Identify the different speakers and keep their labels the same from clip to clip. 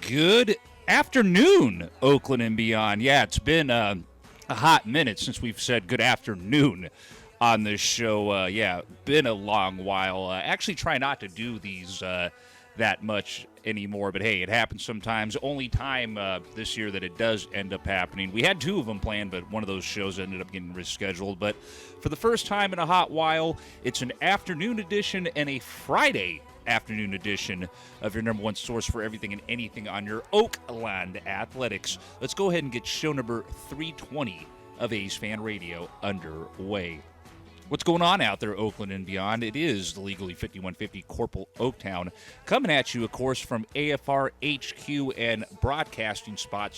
Speaker 1: Good afternoon, Oakland and beyond. Yeah, it's been a hot minute since we've said good afternoon on this show. Been a long while. Actually, try not to do these that much anymore, but hey, it happens sometimes. Only time this year that it does end up happening. We had two of them planned, but one of those shows ended up getting rescheduled. But for the first time in a hot while, it's an afternoon edition and a Friday afternoon edition of your number one source for everything and anything on your Oakland athletics. Let's go ahead and get show number 320 of AsFAnRAdio underway. What's going on out there, Oakland and beyond? It is the legally 5150 Corporal Oaktown coming at you, of course, from AFR HQ and broadcasting spot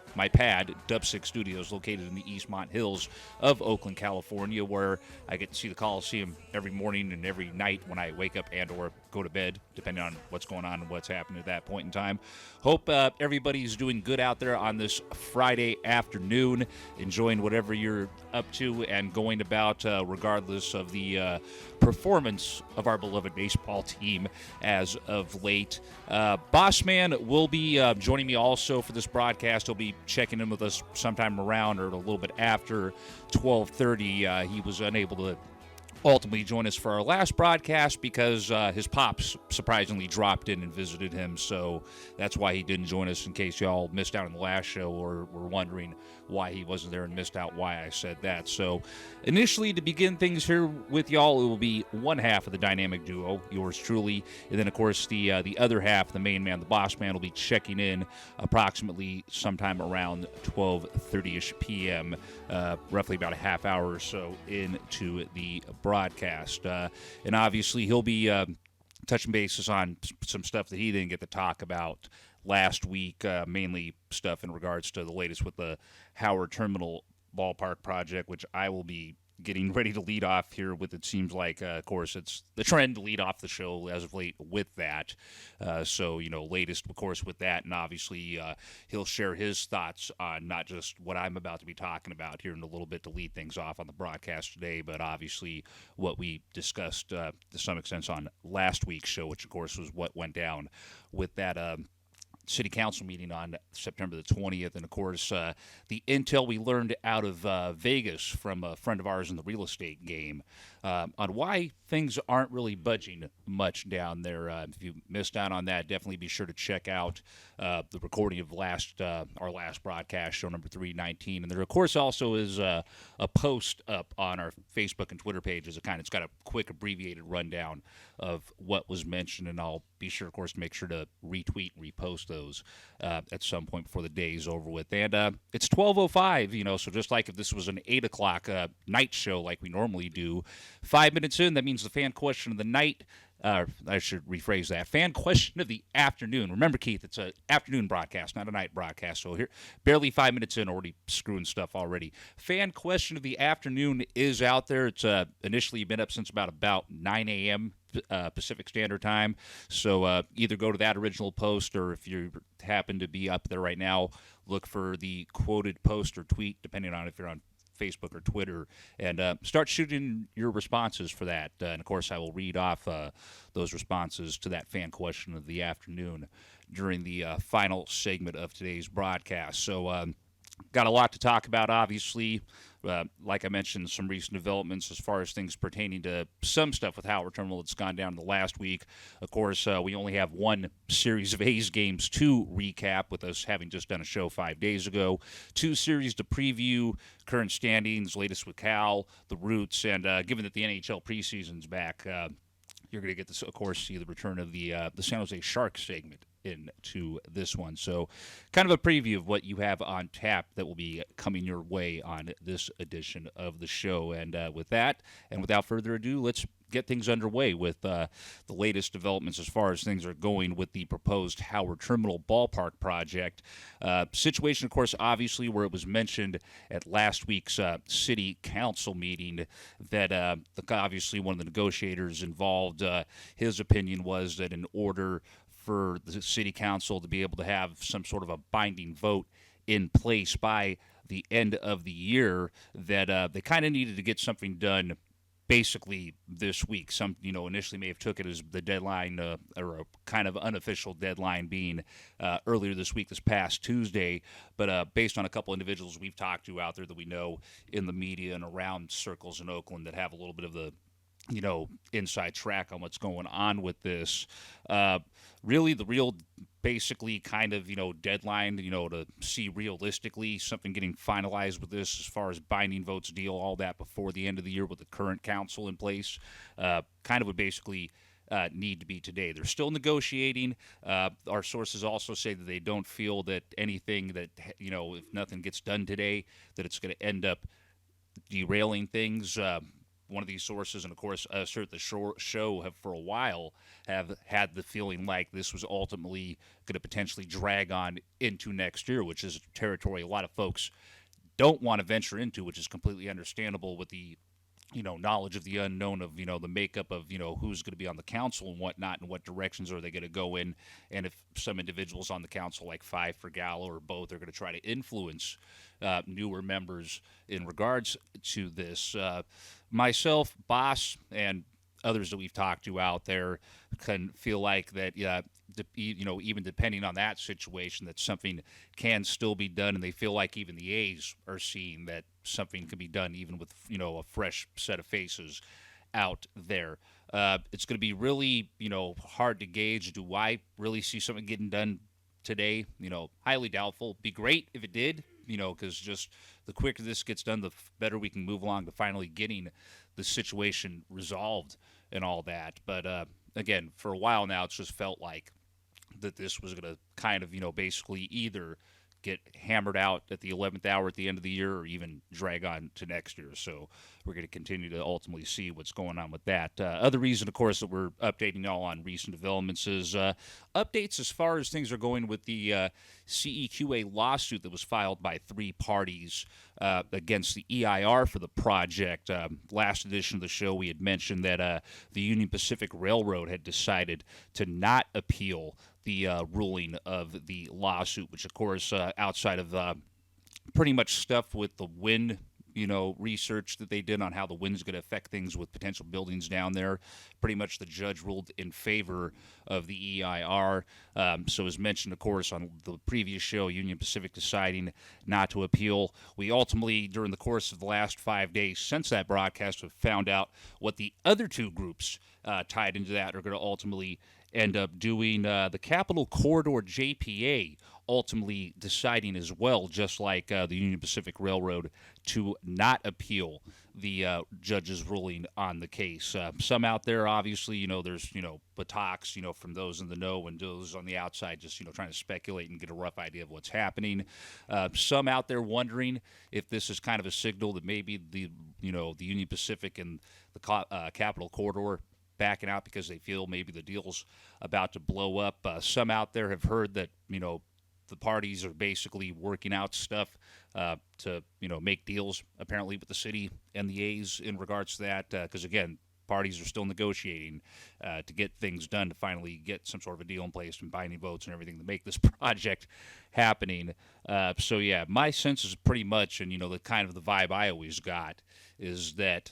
Speaker 1: / my pad, Dub6 Studios, located in the Eastmont Hills of Oakland, California, where I get to see the Coliseum every morning and every night when I wake up and or go to bed, depending on what's going on and what's happening at that point in time. Hope everybody's doing good out there on this Friday afternoon, enjoying whatever you're up to and going about regardless of the performance of our beloved baseball team as of late. Bossman will be joining me also for this broadcast. He'll be checking in with us sometime around or a little bit after 12:30. He was unable to ultimately join us for our last broadcast because his pops surprisingly dropped in and visited him, so that's why he didn't join us, in case y'all missed out on the last show or were wondering why he wasn't there and missed out why I said that. So initially, to begin things here with y'all, it will be one half of the dynamic duo, yours truly, and then of course the other half, the main man, the boss man, will be checking in approximately sometime around 12:30ish p.m., roughly about a half hour or so into the broadcast. And obviously he'll be touching bases on some stuff that he didn't get to talk about last week, mainly stuff in regards to the latest with the Howard Terminal Ballpark project, which I will be getting ready to lead off here with. It seems like, of course, it's the trend to lead off the show as of late with that. So, latest, of course, with that. And obviously, he'll share his thoughts on not just what I'm about to be talking about here in a little bit to lead things off on the broadcast today, but obviously what we discussed to some extent on last week's show, which, of course, was what went down with that city council meeting on September the 20th, and of course the intel we learned out of Vegas from a friend of ours in the real estate game on why things aren't really budging much down there. If you missed out on that, definitely be sure to check out the recording of our last broadcast, show number 319, and there of course also is a post up on our Facebook and Twitter pages. It's got a quick abbreviated rundown of what was mentioned, and I'll be sure, of course, to make sure to retweet and repost those at some point before the day is over with. And it's 12:05, so just like if this was an 8 o'clock night show like we normally do, 5 minutes in, that means the fan question of the night, I should rephrase that, fan question of the afternoon. Remember, Keith, it's an afternoon broadcast, not a night broadcast, so here, barely 5 minutes in, already screwing stuff already. Fan question of the afternoon is out there. It's initially been up since about 9 a.m., Pacific Standard Time, so either go to that original post, or if you happen to be up there right now, look for the quoted post or tweet, depending on if you're on Facebook or Twitter, and start shooting your responses for that. And of course, I will read off those responses to that fan question of the afternoon during the final segment of today's broadcast. So got a lot to talk about, obviously. Like I mentioned, some recent developments as far as things pertaining to some stuff with Howard Terminal that's gone down the last week. Of course, we only have one series of A's games to recap, with us having just done a show 5 days ago. Two series to preview, current standings, latest with Cal, the Roots, and given that the NHL preseason's back, you're going to get, this, of course, see the return of the San Jose Sharks segment into this one. So kind of a preview of what you have on tap that will be coming your way on this edition of the show. And with that, and without further ado, let's get things underway with the latest developments as far as things are going with the proposed Howard Terminal Ballpark project. Situation, of course, obviously, where it was mentioned at last week's city council meeting that obviously one of the negotiators involved, his opinion was that in order for the city council to be able to have some sort of a binding vote in place by the end of the year, that they kind of needed to get something done basically this week. Some, initially may have took it as the deadline, or a kind of unofficial deadline being earlier this week, this past Tuesday. But based on a couple individuals we've talked to out there that we know in the media and around circles in Oakland that have a little bit of the inside track on what's going on with this. Really, the real, basically, kind of, deadline, to see realistically something getting finalized with this as far as binding votes, deal, all that before the end of the year with the current council in place, kind of would basically need to be today. They're still negotiating. Our sources also say that they don't feel that anything that, if nothing gets done today, that it's going to end up derailing things. One of these sources, and of course us here at the show have for a while have had the feeling like this was ultimately going to potentially drag on into next year, which is territory a lot of folks don't want to venture into, which is completely understandable with the knowledge of the unknown of the makeup of who's going to be on the council and whatnot, and what directions are they going to go in, and if some individuals on the council like Five for Gallo or both are going to try to influence newer members in regards to this. Myself, Boss, and others that we've talked to out there can feel like that, even depending on that situation, that something can still be done, and they feel like even the A's are seeing that something can be done even with, a fresh set of faces out there. It's going to be really, hard to gauge. Do I really see something getting done today? Highly doubtful. Be great if it did, because just the quicker this gets done, the better we can move along to finally getting the situation resolved and all that. But again, for a while now, it's just felt like that this was going to kind of, basically either get hammered out at the 11th hour at the end of the year or even drag on to next year. So we're going to continue to ultimately see what's going on with that. Other reason, of course, that we're updating y'all on recent developments is updates as far as things are going with the CEQA lawsuit that was filed by 3 parties against the EIR for the project. Last edition of the show, we had mentioned that the Union Pacific Railroad had decided to not appeal the ruling of the lawsuit, which, of course, outside of pretty much stuff with the wind, research that they did on how the wind's going to affect things with potential buildings down there, pretty much the judge ruled in favor of the EIR. So as mentioned, of course, on the previous show, Union Pacific deciding not to appeal. We ultimately, during the course of the last 5 days since that broadcast, have found out what the other 2 groups tied into that are going to ultimately end up doing. The Capital Corridor JPA ultimately deciding as well, just like the Union Pacific Railroad, to not appeal the judge's ruling on the case. Some out there, obviously, there's, talks, from those in the know and those on the outside just, trying to speculate and get a rough idea of what's happening. Some out there wondering if this is kind of a signal that maybe the Union Pacific and the Capital Corridor backing out because they feel maybe the deal's about to blow up. Some out there have heard that, the parties are basically working out stuff to, make deals, apparently, with the city and the A's in regards to that. Because, again, parties are still negotiating to get things done to finally get some sort of a deal in place and binding votes and everything to make this project happening. So, yeah, my sense is pretty much, and, the kind of the vibe I always got is that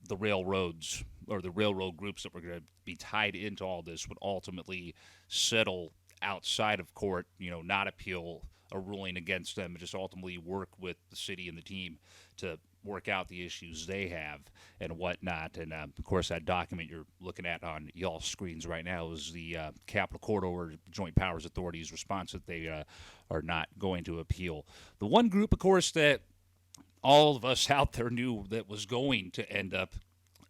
Speaker 1: the railroads or the railroad groups that were going to be tied into all this would ultimately settle outside of court, not appeal a ruling against them, and just ultimately work with the city and the team to work out the issues they have and whatnot. And, of course, that document you're looking at on y'all's screens right now is the Capital Corridor Joint Powers Authority's response that they are not going to appeal. The one group, of course, that all of us out there knew that was going to end up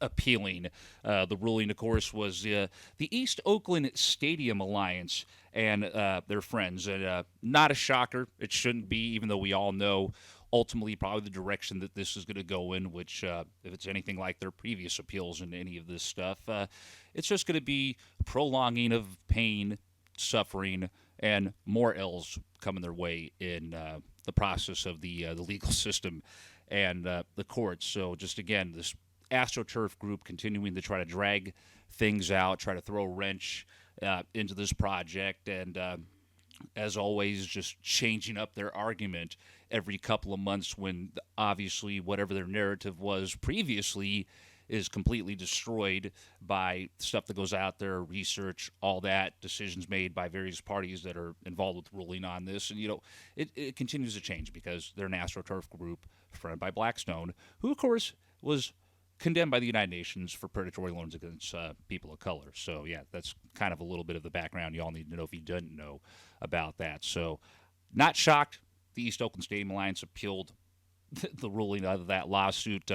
Speaker 1: appealing the ruling, of course, was the East Oakland Stadium Alliance and their friends. And not a shocker. It shouldn't be, even though we all know ultimately probably the direction that this is going to go in, which if it's anything like their previous appeals and any of this stuff, it's just going to be prolonging of pain, suffering, and more L's coming their way in the process of the legal system and the courts. So just, again, this AstroTurf group continuing to try to drag things out, try to throw a wrench into this project, and as always, just changing up their argument every couple of months when obviously whatever their narrative was previously is completely destroyed by stuff that goes out there, research, all that, decisions made by various parties that are involved with ruling on this. And, it continues to change because they're an AstroTurf group fronted by Blackstone, who, of course, was condemned by the United Nations for predatory loans against people of color. So, yeah, that's kind of a little bit of the background you all need to know if you didn't know about that. So, not shocked the East Oakland Stadium Alliance appealed the ruling of that lawsuit.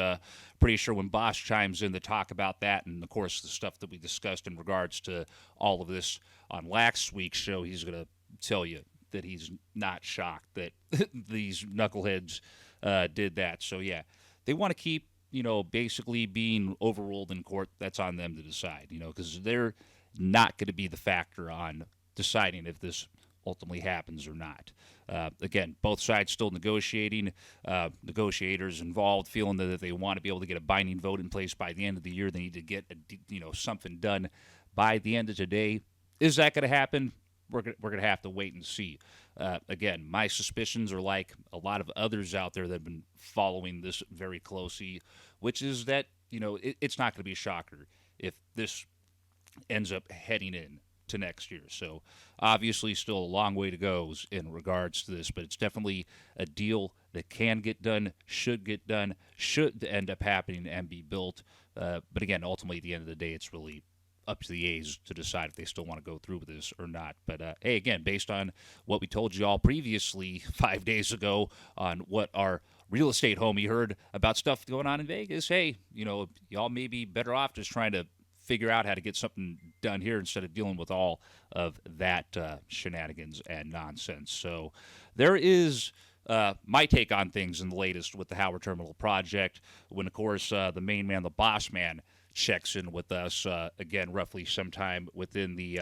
Speaker 1: Pretty sure when Bosch chimes in to talk about that, and of course the stuff that we discussed in regards to all of this on last week's show, he's going to tell you that he's not shocked that these knuckleheads did that. So, yeah, they want to keep, basically being overruled in court. That's on them to decide, because they're not going to be the factor on deciding if this ultimately happens or not. Again, both sides still negotiating. Negotiators involved feeling that if they want to be able to get a binding vote in place by the end of the year, they need to get something done by the end of today. Is that going to happen? We're going to have to wait and see. Again, my suspicions are like a lot of others out there that have been following this very closely, which is that it's not going to be a shocker if this ends up heading in to next year. So obviously still a long way to go in regards to this, but it's definitely a deal that can get done, should end up happening and be built. But again, ultimately at the end of the day, it's really up to the A's to decide if they still want to go through with this or not. But hey, again, based on what we told you all previously 5 days ago on what our real estate homie heard about stuff going on in Vegas, hey, y'all may be better off just trying to figure out how to get something done here instead of dealing with all of that shenanigans and nonsense. So there is my take on things in the latest with the Howard Terminal project when, of course, the main man, the boss man, checks in with us, again, roughly sometime within the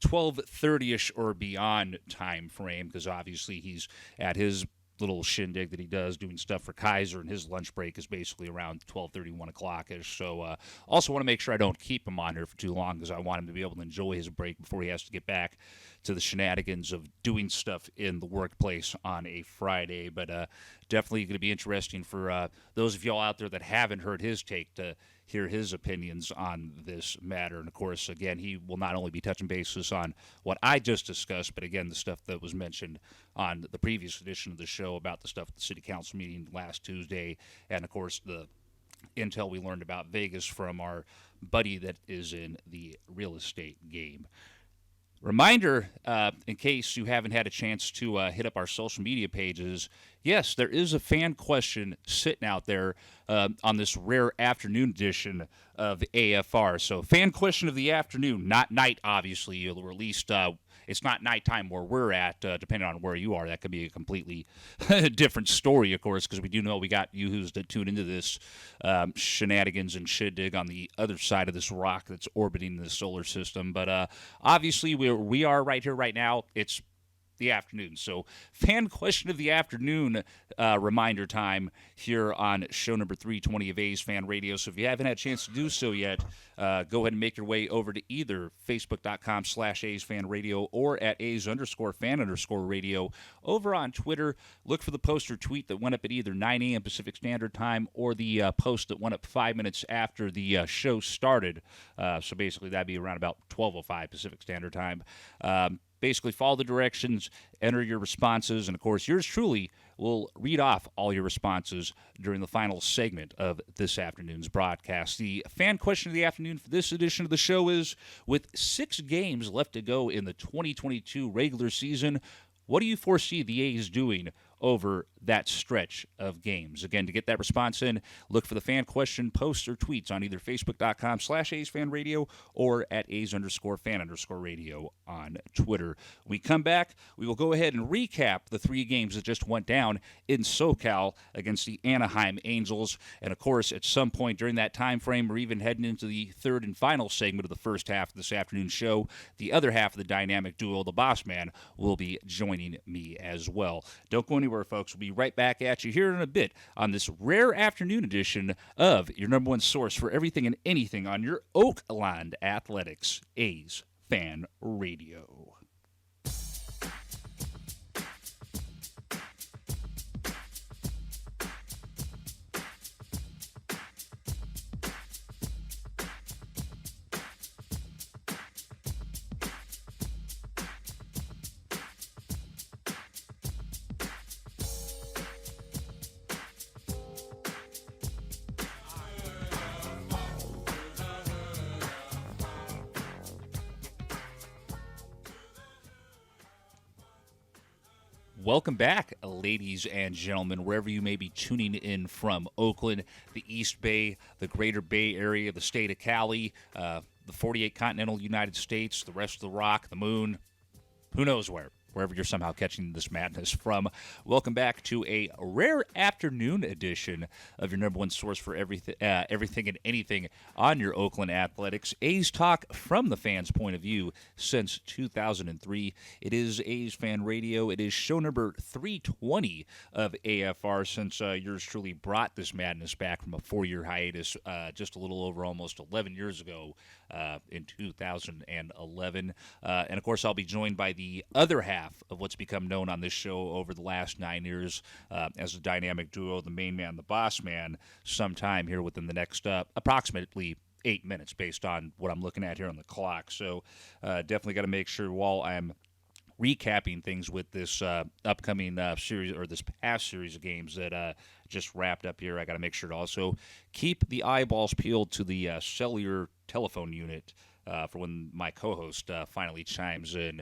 Speaker 1: 12:30-ish or beyond time frame, because obviously he's at his little shindig that he does doing stuff for Kaiser, and his lunch break is basically around 12:30, 1 o'clock-ish. So also want to make sure I don't keep him on here for too long because I want him to be able to enjoy his break before he has to get back to the shenanigans of doing stuff in the workplace on a Friday. But definitely going to be interesting for those of y'all out there that haven't heard his take to hear his opinions on this matter. And, of course, again, he will not only be touching bases on what I just discussed, but, again, the stuff that was mentioned on the previous edition of the show about the stuff at the City Council meeting last Tuesday, and, of course, the intel we learned about Vegas from our buddy that is in the real estate game. Reminder, in case you haven't had a chance to hit up our social media pages, yes, there is a fan question sitting out there on this rare afternoon edition of AFR. So fan question of the afternoon, not night, obviously, or at least it's not nighttime where we're at, depending on where you are. That could be a completely different story, of course, because we do know we got you-who's that tune into this shenanigans and shindig on the other side of this rock that's orbiting the solar system. But obviously, we are right here, right now. It's the afternoon. So fan question of the afternoon reminder time here on show number 320 of A's Fan Radio. So if you haven't had a chance to do so yet, go ahead and make your way over to either facebook.com/A's Fan Radio or at A's_fan_radio over on Twitter. Look for the post or tweet that went up at either 9 a.m. Pacific Standard Time or the post that went up 5 minutes after the show started. So basically that'd be around about 12:05 Pacific Standard Time. Basically, follow the directions, enter your responses, and, of course, yours truly will read off all your responses during the final segment of this afternoon's broadcast. The fan question of the afternoon for this edition of the show is, with 6 games left to go in the 2022 regular season, what do you foresee the A's doing over that stretch of games? Again, to get that response in, look for the fan question posts or tweets on either facebook.com/A's Fan Radio or at A's_fan_radio on Twitter. When we come back, we will go ahead and recap the 3 games that just went down in SoCal against the Anaheim Angels. And, of course, at some point during that time frame, or even heading into the third and final segment of the first half of this afternoon's show, the other half of the dynamic duo, the Boss Man, will be joining me as well. Don't go anywhere, folks. We'll be right back at you here in a bit on this rare afternoon edition of your number one source for everything and anything on your Oakland Athletics, A's Fan Radio. Welcome back, ladies and gentlemen, wherever you may be tuning in from. Oakland, the East Bay, the greater Bay Area, the state of Cali, the 48 continental United States, the rest of the rock, the moon, who knows wherever you're somehow catching this madness from. Welcome back to a rare afternoon edition of your number one source for everything and anything on your Oakland Athletics. A's talk from the fans' point of view since 2003. It is A's Fan Radio. It is show number 320 of AFR since yours truly brought this madness back from a 4-year hiatus just a little over almost 11 years ago in 2011. And, of course, I'll be joined by the other half of what's become known on this show over the last 9 years as a dynamic duo, the main man, the boss man, sometime here within the next approximately 8 minutes based on what I'm looking at here on the clock. So definitely got to make sure while I'm recapping things with this upcoming series or this past series of games that just wrapped up here, I got to make sure to also keep the eyeballs peeled to the cellular telephone unit for when my co-host finally chimes in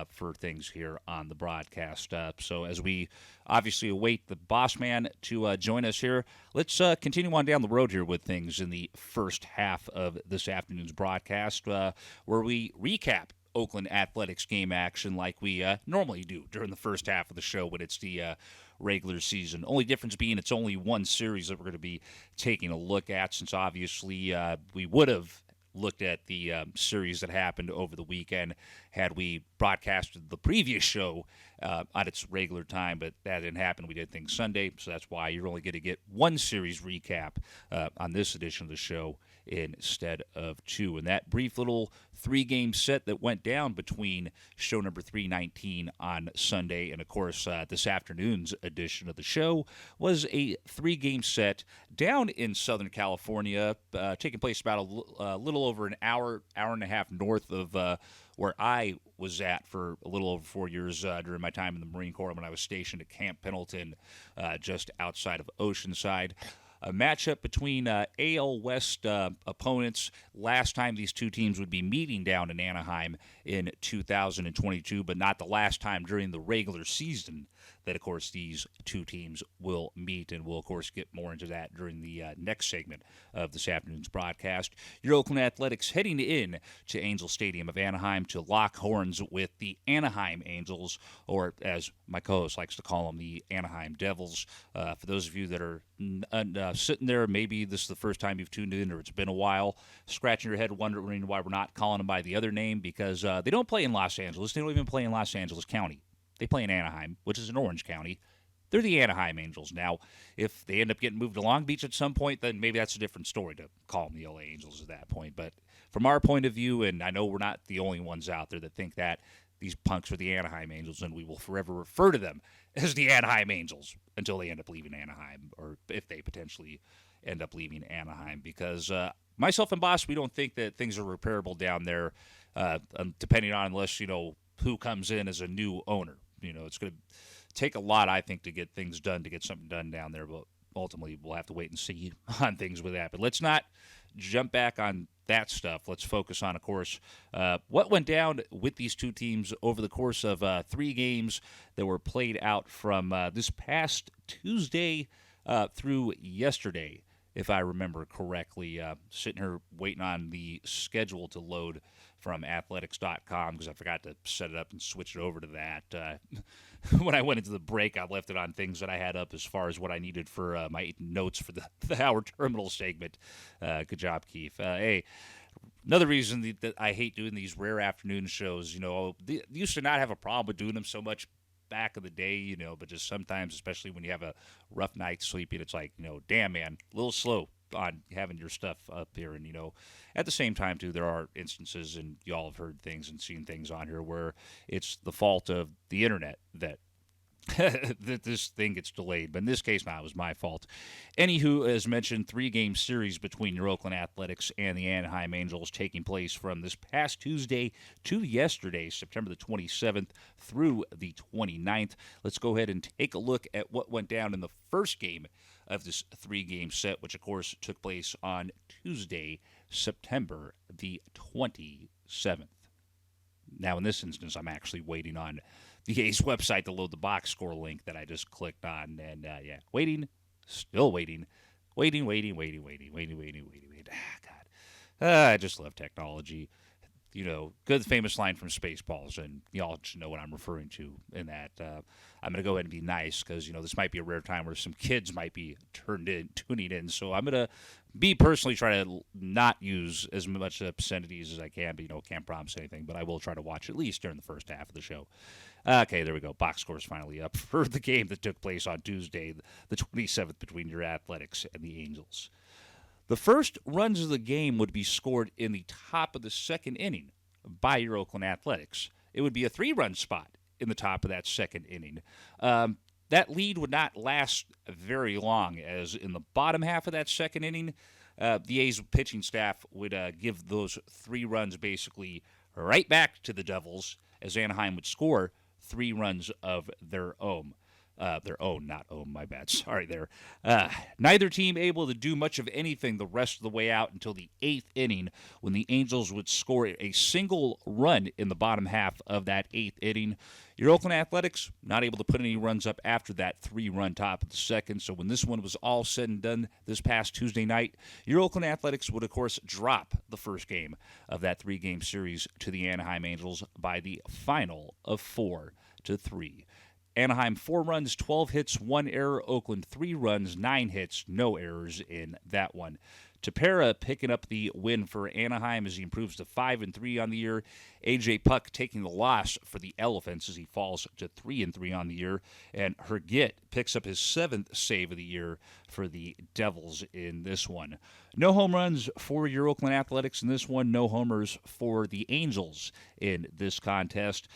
Speaker 1: for things here on the broadcast. So as we obviously await the boss man to join us here, let's continue on down the road here with things in the first half of this afternoon's broadcast where we recap Oakland Athletics game action like we normally do during the first half of the show when it's the regular season. Only difference being it's only one series that we're going to be taking a look at, since obviously we would have looked at the series that happened over the weekend had we broadcasted the previous show on its regular time, but that didn't happen. We did things Sunday, so that's why you're only going to get one series recap on this edition of the show instead of two. And that brief little 3-game set that went down between show number 319 on Sunday and, of course, this afternoon's edition of the show was a 3-game set down in Southern California, taking place about a little over an hour and a half north of where I was at for a little over 4 years during my time in the Marine Corps when I was stationed at Camp Pendleton just outside of Oceanside. A matchup between AL West opponents. Last time these two teams would be meeting down in Anaheim in 2022, but not the last time during the regular season that, of course, these two teams will meet. And we'll, of course, get more into that during the next segment of this afternoon's broadcast. Your Oakland Athletics heading in to Angel Stadium of Anaheim to lock horns with the Anaheim Angels, or as my co-host likes to call them, the Anaheim Devils. For those of you that are sitting there, maybe this is the first time you've tuned in or it's been a while, scratching your head wondering why we're not calling them by the other name, because they don't play in Los Angeles. They don't even play in Los Angeles County. They play in Anaheim, which is in Orange County. They're the Anaheim Angels. Now, if they end up getting moved to Long Beach at some point, then maybe that's a different story to call them the LA Angels at that point. But from our point of view, and I know we're not the only ones out there that think that, these punks are the Anaheim Angels, and we will forever refer to them as the Anaheim Angels until they end up leaving Anaheim, or if they potentially end up leaving Anaheim, because myself and Boss, we don't think that things are repairable down there, depending on unless, who comes in as a new owner. It's going to take a lot, I think, to get things done, to get something done down there, but ultimately we'll have to wait and see on things with that. But let's not jump back on that stuff. Let's focus on, of course, what went down with these two teams over the course of 3 games that were played out from this past Tuesday through yesterday, if I remember correctly. Sitting here waiting on the schedule to load from athletics.com because I forgot to set it up and switch it over to that. When I went into the break, I left it on things that I had up as far as what I needed for my notes for the Howard Terminal segment. Good job, Keith. Hey, another reason that I hate doing these rare afternoon shows, they used to not have a problem with doing them so much back of the day, but just sometimes, especially when you have a rough night sleeping, it's like, damn, man, a little slow on having your stuff up here. And, at the same time, too, there are instances, and y'all have heard things and seen things on here where it's the fault of the internet that that this thing gets delayed. But in this case, it was my fault. Anywho, as mentioned, 3-game series between your Oakland Athletics and the Anaheim Angels taking place from this past Tuesday to yesterday, September the 27th through the 29th. Let's go ahead and take a look at what went down in the first game of this 3-game set, which, of course, took place on Tuesday, September the 27th. Now, in this instance, I'm actually waiting on the A's website to load the box score link that I just clicked on. And, waiting, still waiting, waiting. Ah, God. I just love technology. Good famous line from Spaceballs, and y'all should know what I'm referring to in that. I'm going to go ahead and be nice because, this might be a rare time where some kids might be tuning in. So I'm going to be personally try to not use as much obscenities as I can, but, can't promise anything. But I will try to watch at least during the first half of the show. Okay, there we go. Box score is finally up for the game that took place on Tuesday, the 27th, between your Athletics and the Angels. The first runs of the game would be scored in the top of the second inning by your Oakland Athletics. It would be a 3-run spot in the top of that second inning. That lead would not last very long, as in the bottom half of that second inning, the A's pitching staff would give those 3 runs basically right back to the Devils, as Anaheim would score 3 runs of their own. Not own, my bad. Sorry there. Neither team able to do much of anything the rest of the way out until the 8th inning, when the Angels would score a single run in the bottom half of that 8th inning. Your Oakland Athletics not able to put any runs up after that 3-run top of the second. So when this one was all said and done this past Tuesday night, your Oakland Athletics would, of course, drop the first game of that 3-game series to the Anaheim Angels by the final of 4-3. Anaheim 4 runs, 12 hits, 1 error. Oakland 3 runs, 9 hits, no errors in that one. Tepera picking up the win for Anaheim as he improves to 5-3 on the year. A.J. Puck taking the loss for the Elephants as he falls to 3-3 on the year. And Herget picks up his 7th save of the year for the Devils in this one. No home runs for your Oakland Athletics in this one. No homers for the Angels in this contest.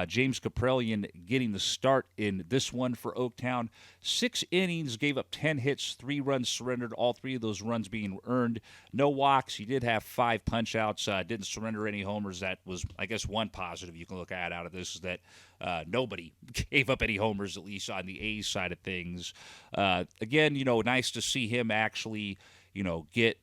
Speaker 1: James Kaprielian getting the start in this one for Oaktown. 6 innings, gave up 10 hits, 3 runs surrendered, all 3 of those runs being earned. No walks. He did have 5 punch-outs. Didn't surrender any homers. That was, I guess, one positive you can look at out of this is that nobody gave up any homers, at least on the A's side of things. Again, nice to see him actually, get,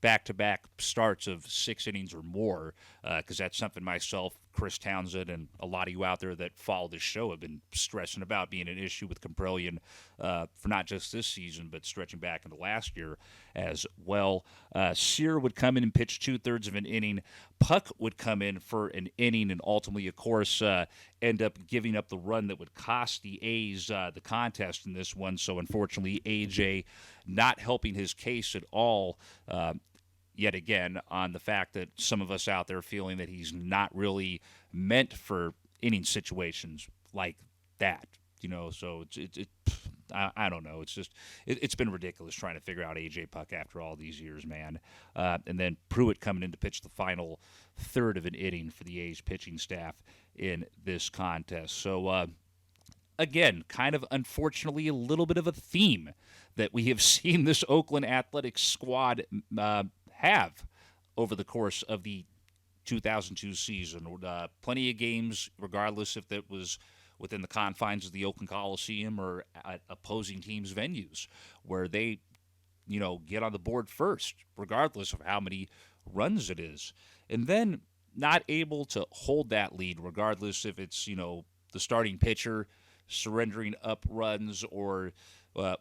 Speaker 1: back-to-back starts of 6 innings or more, because that's something myself, Chris Townsend, and a lot of you out there that follow this show have been stressing about being an issue with Kaprielian for not just this season, but stretching back into last year as well. Sear would come in and pitch 2/3 of an inning. Puck would come in for an inning and ultimately, of course, end up giving up the run that would cost the A's the contest in this one. So, unfortunately, AJ not helping his case at all yet again on the fact that some of us out there feeling that he's not really meant for inning situations like that. So I don't know. It's just it's been ridiculous trying to figure out AJ Puck after all these years, man. And then Pruitt coming in to pitch the final third of an inning for the A's pitching staff in this contest. So again, kind of unfortunately a little bit of a theme that we have seen this Oakland Athletics squad have over the course of the 2002 season. Plenty of games, regardless if that was within the confines of the Oakland Coliseum or at opposing teams' venues, where they, get on the board first, regardless of how many runs it is. And then not able to hold that lead, regardless if it's, the starting pitcher surrendering up runs or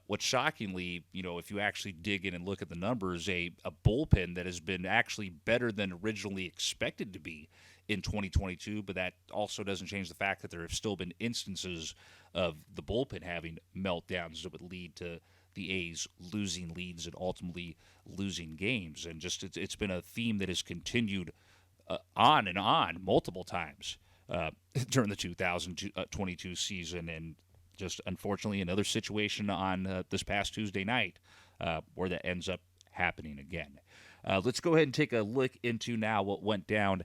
Speaker 1: what shockingly, if you actually dig in and look at the numbers, a bullpen that has been actually better than originally expected to be in 2022, but that also doesn't change the fact that there have still been instances of the bullpen having meltdowns that would lead to the A's losing leads and ultimately losing games. And just it's been a theme that has continued on and on multiple times during the 2022 season. And just unfortunately another situation on this past Tuesday night where that ends up happening again. Let's go ahead and take a look into now what went down,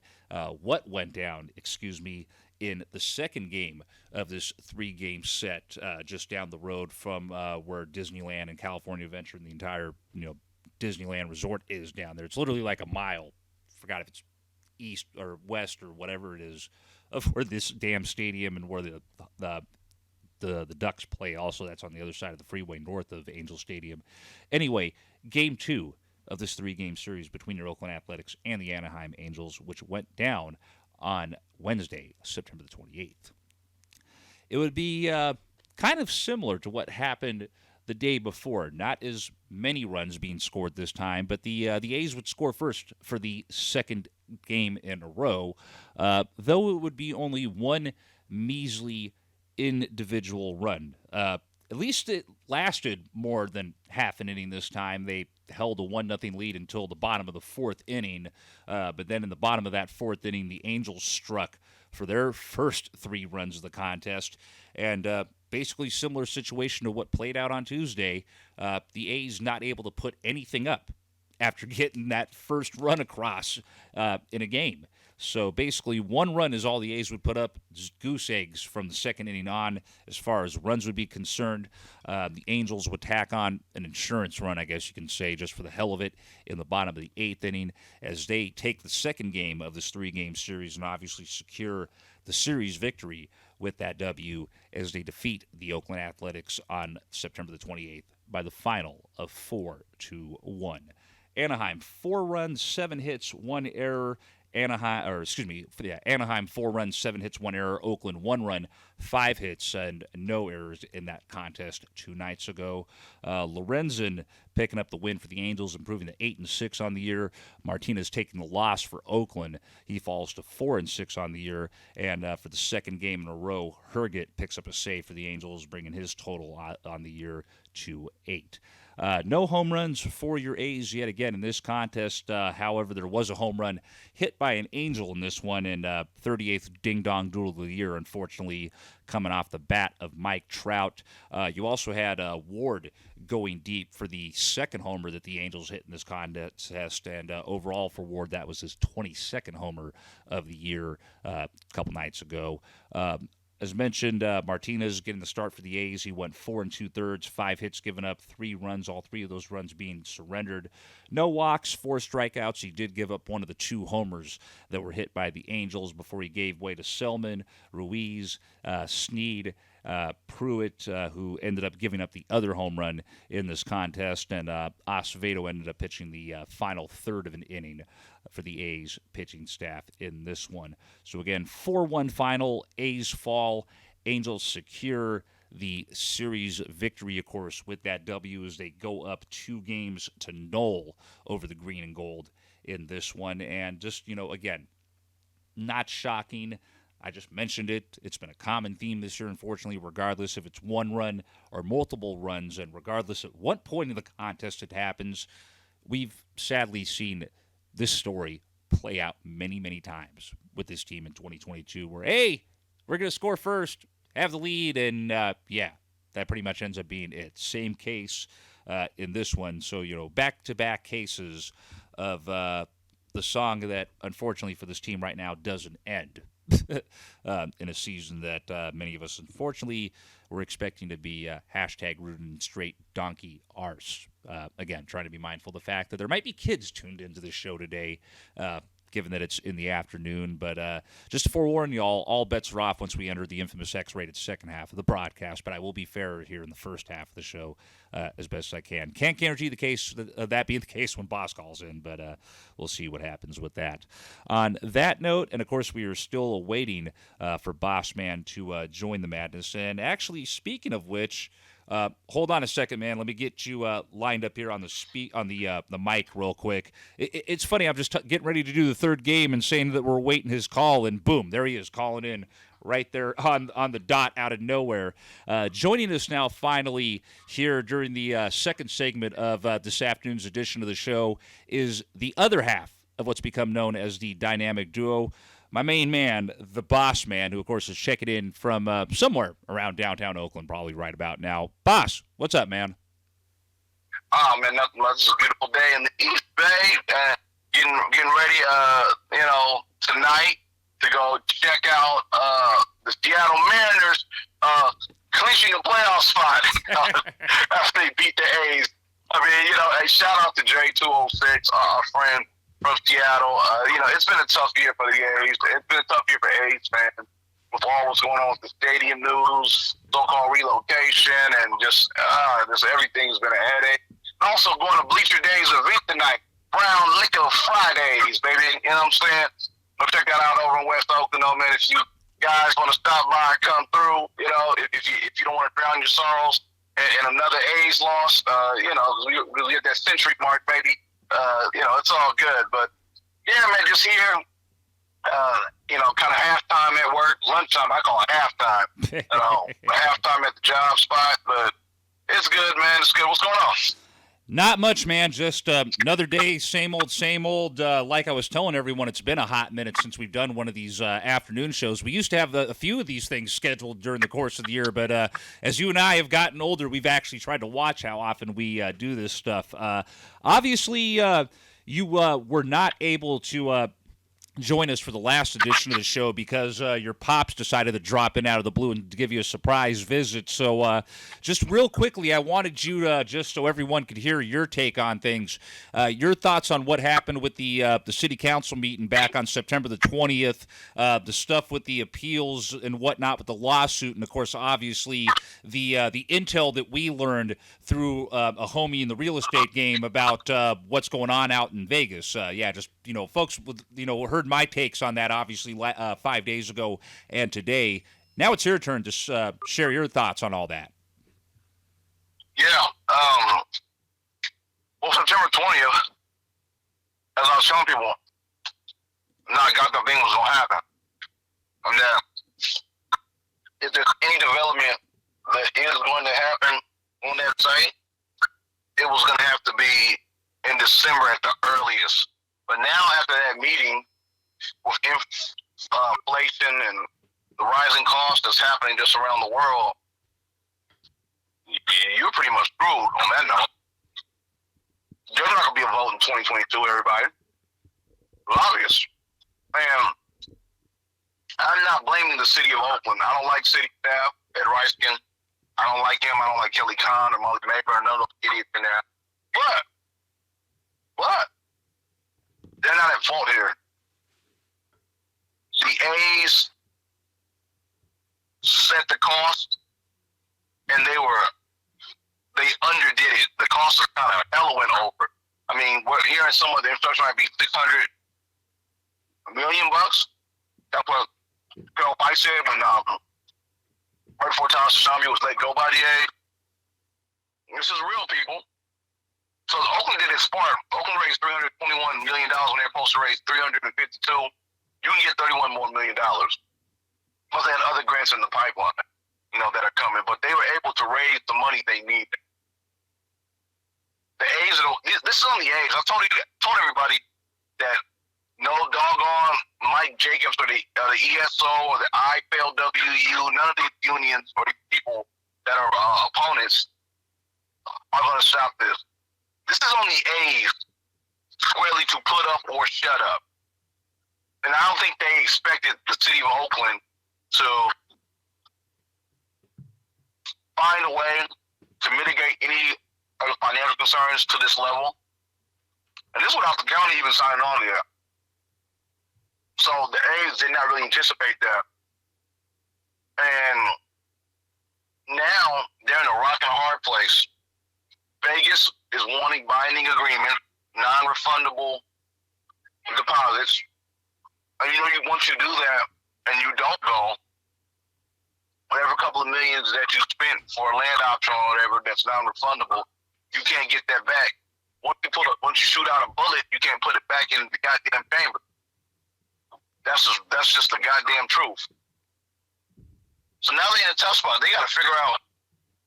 Speaker 1: in the second game of this 3-game set just down the road from where Disneyland and California Adventure and the entire Disneyland Resort is down there. It's literally like a mile. Forgot if it's east or west or whatever it is of where this damn stadium and where the Ducks play. Also, that's on the other side of the freeway north of Angel Stadium. Anyway, Game 2 of this 3-game series between your Oakland Athletics and the Anaheim Angels, which went down on Wednesday, September the 28th. it would be kind of similar to what happened the day before. Not as many runs being scored this time, but the A's would score first for the second game in a row, though it would be only one measly individual run. At least it lasted more than half an inning this time. They held a 1-0 lead until the bottom of the fourth inning, but then in the bottom of that fourth inning, the Angels struck for their first 3 runs of the contest, and basically similar situation to what played out on Tuesday. The A's not able to put anything up after getting that first run across in a game. So basically, 1 run is all the A's would put up, goose eggs from the second inning on as far as runs would be concerned. The Angels would tack on an insurance run, I guess you can say, just for the hell of it, in the bottom of the 8th inning as they take the second game of this 3-game series and obviously secure the series victory with that W as they defeat the Oakland Athletics on September the 28th by the final of 4-1. Anaheim, 4 runs, 7 hits, 1 error. Anaheim 4 runs, 7 hits, 1 error. Oakland 1 run, 5 hits, and no errors in that contest 2 nights ago. Lorenzen picking up the win for the Angels, improving to 8-6 on the year. Martinez taking the loss for Oakland. He falls to 4-6 on the year. And for the second game in a row, Herget picks up a save for the Angels, bringing his total on the year to 8. No home runs for your A's yet again in this contest. However, there was a home run hit by an Angel in this one, and 38th ding-dong doodle of the year, unfortunately, coming off the bat of Mike Trout. You also had Ward going deep for the second homer that the Angels hit in this contest, and overall for Ward, that was his 22nd homer of the year a couple nights ago. As mentioned, Martinez getting the start for the A's. He went 4 2/3, 5 hits given up, 3 runs, all 3 of those runs being surrendered. No walks, 4 strikeouts. He did give up one of the 2 homers that were hit by the Angels before he gave way to Selman, Ruiz, Snead, Pruitt, who ended up giving up the other home run in this contest, and AsFANRAdio ended up pitching the final third of an inning for the A's pitching staff in this one. So again, 4-1 final, A's fall, Angels secure the series victory, of course, with that W as they go up 2-0 over the green and gold in this one. And just, again, not shocking. I just mentioned it. It's been a common theme this year, unfortunately, regardless if it's 1 run or multiple runs, and regardless at what point in the contest it happens, we've sadly seen this story play out many, many times with this team in 2022 where, hey, we're going to score first, have the lead, and, that pretty much ends up being it. Same case in this one. So, back-to-back cases of the song that, unfortunately for this team right now, doesn't end. In a season that many of us, unfortunately, were expecting to be hashtag rooted in straight donkey arse. Again, trying to be mindful of the fact that there might be kids tuned into this show today, given that it's in the afternoon. But just to forewarn you all bets are off once we enter the infamous X-rated second half of the broadcast. But I will be fair here in the first half of the show as best as I can. Can't guarantee the case that being the case when Boss calls in, but we'll see what happens with that. On that note, and of course we are still awaiting for Boss Man to join the madness. And actually, speaking of which, hold on a second, man. Let me get you lined up here on the mic real quick. It's funny. I'm just getting ready to do the third game and saying that we're waiting his call, and boom, there he is calling in right there on the dot out of nowhere. Joining us now finally here during the second segment of this afternoon's edition of the show is the other half of what's become known as the dynamic duo. My main man, the Boss Man, who, of course, is checking in from somewhere around downtown Oakland, probably right about now. Boss, what's up, man?
Speaker 2: Oh, man, nothing much. It's a beautiful day in the East Bay. Getting ready, tonight to go check out the Seattle Mariners clinching a playoff spot after they beat the A's. I mean, hey, shout out to J206, our friend from Seattle. It's been a tough year for the A's. It's been a tough year for A's fans with all what's going on with the stadium news, so-called relocation, and just everything's been a headache. Also going to Bleacher Days event tonight, Brown Liquor Fridays, baby. You know what I'm saying? Go check that out over in West Oakland, man. If you guys want to stop by, come through. You know, if you don't want to drown your sorrows and another A's loss, you know, we hit that century mark, baby. You know, it's all good. But yeah, man, just here. You know, kind of halftime at work, lunchtime. I call it halftime. You know, halftime at the job spot, but it's good, man. It's good. What's going on?
Speaker 1: Not much, man. Just another day, same old, same old. Like I was telling everyone, it's been a hot minute since we've done one of these afternoon shows. We used to have a few of these things scheduled during the course of the year, but as you and I have gotten older, we've actually tried to watch how often we do this stuff. Obviously, you were not able to join us for the last edition of the show because your pops decided to drop in out of the blue and to give you a surprise visit. So just real quickly, I wanted you to, just so everyone could hear your take on things, your thoughts on what happened with the city council meeting back on September the 20th, the stuff with the appeals and whatnot with the lawsuit, and, of course, obviously the intel that we learned through a homie in the real estate game about what's going on out in Vegas. Yeah, just, you know, folks, you know, heard my takes on that, obviously, 5 days ago and today. Now it's your turn to share your thoughts on all that.
Speaker 2: Yeah. Well, September 20th, as I was telling people, I got the thing was going to happen. And that if there's any development that is going to happen on that site, it was going to have to be in December at the earliest. But now after that meeting, with inflation and the rising cost that's happening just around the world, you're pretty much screwed on that note. There's not going to be a vote in 2022, everybody. It's obvious. And I'm not blaming the city of Oakland. I don't like city staff at Riskin. I don't like him. I don't like Kelly Kahn or Molly Maber or none of those idiots in there. But they're not at fault here. The A's set the cost, and they underdid it. The cost is kind of hella went over. I mean, we're hearing some of the infrastructure might be $600 million. That's what Carol Pike said when right before Thomas Shambi was let go by the A's. This is real, people. So Oakland did its part. Oakland raised $321 million when they were supposed to raise $352. You can get $31 more million. Plus, they had other grants in the pipeline, you know, that are coming. But they were able to raise the money they needed. The A's, this is on the A's. I told everybody that no doggone Mike Jacobs or the ESO or the IFLWU, none of these unions or these people that are opponents are going to stop this. This is on the A's squarely to put up or shut up. And I don't think they expected the city of Oakland to find a way to mitigate any of the financial concerns to this level. And this without the county even signing on yet. So the A's did not really anticipate that. And now they're in a rock and a hard place. Vegas is wanting binding agreement, non-refundable deposits. And you know, once you do that and you don't go, whatever couple of millions that you spent for a land option or whatever that's non-refundable, you can't get that back. Once you shoot out a bullet, you can't put it back in the goddamn chamber. That's just the goddamn truth. So now they're in a tough spot. They got to figure out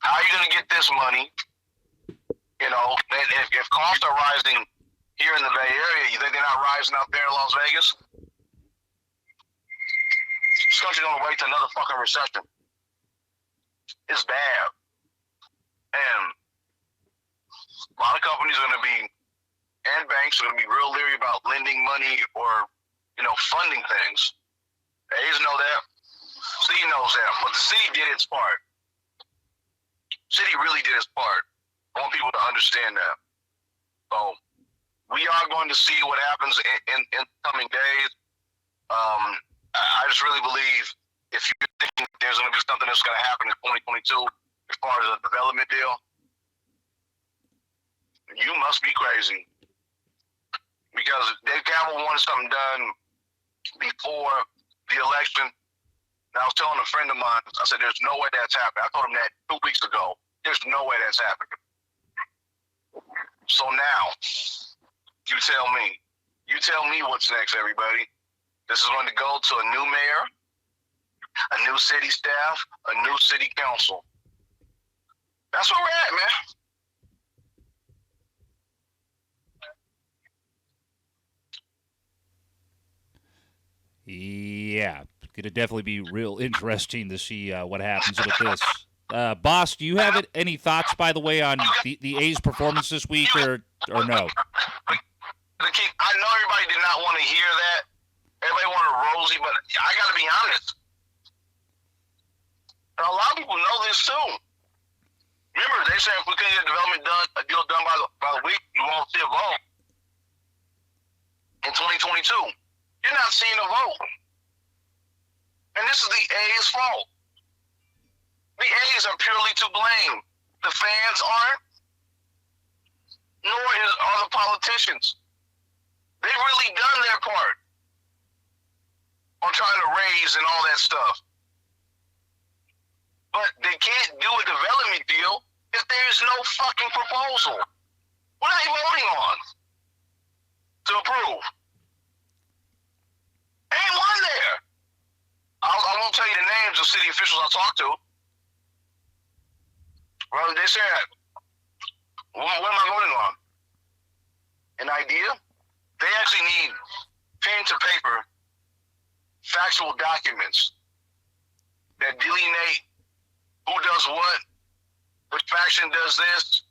Speaker 2: how you're going to get this money. You know, and if costs are rising here in the Bay Area, you think they're not rising out there in Las Vegas? This country's going to wait to another fucking recession. It's bad. And a lot of companies are going to be, and banks are going to be real leery about lending money or, you know, funding things. The A's know that. The city knows that. But the city did its part. City really did its part. I want people to understand that. So we are going to see what happens in coming days. I just really believe if you think there's going to be something that's going to happen in 2022 as far as a development deal, you must be crazy. Because Dave Campbell wanted something done before the election. And I was telling a friend of mine, I said, there's no way that's happening. I told him that 2 weeks ago. There's no way that's happening. So now, you tell me. You tell me what's next, everybody. This is going to go to a new mayor, a new city staff, a new city council. That's where we're at, man.
Speaker 1: Yeah, going to definitely be real interesting to see what happens with this. Boss, do you have any thoughts, by the way, on the A's performance this week, or no?
Speaker 2: I know everybody did not want to hear that. Everybody wanted Rosie, but I got to be honest. And a lot of people know this too. Remember, they said if we couldn't get a deal done by the week, you won't see a vote. In 2022, you're not seeing a vote. And this is the A's fault. The A's are purely to blame. The fans aren't, nor are the politicians. They've really done their part on trying to raise and all that stuff. But they can't do a development deal if there's no fucking proposal. What are they voting on to approve? Ain't one there. I won't tell you the names of city officials I talked to. Well, they said, what am I voting on? An idea? They actually need pen to paper, factual documents that delineate who does what, which faction does this,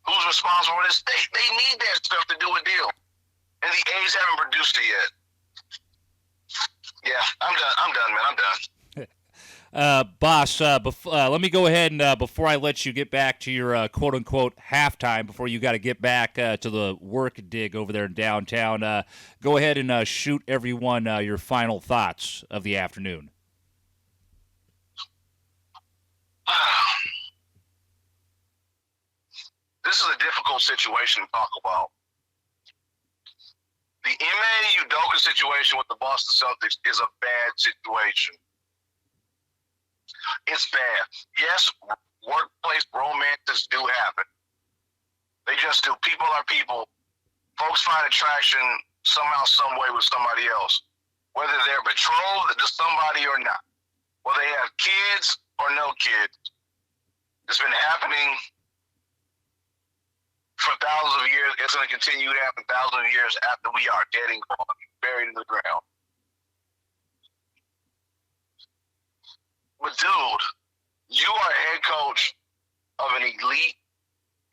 Speaker 2: who's responsible for this. They need that stuff to do a deal. And the A's haven't produced it yet. Yeah, I'm done, man. I'm done.
Speaker 1: Boss, let me go ahead and before I let you get back to your quote-unquote halftime, before you got to get back to the work dig over there in downtown, go ahead and shoot everyone your final thoughts of the afternoon.
Speaker 2: This is a difficult situation to talk about. The Ime Udoka situation with the Boston Celtics is a bad situation. It's bad. Yes, workplace romances do happen. They just do. People are people. Folks find attraction somehow, some way with somebody else, whether they're betrothed to somebody or not, whether they have kids or no kids. It's been happening for thousands of years. It's going to continue to happen thousands of years after we are dead and gone, buried in the ground. But dude, you are a head coach of an elite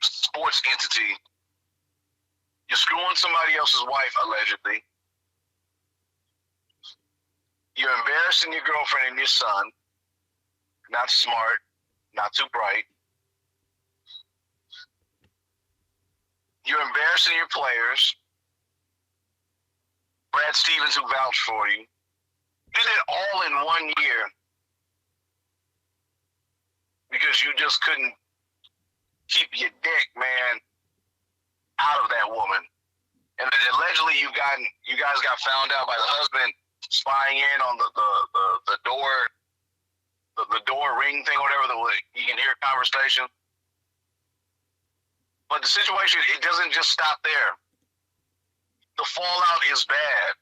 Speaker 2: sports entity. You're screwing somebody else's wife, allegedly. You're embarrassing your girlfriend and your son. Not smart, not too bright. You're embarrassing your players. Brad Stevens, who vouched for you. You did it all in 1 year because you just couldn't keep your dick, man, out of that woman. And allegedly, you guys got found out by the husband spying in on the door ring thing, or whatever. You can hear a conversation. But the situation, it doesn't just stop there. The fallout is bad.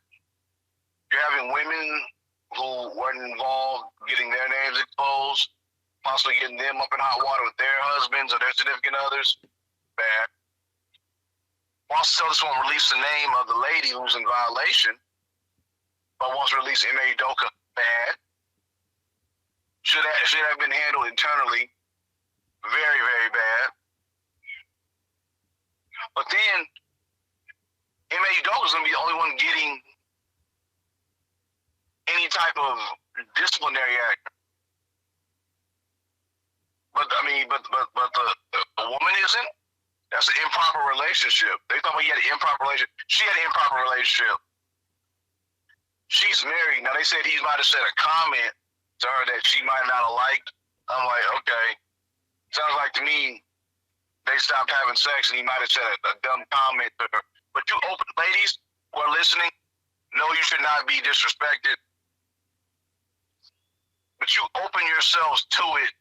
Speaker 2: You're having women who weren't involved getting their names exposed, possibly getting them up in hot water with their husbands or their significant others. Bad. Boston Celtics won't release the name of the lady who's in violation, but wants to release Ime Udoka. Bad. Should have been handled internally. Very, very bad. But then, Ime Udoka is going to be the only one getting any type of disciplinary act. But the woman isn't. That's an improper relationship. They thought he had an improper relationship. She had an improper relationship. She's married. Now, they said he might have said a comment to her that she might not have liked. I'm like, okay. Sounds like to me they stopped having sex and he might have said a dumb comment to her. But you open ladies who are listening, know you should not be disrespected. but you open yourselves to it.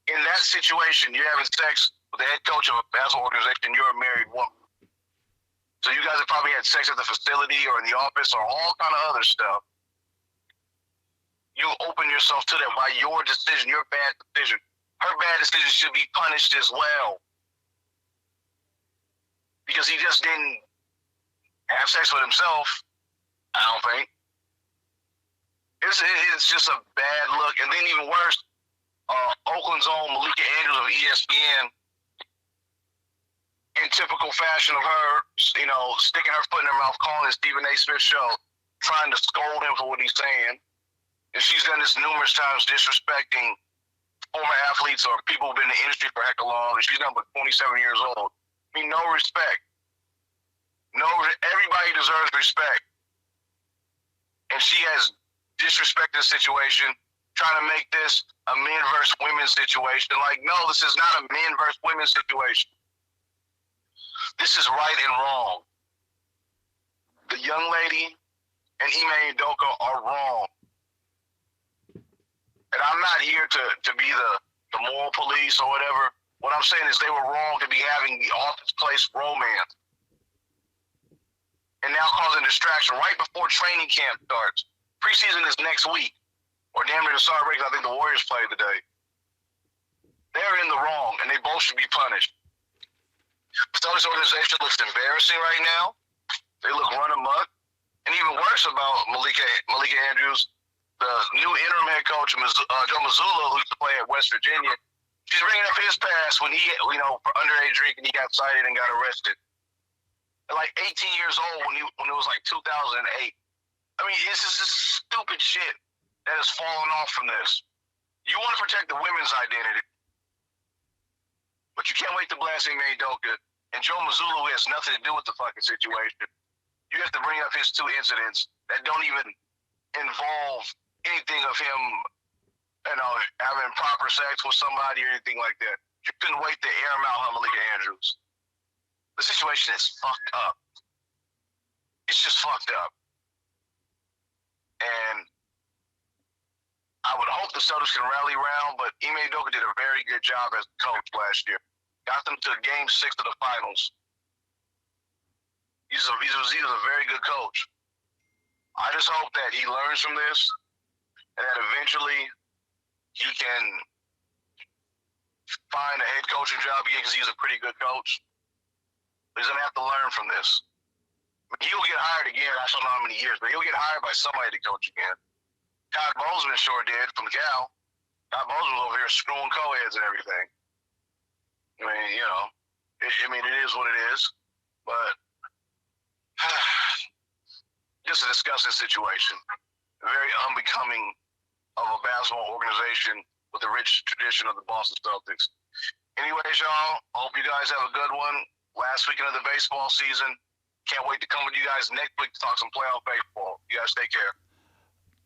Speaker 2: In that situation, you're having sex with the head coach of a basketball organization, you're a married woman. So you guys have probably had sex at the facility or in the office or all kind of other stuff. You open yourself to that by your decision, your bad decision. Her bad decision should be punished as well. Because he just didn't have sex with himself, I don't think. It's just a bad look. And then even worse, Oakland's own Malika Andrews of ESPN, in typical fashion of her, sticking her foot in her mouth, calling it Stephen A. Smith's show, trying to scold him for what he's saying. And she's done this numerous times, disrespecting former athletes or people who've been in the industry for a heck of long, and she's now but 27 years old. I mean, no respect. Everybody deserves respect. And she has disrespected the situation, trying to make this a men versus women situation. Like, no, this is not a men versus women situation. This is right and wrong. The young lady and Ime Udoka are wrong. And I'm not here to be the moral police or whatever. What I'm saying is they were wrong to be having the office place romance. And now causing distraction right before training camp starts. Preseason is next week. Or damn near the start break. I think the Warriors play today. They're in the wrong, and they both should be punished. The Celtics organization looks embarrassing right now. They look run amok. And even worse about Malika Andrews, the new interim head coach, Joe Mazzulla, who used to play at West Virginia. She's bringing up his past when he, for underage drinking, he got cited and got arrested. At like 18 years old when it was like 2008. I mean, this is just stupid shit that has fallen off from this. You want to protect the women's identity, but you can't wait to blast Ime Udoka and Joe Mazzulla, who has nothing to do with the fucking situation. You have to bring up his two incidents that don't even involve anything of him, having proper sex with somebody or anything like that. You couldn't wait to air him out on Malika Andrews. The situation is fucked up. It's just fucked up. And I would hope the Celtics can rally around, but Ime Udoka did a very good job as a coach last year. Got them to Game 6 of the finals. He was a very good coach. I just hope that he learns from this and that eventually he can find a head coaching job again because he's a pretty good coach. He's going to have to learn from this. He'll get hired again, I don't know how many years, but he'll get hired by somebody to coach again. Todd Bozeman sure did from Cal. Todd Bozeman was over here screwing co-eds and everything. I mean, it is what it is. But just a disgusting situation. Very unbecoming of a basketball organization with the rich tradition of the Boston Celtics. Anyways, y'all, hope you guys have a good one. Last weekend of the baseball season. Can't wait to come with you guys next week to talk some playoff baseball. You guys take care.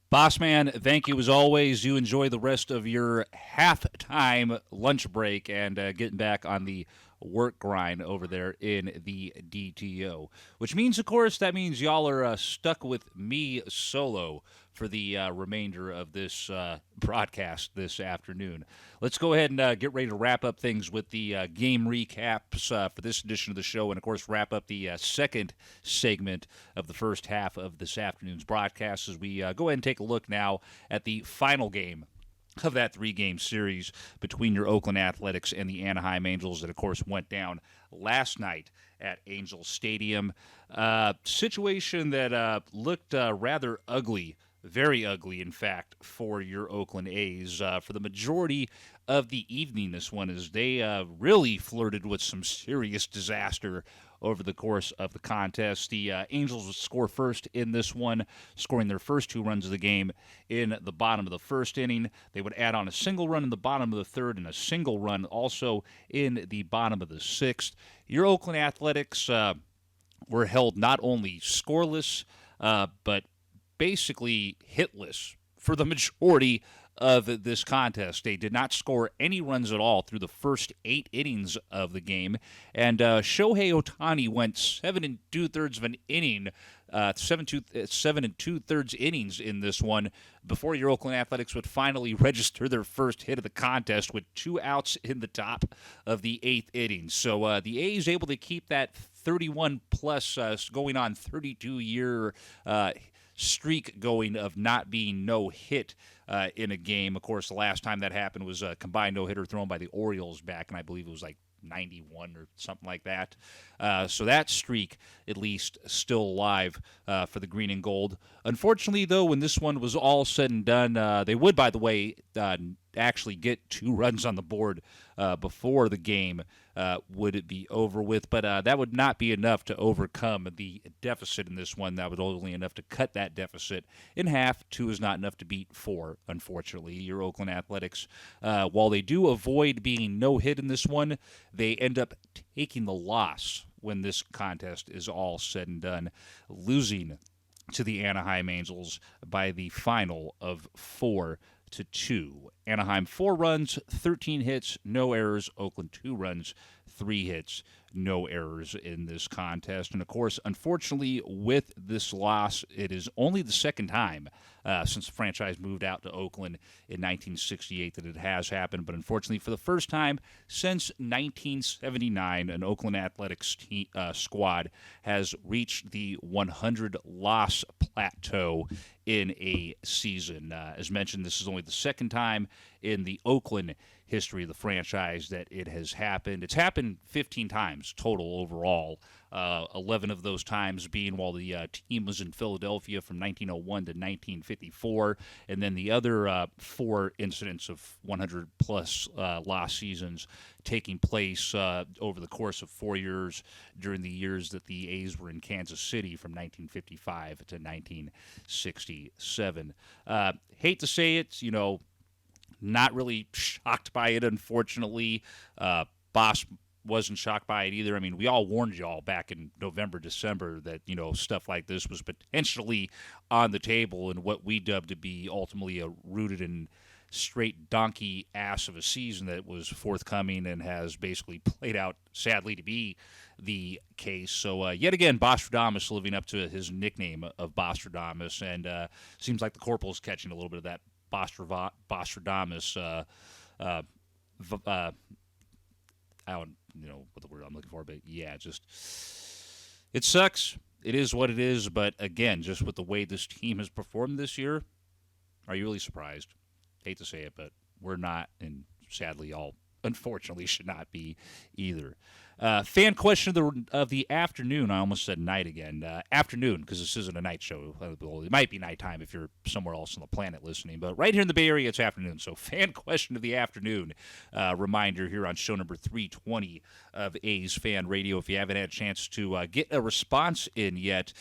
Speaker 1: Boss man, thank you as always. You enjoy the rest of your halftime lunch break and getting back on the work grind over there in the DTO. Which means, of course, that means y'all are stuck with me solo for the remainder of this broadcast this afternoon. Let's go ahead and get ready to wrap up things with the game recaps for this edition of the show, and, of course, wrap up the second segment of the first half of this afternoon's broadcast as we go ahead and take a look now at the final game of that three-game series between your Oakland Athletics and the Anaheim Angels that, of course, went down last night at Angel Stadium. Situation that looked rather ugly, very ugly, in fact, for your Oakland A's. For the majority of the evening, this one, as they really flirted with some serious disaster over the course of the contest. The Angels would score first in this one, scoring their first two runs of the game in the bottom of the first inning. They would add on a single run in the bottom of the third and a single run also in the bottom of the sixth. Your Oakland Athletics were held not only scoreless, but basically hitless for the majority of this contest. They did not score any runs at all through the first 8 innings of the game, and Shohei Ohtani went 7 2/3 of an inning, 7 2/3 innings in this one before your Oakland Athletics would finally register their first hit of the contest with 2 outs in the top of the 8th inning. So the A's able to keep that 31 plus going on 32-year streak going of not being no hit in a game. Of course, the last time that happened was a combined no hitter thrown by the Orioles back, and I believe it was like 91 or something like that. So that streak, at least, still alive for the green and gold. Unfortunately, though, when this one was all said and done, they would, by the way, actually get 2 runs on the board before the game would it be over with. But that would not be enough to overcome the deficit in this one. That was only enough to cut that deficit in half. 2 is not enough to beat 4, unfortunately. Your Oakland Athletics, while they do avoid being no-hit in this one, they end up taking the loss when this contest is all said and done, losing to the Anaheim Angels by the final of 4-2. Anaheim 4 runs, 13 hits, no errors. Oakland 2 runs, 3 hits, no errors in this contest. And of course, unfortunately, with this loss, it is only the second time since the franchise moved out to Oakland in 1968 that it has happened. But unfortunately, for the first time since 1979, an Oakland Athletics squad has reached the 100-loss plateau in a season. As mentioned, this is only the second time in the Oakland history of the franchise that it has happened. It's happened 15 times total overall, 11 of those times being while the team was in Philadelphia from 1901 to 1954, and then the other 4 incidents of 100-plus loss seasons taking place over the course of 4 years during the years that the A's were in Kansas City from 1955 to 1967. Hate to say it, not really shocked by it, unfortunately. Boss wasn't shocked by it either. I mean, we all warned y'all back in November, December that, stuff like this was potentially on the table in what we dubbed to be ultimately a rooted in straight donkey ass of a season that was forthcoming and has basically played out, sadly, to be the case. So, yet again, Bostradamus living up to his nickname of Bostradamus, and seems like the Corporal's catching a little bit of that Bostradamus, I don't know what the word I'm looking for, but yeah, just it sucks. It is what it is, but again, just with the way this team has performed this year, are you really surprised? Hate to say it, but we're not, and sadly, y'all unfortunately should not be either. Fan question of the afternoon. I almost said night again. Afternoon, because this isn't a night show. Well, it might be nighttime if you're somewhere else on the planet listening, but right here in the Bay Area, it's afternoon. So fan question of the afternoon. Reminder here on show number 320 of A's Fan Radio. If you haven't had a chance to get a response in yet,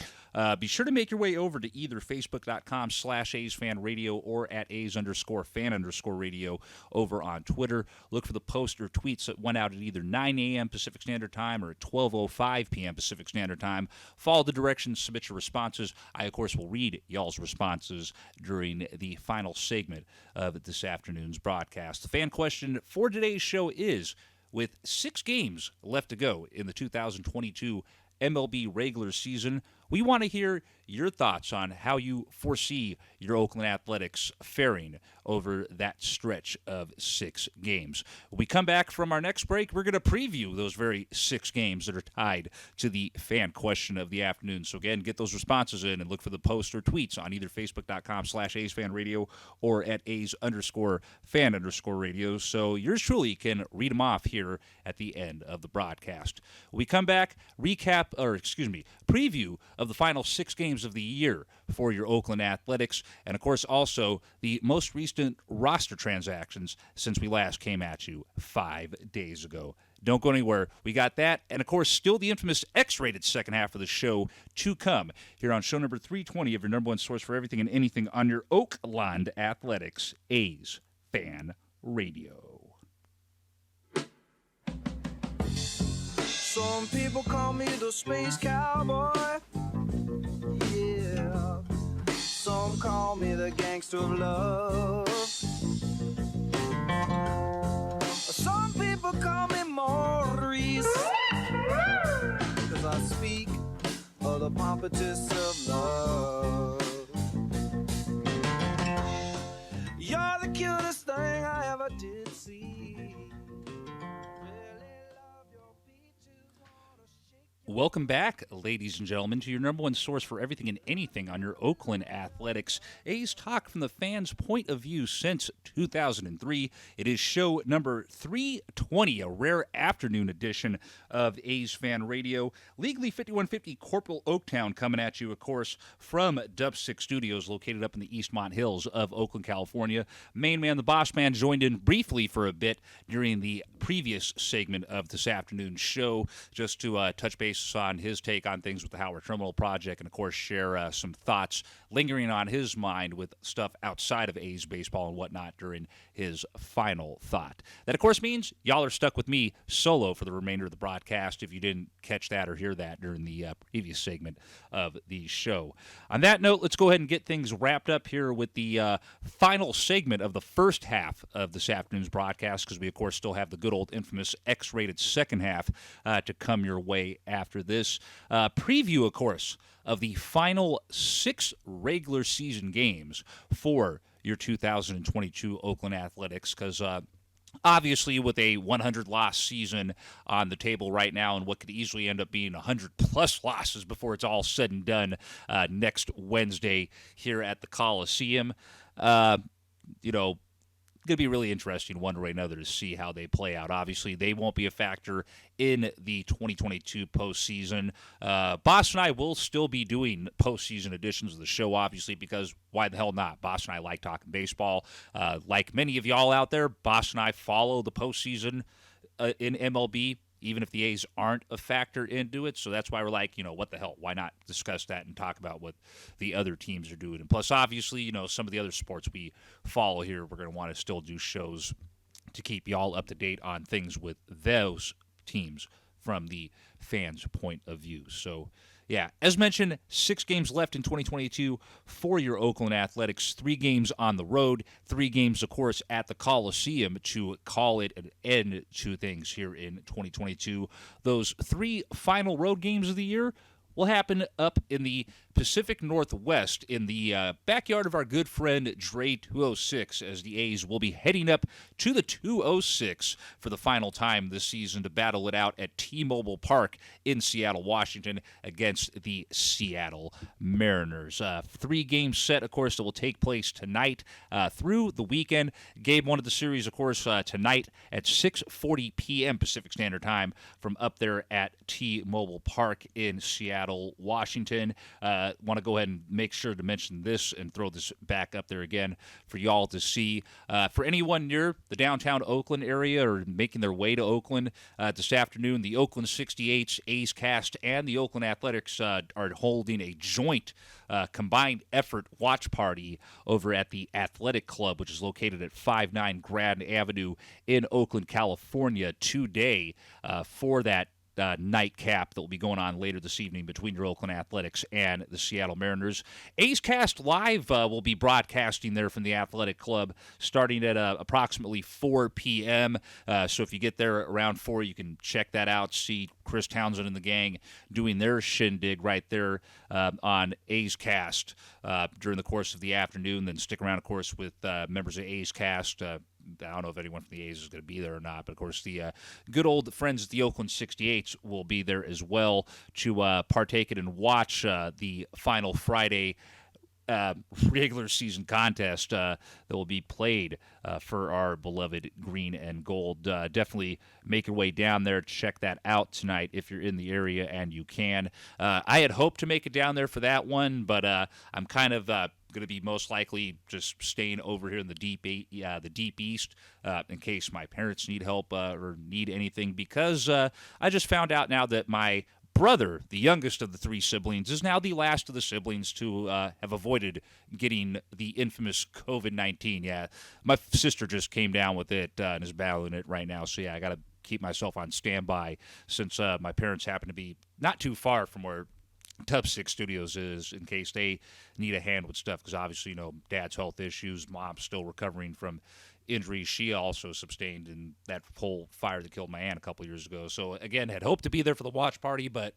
Speaker 1: be sure to make your way over to either facebook.com/AsFanRadio or at A's_fan_radio over on Twitter. Look for the post or tweets that went out at either 9 a.m. Pacific Standard Time or at 12:05 p.m. Pacific Standard Time. Follow the directions, submit your responses. I, of course, will read y'all's responses during the final segment of this afternoon's broadcast. The fan question for today's show is, with 6 games left to go in the 2022 MLB regular season, we want to hear your thoughts on how you foresee your Oakland Athletics faring over that stretch of 6 games. When we come back from our next break, we're going to preview those very 6 games that are tied to the fan question of the afternoon. So again, get those responses in and look for the posts or tweets on either facebook.com/AsFanRadio or at A's_fan_radio. So yours truly can read them off here at the end of the broadcast. When we come back, preview of the final 6 games of the year for your Oakland Athletics, and of course also the most recent roster transactions since we last came at you 5 days ago. Don't go anywhere. We got that, and of course still the infamous X-rated second half of the show to come here on show number 320 of your number one source for everything and anything on your Oakland Athletics, A's Fan Radio.
Speaker 3: Some people call me the space cowboy. Yeah. Some call me the gangster of love. call me Maurice, 'cause I speak of the pompatus of love. You're the cutest thing I ever did see. Really love your peaches, wanna shake your...
Speaker 1: Welcome back, ladies and gentlemen, to your number one source for everything and anything on your Oakland Athletics. A's Talk from the fans' point of view since 2003. It is show number 320, a rare afternoon edition of A's Fan Radio. Legally 5150 Corporal Oaktown coming at you, of course, from Dub 6 Studios located up in the Eastmont Hills of Oakland, California. Main man, the boss man, joined in briefly for a bit during the previous segment of this afternoon's show just to touch base on his take on things with the Howard Terminal Project and, of course, share some thoughts lingering on his mind with stuff outside of A's baseball and whatnot during his final thought. That, of course, means y'all are stuck with me solo for the remainder of the broadcast if you didn't catch that or hear that during the previous segment of the show. On that note, let's go ahead and get things wrapped up here with the final segment of the first half of this afternoon's broadcast because we, of course, still have the good old infamous X-rated second half to come your way after this. Preview, of course, of the final 6 regular season games for your 2022 Oakland Athletics because obviously, with a 100-loss season on the table right now and what could easily end up being 100-plus losses before it's all said and done next Wednesday here at the Coliseum, going to be really interesting one way or another to see how they play out. Obviously, they won't be a factor in the 2022 postseason. Boss and I will still be doing postseason editions of the show, obviously, because why the hell not? Boss and I like talking baseball. Like many of y'all out there, Boss and I follow the postseason in MLB, even if the A's aren't a factor into it. So that's why we're like, what the hell? Why not discuss that and talk about what the other teams are doing? And plus, obviously, some of the other sports we follow here, we're going to want to still do shows to keep y'all up to date on things with those teams from the fans' point of view. So, yeah, as mentioned, 6 games left in 2022 for your Oakland Athletics. 3 games on the road, 3 games, of course, at the Coliseum to call it an end to things here in 2022. Those 3 final road games of the year will happen up in the Pacific Northwest in the backyard of our good friend Dre 206 as the A's will be heading up to the 206 for the final time this season to battle it out at T-Mobile Park in Seattle, Washington against the Seattle Mariners. 3-game set, of course, that will take place tonight through the weekend. Game 1 of the series, of course, tonight at 6:40 p.m. Pacific Standard Time from up there at T-Mobile Park in Seattle, Washington. Want to go ahead and make sure to mention this and throw this back up there again for y'all to see. For anyone near the downtown Oakland area or making their way to Oakland this afternoon, the Oakland 68s, A's Cast, and the Oakland Athletics are holding a joint combined effort watch party over at the Athletic Club, which is located at 59 Grand Avenue in Oakland, California, today for that nightcap that will be going on later this evening between your Oakland Athletics and the Seattle Mariners. A's Cast Live will be broadcasting there from the Athletic Club starting at approximately 4 p.m. So if you get there around 4, you can check that out, see Chris Townsend and the gang doing their shindig right there on A's Cast during the course of the afternoon. Then stick around, of course, with members of A's Cast. I don't know if anyone from the A's is going to be there or not, but of course the good old friends at the Oakland 68s will be there as well to partake in and watch the final Friday regular season contest that will be played for our beloved green and gold. Definitely make your way down there. Check that out tonight if you're in the area and you can. I had hoped to make it down there for that one, but I'm kind of going to be most likely just staying over here in the deep east in case my parents need help or need anything, because I just found out now that my brother, the youngest of the 3 siblings, is now the last of the siblings to have avoided getting the infamous COVID-19. Yeah, my sister just came down with it and is battling it right now. So, yeah, I got to keep myself on standby since my parents happen to be not too far from where Dub 6 Studios is in case they need a hand with stuff, because obviously, Dad's health issues, Mom's still recovering from injury she also sustained in that whole fire that killed my aunt a couple years ago. So, again, had hoped to be there for the watch party, but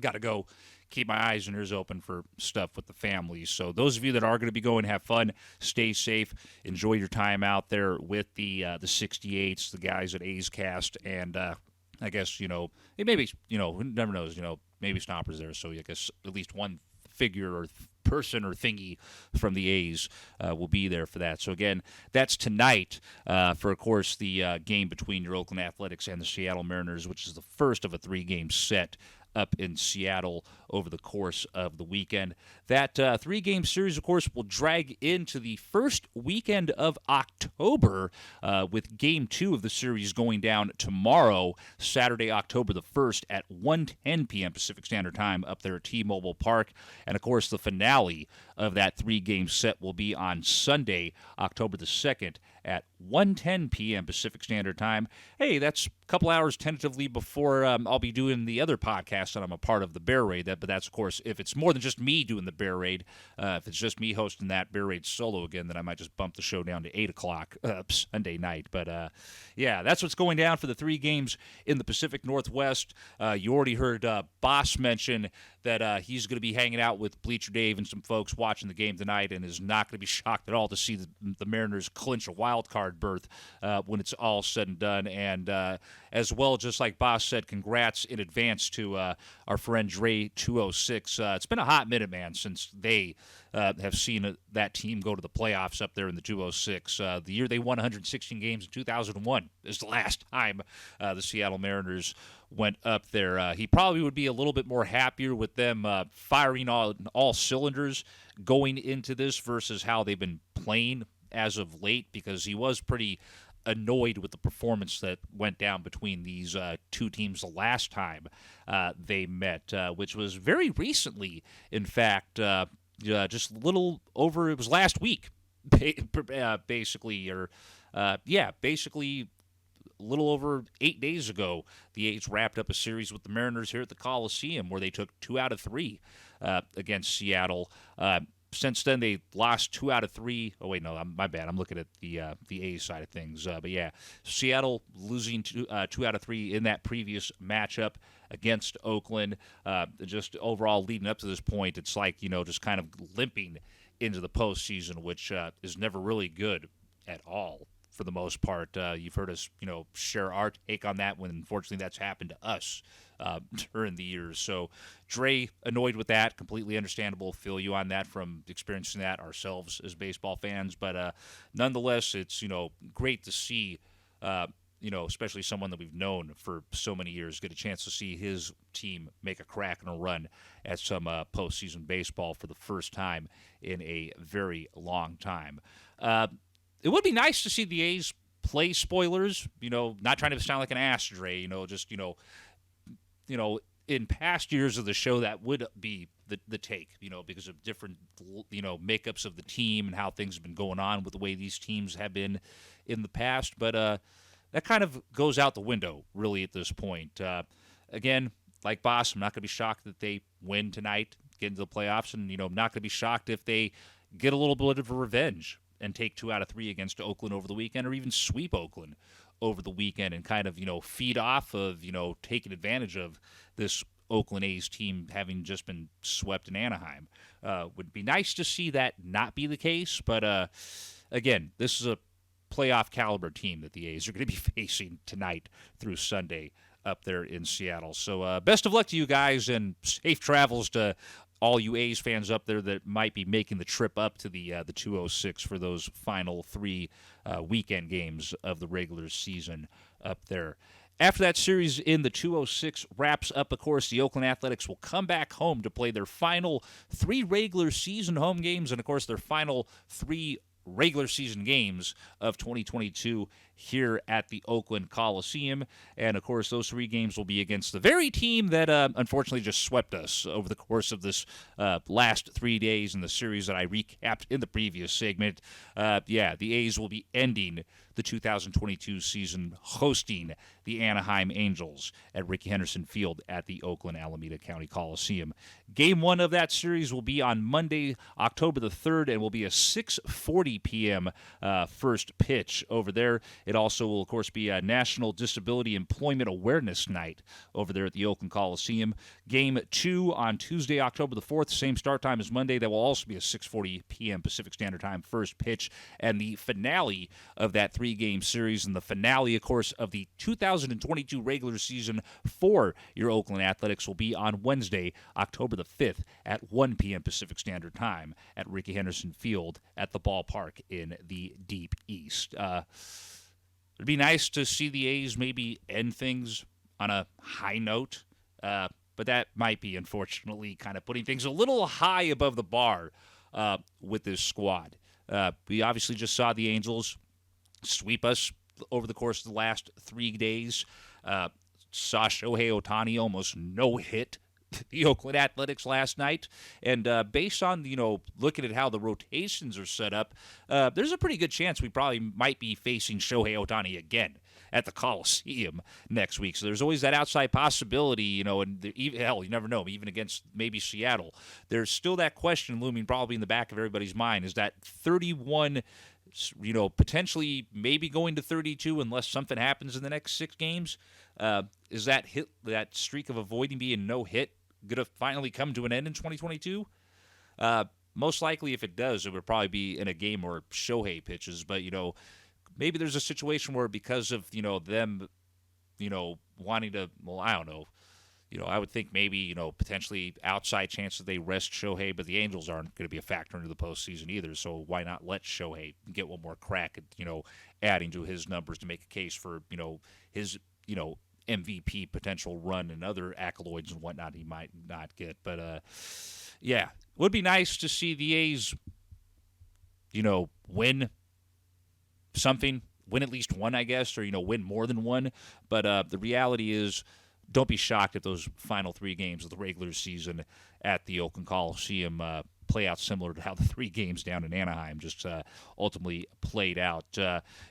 Speaker 1: got to go keep my eyes and ears open for stuff with the family. So those of you that are going to be going, have fun, stay safe, enjoy your time out there with the 68s, the guys at A's Cast, and I guess, maybe, who never knows, maybe Stomper's there, so I guess at least one figure or person or thingy from the A's will be there for that. So, again, that's tonight for, of course, the game between your Oakland Athletics and the Seattle Mariners, which is the first of a 3-game set up in Seattle over the course of the weekend. That 3-game series, of course, will drag into the first weekend of October with Game 2 of the series going down tomorrow, Saturday, October the 1st at 1:10 p.m. Pacific Standard Time up there at T-Mobile Park. And, of course, the finale of that 3-game set will be on Sunday, October the 2nd at 1:10 p.m. Pacific Standard Time. Hey, that's a couple hours tentatively before I'll be doing the other podcast that I'm a part of, the Bear Raid. But that's, of course, if it's more than just me doing the Bear Raid, if it's just me hosting that Bear Raid solo again, then I might just bump the show down to 8 o'clock Sunday night. But, yeah, that's what's going down for the 3 games in the Pacific Northwest. You already heard Boss mention that he's going to be hanging out with Bleacher Dave and some folks watching the game tonight, and is not going to be shocked at all to see the Mariners clinch a wild card berth when it's all said and done. And as well, just like Boss said, congrats in advance to our friend Dre 206. It's been a hot minute, man, since they have seen that team go to the playoffs up there in the 206. The year they won 116 games in 2001 is the last time the Seattle Mariners went up there. He probably would be a little bit more happier with them firing on all cylinders going into this versus how they've been playing as of late, because he was pretty annoyed with the performance that went down between these two teams the last time they met, which was very recently, in fact, just a little over, it was last week, basically, basically a little over 8 days ago, the A's wrapped up a series with the Mariners here at the Coliseum where they took 2 out of 3 against Seattle. Since then, they lost 2 out of 3. Oh, wait, no, my bad. I'm looking at the A's side of things. But, yeah, Seattle losing 2 out of 3 in that previous matchup against Oakland. Just overall leading up to this point, it's like, just kind of limping into the postseason, which is never really good at all for the most part. You've heard us, share our take on that when, unfortunately, that's happened to us during the years. So Dre annoyed with that, completely understandable. Feel you on that from experiencing that ourselves as baseball fans. But nonetheless, it's, great to see, especially someone that we've known for so many years, get a chance to see his team make a crack and a run at some postseason baseball for the first time in a very long time. It would be nice to see the A's play spoilers, not trying to sound like an ass, Dre, just, in past years of the show, that would be the take, because of different, makeups of the team and how things have been going on with the way these teams have been in the past. But that kind of goes out the window, really, at this point. Again, like Boss, I'm not going to be shocked that they win tonight, get into the playoffs, and, I'm not going to be shocked if they get a little bit of a revenge and take 2 out of 3 against Oakland over the weekend, or even sweep Oakland over the weekend and kind of, feed off of, taking advantage of this Oakland A's team having just been swept in Anaheim. Would be nice to see that not be the case, but again, this is a playoff caliber team that the A's are going to be facing tonight through Sunday up there in Seattle. So best of luck to you guys, and safe travels to all you A's fans up there that might be making the trip up to the 206 for those final 3 weekend games of the regular season up there. After that series in the 206 wraps up, of course, the Oakland Athletics will come back home to play their final 3 regular season home games and, of course, their final 3 regular season games of 2022 here at the Oakland Coliseum. And, of course, those 3 games will be against the very team that unfortunately just swept us over the course of this last 3 days in the series that I recapped in the previous segment. The A's will be ending the 2022 season hosting the Anaheim Angels at Rickey Henderson Field at the Oakland Alameda County Coliseum. Game 1 of that series will be on Monday, October the 3rd, and will be a 6:40 p.m. First pitch over there. It also will, of course, be a National Disability Employment Awareness Night over there at the Oakland Coliseum. Game 2 on Tuesday, October the 4th, same start time as Monday. That will also be a 6:40 p.m. Pacific Standard Time first pitch. And the finale of that 3-game series, and the finale, of course, of the 2022 regular season for your Oakland Athletics will be on Wednesday, October the 5th at 1 p.m. Pacific Standard Time at Rickey Henderson Field at the ballpark in the Deep East. It'd be nice to see the A's maybe end things on a high note, but that might be, unfortunately, kind of putting things a little high above the bar with this squad. We obviously just saw the Angels sweep us over the course of the last 3 days. Saw Shohei Ohtani almost no-hit the Oakland Athletics last night. And based on, looking at how the rotations are set up, there's a pretty good chance we probably might be facing Shohei Ohtani again at the Coliseum next week. So there's always that outside possibility, and hell, you never know, even against maybe Seattle. There's still that question looming probably in the back of everybody's mind, is that 31, potentially maybe going to 32 unless something happens in the next 6 games. Is that streak of avoiding being no-hit going to finally come to an end in 2022? Most likely, if it does, it would probably be in a game where Shohei pitches. But, maybe there's a situation where because of, them, wanting to, I don't know. I would think maybe, potentially outside chance that they rest Shohei, but the Angels aren't going to be a factor into the postseason either. So why not let Shohei get one more crack at, adding to his numbers to make a case for, his, MVP potential run and other accolades and whatnot he might not get. But, would be nice to see the A's, win something, win at least one, I guess, or, win more than one. But the reality is, don't be shocked if those final 3 games of the regular season at the Oakland Coliseum play out similar to how the 3 games down in Anaheim just ultimately played out.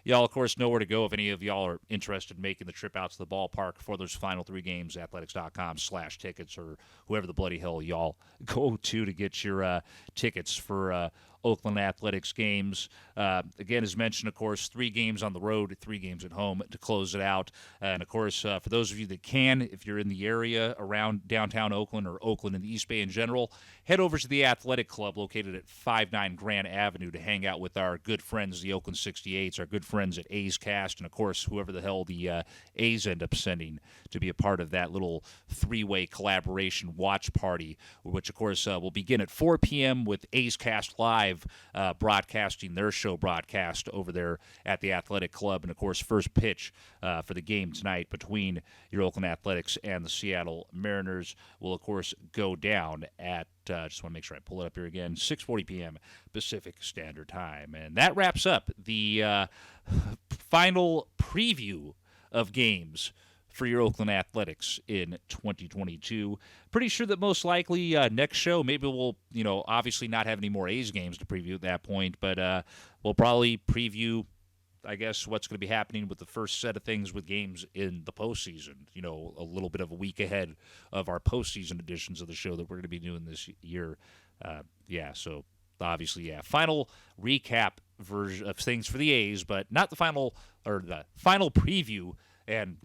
Speaker 1: Y'all, of course, know where to go if any of y'all are interested in making the trip out to the ballpark for those final 3 games, athletics.com/tickets, or whoever the bloody hell y'all go to get your tickets for Oakland Athletics games. Again, as mentioned, of course, 3 games on the road, 3 games at home to close it out. And, of course, for those of you that can, if you're in the area around downtown Oakland or Oakland and the East Bay in general, head over to the Athletic Club located at 59 Grand Avenue to hang out with our good friends, the Oakland 68s, our good friends at A's Cast, and, of course, whoever the hell the A's end up sending to be a part of that little 3-way collaboration watch party, which, of course, will begin at 4 p.m. with A's Cast Live broadcasting their show broadcast over there at the Athletic Club. And, of course, first pitch for the game tonight between your Oakland Athletics and the Seattle Mariners will, of course, go down at, just want to make sure I pull it up here again, 6:40 p.m. Pacific Standard Time. And that wraps up the final preview of games for your Oakland Athletics in 2022. Pretty sure that most likely next show, maybe we'll, obviously not have any more A's games to preview at that point, but we'll probably preview, I guess, what's going to be happening with the first set of things with games in the postseason, a little bit of a week ahead of our postseason editions of the show that we're going to be doing this year. So obviously, final recap version of things for the A's, but not the final preview and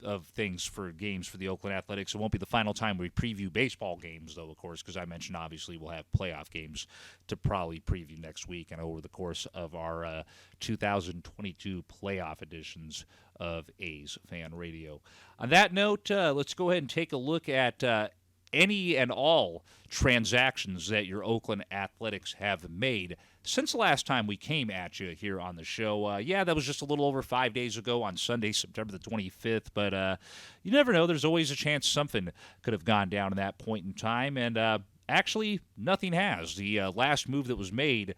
Speaker 1: of things for games for the Oakland Athletics. It won't be the final time we preview baseball games, though, of course, because I mentioned obviously we'll have playoff games to probably preview next week and over the course of our 2022 playoff editions of A's Fan Radio. On that note, let's go ahead and take a look at any and all transactions that your Oakland Athletics have made since the last time we came at you here on the show. That was just a little over 5 days ago on Sunday, September the 25th, but you never know. There's always a chance something could have gone down at that point in time, and actually nothing has. The last move that was made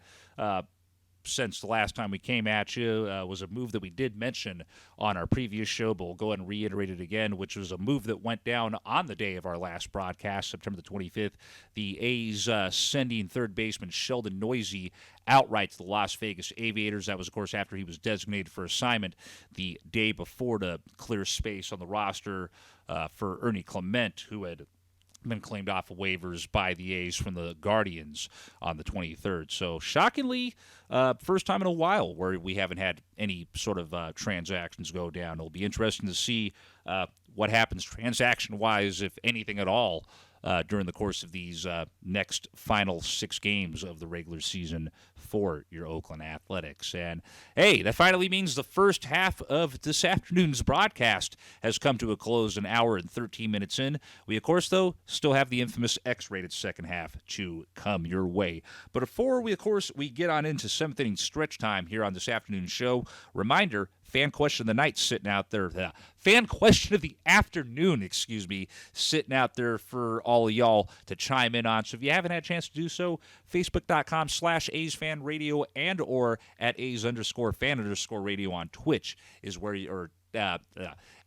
Speaker 1: since the last time we came at you was a move that we did mention on our previous show, but we'll go ahead and reiterate it again, which was a move that went down on the day of our last broadcast, September the 25th. The A's sending third baseman Sheldon Noisy outright to the Las Vegas Aviators. That was, of course, after he was designated for assignment the day before to clear space on the roster for Ernie Clement, who had been claimed off of waivers by the A's from the Guardians on the 23rd. So, shockingly, first time in a while where we haven't had any sort of transactions go down. It'll be interesting to see what happens transaction-wise, if anything at all, during the course of these next final 6 games of the regular season for your Oakland Athletics. And, hey, that finally means the first half of this afternoon's broadcast has come to a close, an hour and 13 minutes in. We, of course, though, still have the infamous X-rated second half to come your way. But before we, of course, we get on into 7th inning stretch time here on this afternoon's show, reminder, fan question of the night sitting out there. Fan question of the afternoon, sitting out there for all of y'all to chime in on. So if you haven't had a chance to do so, Facebook.com/AsFAnRadio and or at A's_fan_radio on Twitch is where you, or at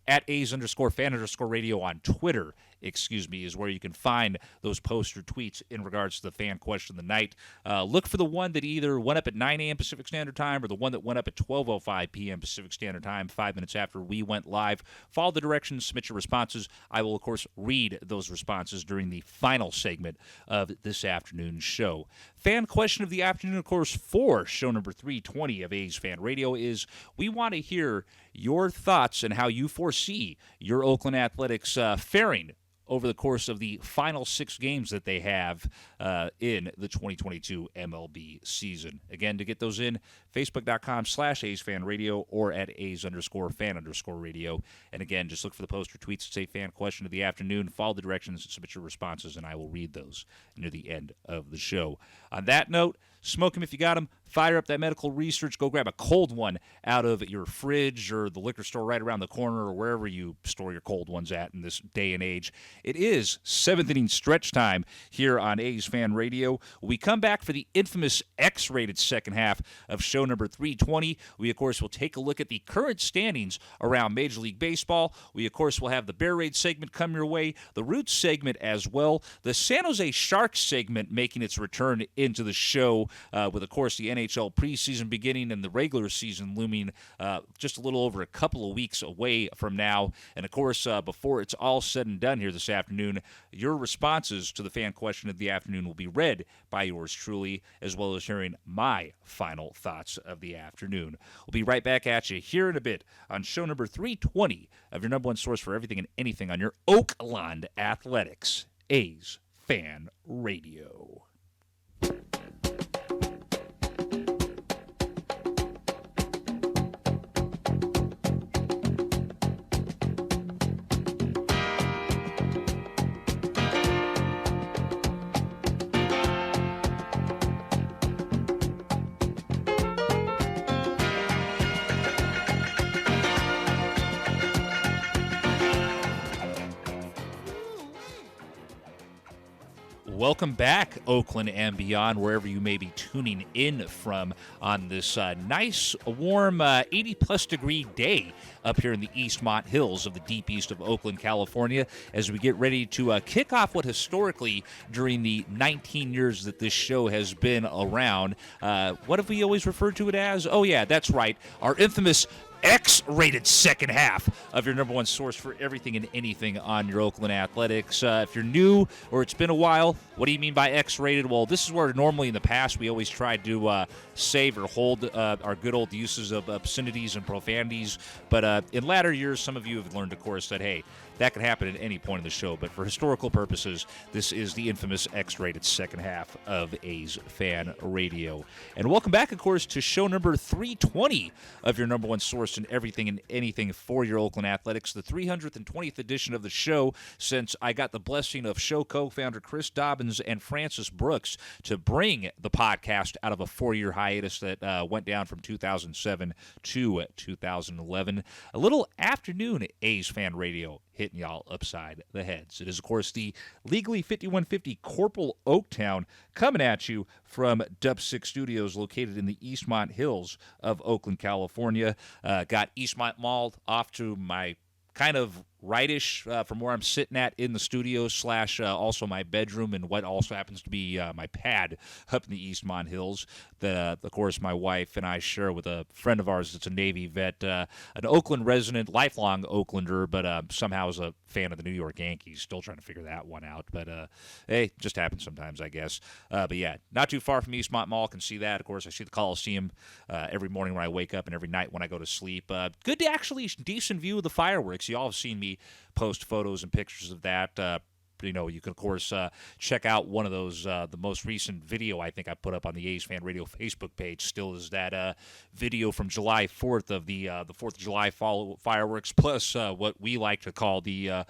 Speaker 1: A's_fan_radio on Twitter, is where you can find those posts or tweets in regards to the fan question of the night. Look for the one that either went up at 9 a.m. Pacific Standard Time or the one that went up at 12:05 p.m. Pacific Standard Time, 5 minutes after we went live. Follow the directions, submit your responses. I will, of course, read those responses during the final segment of this afternoon's show. Fan question of the afternoon, of course, for show number 320 of A's Fan Radio is we want to hear your thoughts and how you foresee your Oakland Athletics faring over the course of the final 6 games that they have in the 2022 MLB season. Again, to get those in, Facebook.com/AsFanRadio or at A's_fan_radio. And again, just look for the post or tweets that say fan question of the afternoon. Follow the directions, submit your responses, and I will read those near the end of the show. On that note, smoke them if you got them. Fire up that medical research. Go grab a cold one out of your fridge or the liquor store right around the corner or wherever you store your cold ones at in this day and age. It is 7th inning stretch time here on A's Fan Radio. We come back for the infamous X-rated second half of show number 320. We, of course, will take a look at the current standings around Major League Baseball. We, of course, will have the Bear Raid segment come your way, the Roots segment as well, the San Jose Sharks segment making its return into the show with, of course, the NHL preseason beginning and the regular season looming just a little over a couple of weeks away from now. And, of course, before it's all said and done here this afternoon, your responses to the fan question of the afternoon will be read by yours truly, as well as hearing my final thoughts of the afternoon. We'll be right back at you here in a bit on show number 320 of your number one source for everything and anything on your Oakland Athletics, A's Fan Radio. Welcome back, Oakland and beyond, wherever you may be tuning in from on this nice, warm, 80-plus degree day up here in the Eastmont Hills of the deep east of Oakland, California, as we get ready to kick off what historically, during the 19 years that this show has been around, what have we always referred to it as? Oh, yeah, that's right, our infamous X-rated second half of your number one source for everything and anything on your Oakland Athletics. If you're new or it's been a while, what do you mean by X-rated? Well, this is where normally in the past we always tried to save or hold our good old uses of obscenities and profanities. But in latter years, some of you have learned, of course, that, hey, that could happen at any point in the show. But for historical purposes, this is the infamous X-rated second half of A's Fan Radio. And welcome back, of course, to show number 320 of your number one source in everything and anything for your Oakland Athletics, the 320th edition of the show, since I got the blessing of show co-founder Chris Dobbins and Francis Brooks to bring the podcast out of a 4-year hiatus that went down from 2007 to 2011. A little afternoon A's Fan Radio hitting y'all upside the heads. It is, of course, the Legally 5150 Corporal Oaktown coming at you from Dub 6 Studios located in the Eastmont Hills of Oakland, California. Got Eastmont Mall off to my kind of rightish from where I'm sitting at in the studio / also my bedroom and what also happens to be my pad up in the Eastmont Hills that, of course, my wife and I share with a friend of ours that's a Navy vet, an Oakland resident, lifelong Oaklander, but somehow is a fan of the New York Yankees. Still trying to figure that one out, but hey, just happens sometimes, I guess. But yeah, not too far from Eastmont Mall. Can see that. Of course, I see the Coliseum every morning when I wake up and every night when I go to sleep. Good to actually decent view of the fireworks. You all have seen me post photos and pictures of that. You can, of course, check out one of those, the most recent video I think I put up on the AsFAnRadio Facebook page still is that video from July 4th of the 4th of July fireworks, plus what we like to call the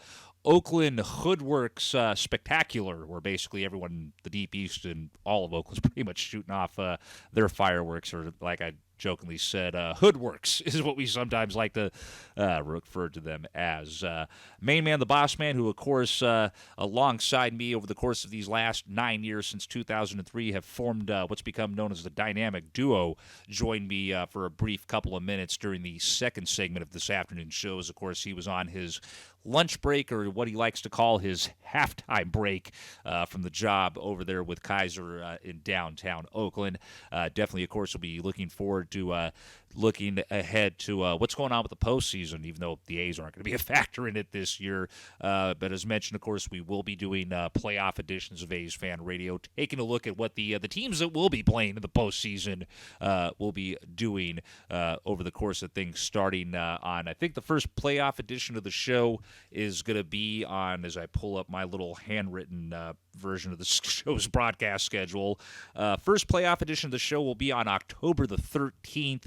Speaker 1: Oakland Hoodworks Spectacular, where basically everyone in the Deep East and all of Oakland's pretty much shooting off their fireworks, or like I jokingly said, hoodworks is what we sometimes like to refer to them as. Main man, the boss man, who, of course, alongside me over the course of these last 9 years since 2003, have formed what's become known as the dynamic duo, joined me for a brief couple of minutes during the second segment of this afternoon's shows. Of course, he was on his lunch break, or what he likes to call his halftime break from the job over there with Kaiser in downtown Oakland. Definitely, of course, we'll be looking forward to looking ahead to what's going on with the postseason, even though the A's aren't going to be a factor in it this year. But as mentioned, of course, we will be doing playoff editions of A's Fan Radio, taking a look at what the teams that will be playing in the postseason will be doing over the course of things starting on, I think the first playoff edition of the show is going to be on, as I pull up my little handwritten version of the show's broadcast schedule. First playoff edition of the show will be on October the 13th,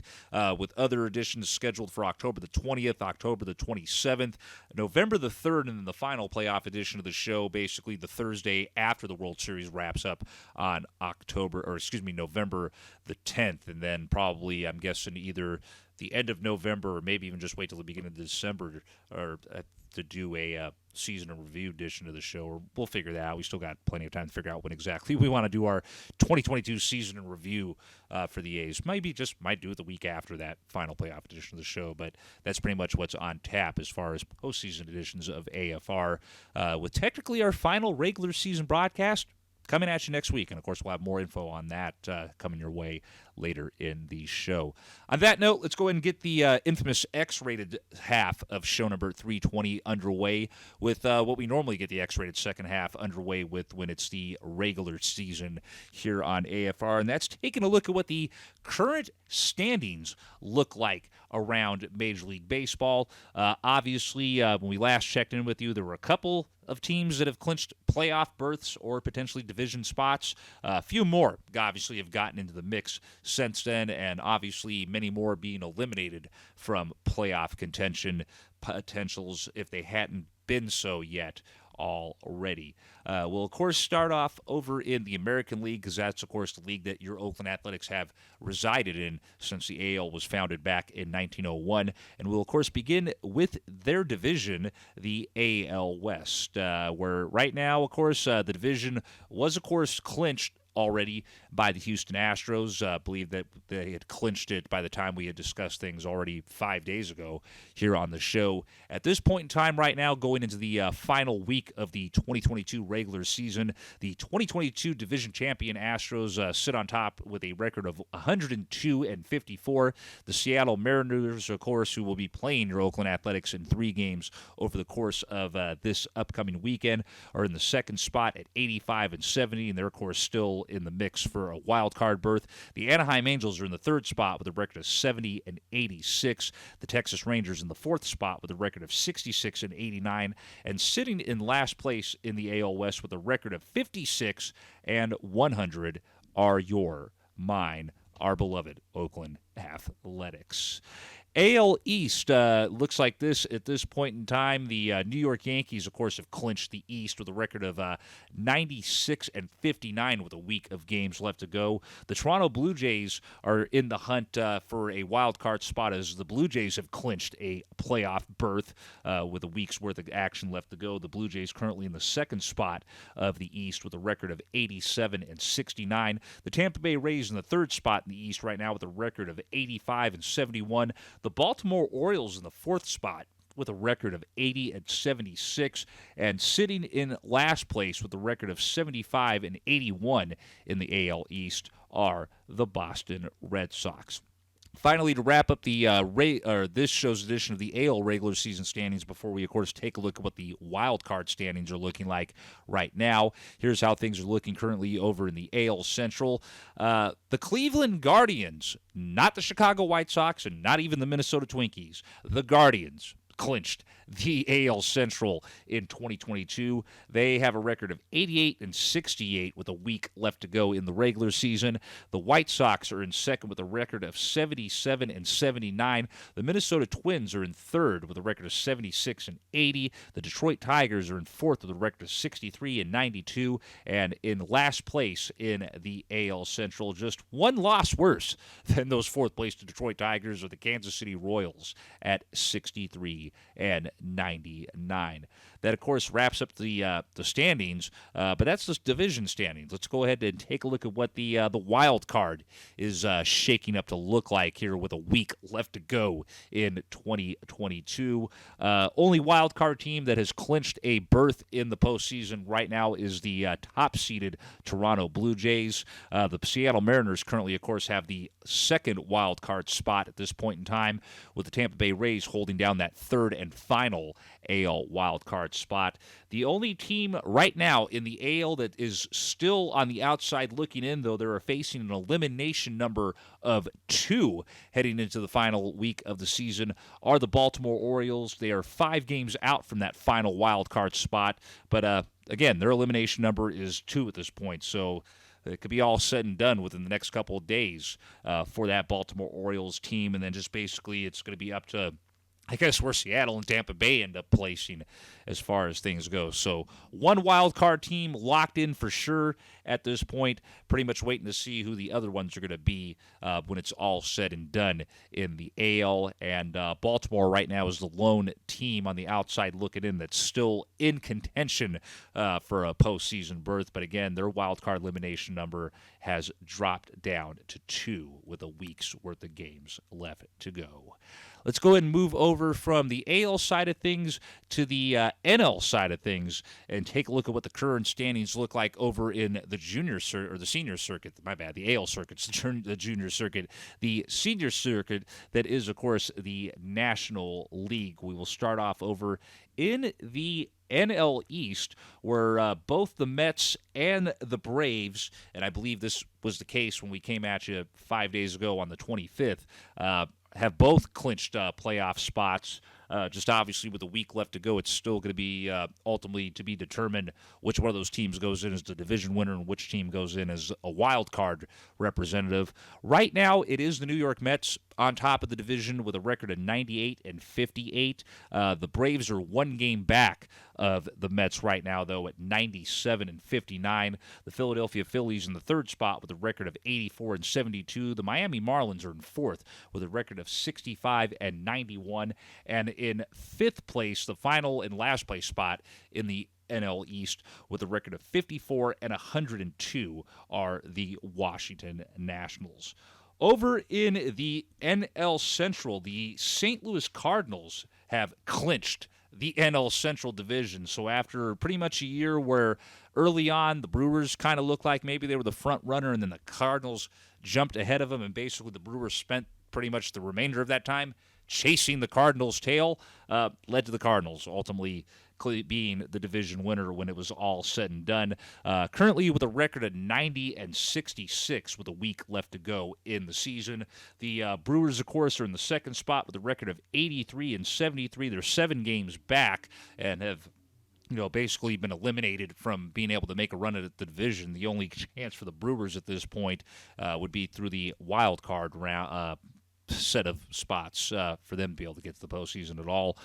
Speaker 1: with other editions scheduled for October the 20th, October the 27th, November the 3rd, and then the final playoff edition of the show, basically the Thursday after the World Series wraps up on November the 10th, and then probably, I'm guessing, either the end of November or maybe even just wait till the beginning of December or to do a season in review edition of the show, or we'll figure that out. We still got plenty of time to figure out when exactly we want to do our 2022 season in review for the A's. Might do it the week after that final playoff edition of the show, but that's pretty much what's on tap as far as postseason editions of AFR, with technically our final regular season broadcast coming at you next week. And, of course, we'll have more info on that coming your way later in the show. On that note, let's go ahead and get the infamous X-rated half of show number 320 underway with what we normally get the X-rated second half underway with when it's the regular season here on AFR. And that's taking a look at what the current standings look like around Major League Baseball. Obviously, when we last checked in with you, there were a couple of teams that have clinched playoff berths or potentially division spots. A few more, obviously, have gotten into the mix since then, and obviously many more being eliminated from playoff contention potentials if they hadn't been so yet already. We'll, of course, start off over in the American League, because that's, of course, the league that your Oakland Athletics have resided in since the AL was founded back in 1901. And we'll, of course, begin with their division, the AL West, where right now, of course, the division was, of course, clinched already by the Houston Astros. I believe that they had clinched it by the time we had discussed things already 5 days ago here on the show. At this point in time right now, going into the final week of the 2022 regular season, the 2022 division champion Astros sit on top with a record of 102-54. The Seattle Mariners, of course, who will be playing your Oakland Athletics in 3 games over the course of this upcoming weekend, are in the second spot at 85-70, and they're, of course, still in the mix for a wild card berth. The Anaheim Angels are in the third spot with a record of 70-86. The Texas Rangers in the fourth spot with a record of 66-89, and sitting in last place in the AL West with a record of 56-100 are our beloved Oakland Athletics. AL East looks like this at this point in time. The New York Yankees, of course, have clinched the East with a record of 96-59 with a week of games left to go. The Toronto Blue Jays are in the hunt for a wild card spot as the Blue Jays have clinched a playoff berth with a week's worth of action left to go. The Blue Jays currently in the second spot of the East with a record of 87-69. The Tampa Bay Rays in the third spot in the East right now with a record of 85-71. The Baltimore Orioles in the fourth spot with a record of 80-76, and sitting in last place with a record of 75-81 in the AL East are the Boston Red Sox. Finally, to wrap up the this show's edition of the AL regular season standings before we, of course, take a look at what the wild card standings are looking like right now, here's how things are looking currently over in the AL Central. The Cleveland Guardians, not the Chicago White Sox and not even the Minnesota Twinkies, the Guardians clinched the AL Central in 2022. They have a record of 88-68 with a week left to go in the regular season. The White Sox are in second with a record of 77-79. The Minnesota Twins are in third with a record of 76-80. The Detroit Tigers are in fourth with a record of 63-92. And in last place in the AL Central, just one loss worse than those fourth place Detroit Tigers, are the Kansas City Royals at 63-99. That, of course, wraps up the standings, but that's the division standings. Let's go ahead and take a look at what the wild card is shaking up to look like here with a week left to go in 2022. Only wild card team that has clinched a berth in the postseason right now is the top-seeded Toronto Blue Jays. The Seattle Mariners currently, of course, have the second wild card spot at this point in time, with the Tampa Bay Rays holding down that third and final AL wild card spot. The only team right now in the AL that is still on the outside looking in, though, they're facing an elimination number of 2 heading into the final week of the season, are the Baltimore Orioles. They are 5 games out from that final wild card spot, but again, their elimination number is 2 at this point, so it could be all said and done within the next couple of days for that Baltimore Orioles team, and then just basically it's going to be up to, I guess, where Seattle and Tampa Bay end up placing as far as things go. So one wild card team locked in for sure at this point, pretty much waiting to see who the other ones are going to be when it's all said and done in the AL. And Baltimore right now is the lone team on the outside looking in that's still in contention for a postseason berth. But again, their wild card elimination number has dropped down to 2 with a week's worth of games left to go. Let's go ahead and move over from the AL side of things to the NL side of things and take a look at what the current standings look like over in the senior circuit. My bad, the AL circuit's the junior circuit. The senior circuit, that is, of course, the National League. We will start off over in the NL East, where both the Mets and the Braves, and I believe this was the case when we came at you 5 days ago on the 25th, have both clinched playoff spots. Just obviously with a week left to go, it's still going to be ultimately to be determined which one of those teams goes in as the division winner and which team goes in as a wild card representative. Right now, it is the New York Mets on top of the division with a record of 98-58. The Braves are 1 game back of the Mets right now, though, at 97-59. The Philadelphia Phillies in the third spot with a record of 84-72. The Miami Marlins are in fourth with a record of 65-91. And in fifth place, the final and last place spot in the NL East with a record of 54-102 are the Washington Nationals. Over in the NL Central, the St. Louis Cardinals have clinched the NL Central division. So after pretty much a year where early on the Brewers kind of looked like maybe they were the front runner and then the Cardinals jumped ahead of them, and basically the Brewers spent pretty much the remainder of that time chasing the Cardinals' tail, led to the Cardinals ultimately being the division winner when it was all said and done. Currently with a record of 90-66 with a week left to go in the season. The Brewers, of course, are in the second spot with a record of 83-73. They're 7 games back and have basically been eliminated from being able to make a run at the division. The only chance for the Brewers at this point would be through the wild card round. set of spots for them to be able to get to the postseason at all.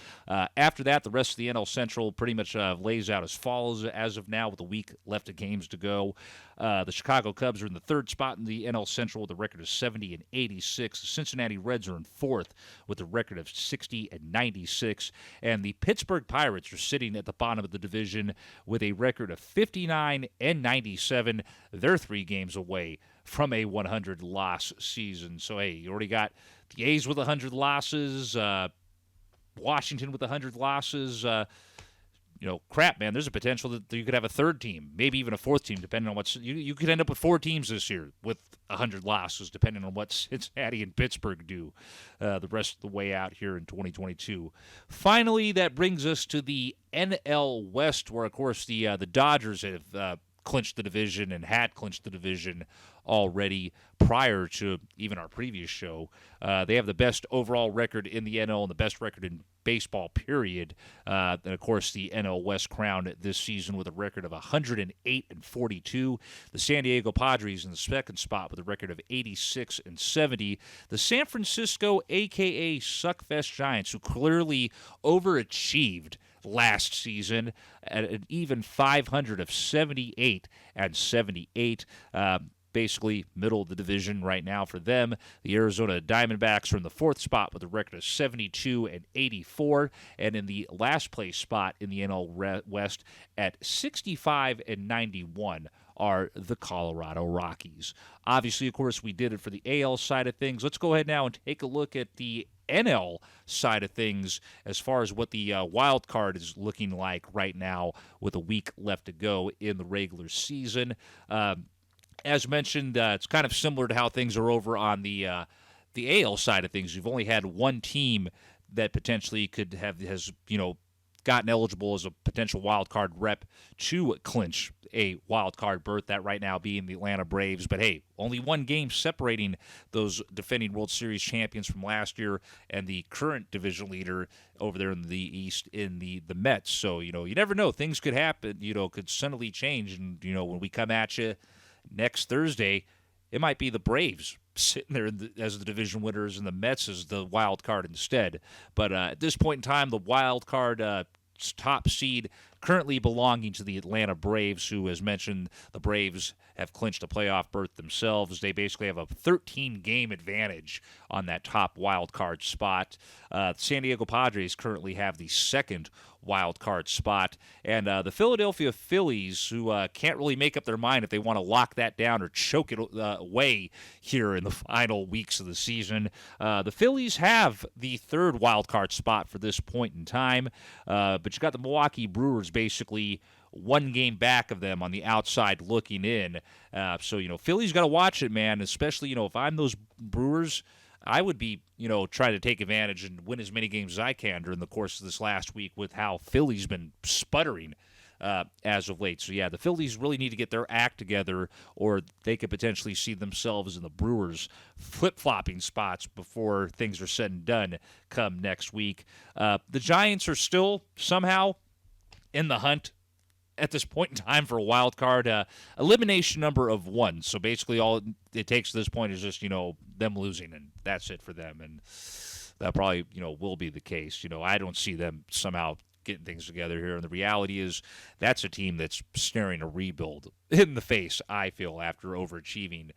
Speaker 1: After that, the rest of the NL Central pretty much lays out as follows as of now, with a week left of games to go. The Chicago Cubs are in the third spot in the NL Central with a record of 70 and 86. The Cincinnati Reds are in fourth with a record of 60 and 96. And the Pittsburgh Pirates are sitting at the bottom of the division with a record of 59 and 97. They're 3 games away from a 100-loss season. So, hey, you already got the A's with 100 losses, Washington with 100 losses. Crap, man, there's a potential that you could have a third team, maybe even a fourth team, depending on what's. You could end up with 4 teams this year with 100 losses, depending on what Cincinnati and Pittsburgh do the rest of the way out here in 2022. Finally, that brings us to the NL West, where, of course, the Dodgers have clinched the division and had clinched the division already prior to even our previous show. They have the best overall record in the NL and the best record in baseball, period. And, of course, the NL West crowned this season with a record of 108 and 42. The San Diego Padres in the second spot with a record of 86 and 70. The San Francisco, a.k.a. Suckfest Giants, who clearly overachieved last season at an even 500 of 78 and 78. Basically middle of the division right now for them. The Arizona Diamondbacks are in the fourth spot with a record of 72 and 84, and in the last place spot in the NL West at 65 and 91 are the Colorado Rockies. Obviously, of course, we did it for the AL side of things. Let's go ahead now and take a look at the NL side of things as far as what the wild card is looking like right now with a week left to go in the regular season. As mentioned, it's kind of similar to how things are over on the AL side of things. You've only had one team that potentially has gotten eligible as a potential wild card rep to clinch a wild card berth, that right now being the Atlanta Braves. But hey, only one game separating those defending World Series champions from last year and the current division leader over there in the East in the Mets. So, you never know. Things could happen, could suddenly change. And, when we come at you next Thursday, it might be the Braves sitting there as the division winners and the Mets as the wild card instead. But at this point in time, the wild card top seed currently belonging to the Atlanta Braves, who, as mentioned, the Braves have clinched a playoff berth themselves. They basically have a 13-game advantage on that top wild card spot. San Diego Padres currently have the second wild card spot, and the Philadelphia Phillies, who can't really make up their mind if they want to lock that down or choke it away here in the final weeks of the season. The Phillies have the third wild card spot for this point in time, but you got the Milwaukee Brewers basically one game back of them on the outside looking in. So, Philly's got to watch it, man, especially, if I'm those Brewers, I would be, trying to take advantage and win as many games as I can during the course of this last week with how Philly's been sputtering as of late. So, yeah, the Phillies really need to get their act together, or they could potentially see themselves in the Brewers' flip-flopping spots before things are said and done come next week. The Giants are still somehow in the hunt at this point in time for a wild card elimination number of 1. So basically all it takes to this point is just, them losing, and that's it for them. And that probably, will be the case. I don't see them somehow getting things together here. And the reality is that's a team that's staring a rebuild in the face, I feel, after overachieving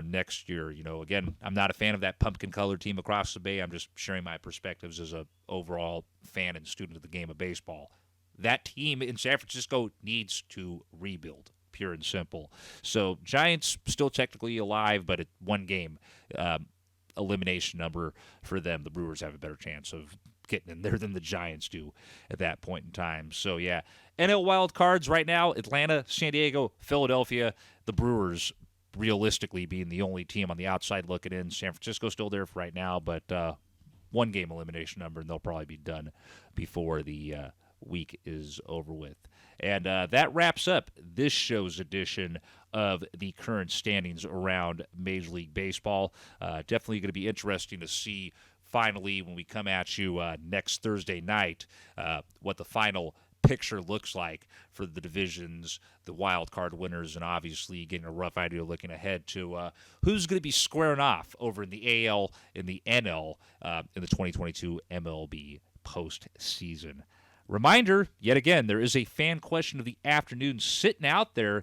Speaker 1: next year. Again, I'm not a fan of that pumpkin-colored team across the bay. I'm just sharing my perspectives as a overall fan and student of the game of baseball. That team in San Francisco needs to rebuild, pure and simple. So Giants still technically alive, but at one game elimination number for them. The Brewers have a better chance of getting in there than the Giants do at that point in time. So, yeah, NL wild cards right now, Atlanta, San Diego, Philadelphia, the Brewers realistically being the only team on the outside looking in. San Francisco still there for right now, but one game elimination number, and they'll probably be done before the week is over with. And that wraps up this show's edition of the current standings around Major League Baseball. Definitely going to be interesting to see finally when we come at you next Thursday night what the final picture looks like for the divisions, the wild card winners, and obviously getting a rough idea looking ahead to who's going to be squaring off over in the AL and the NL in the 2022 MLB postseason. Reminder, yet again, there is a fan question of the afternoon sitting out there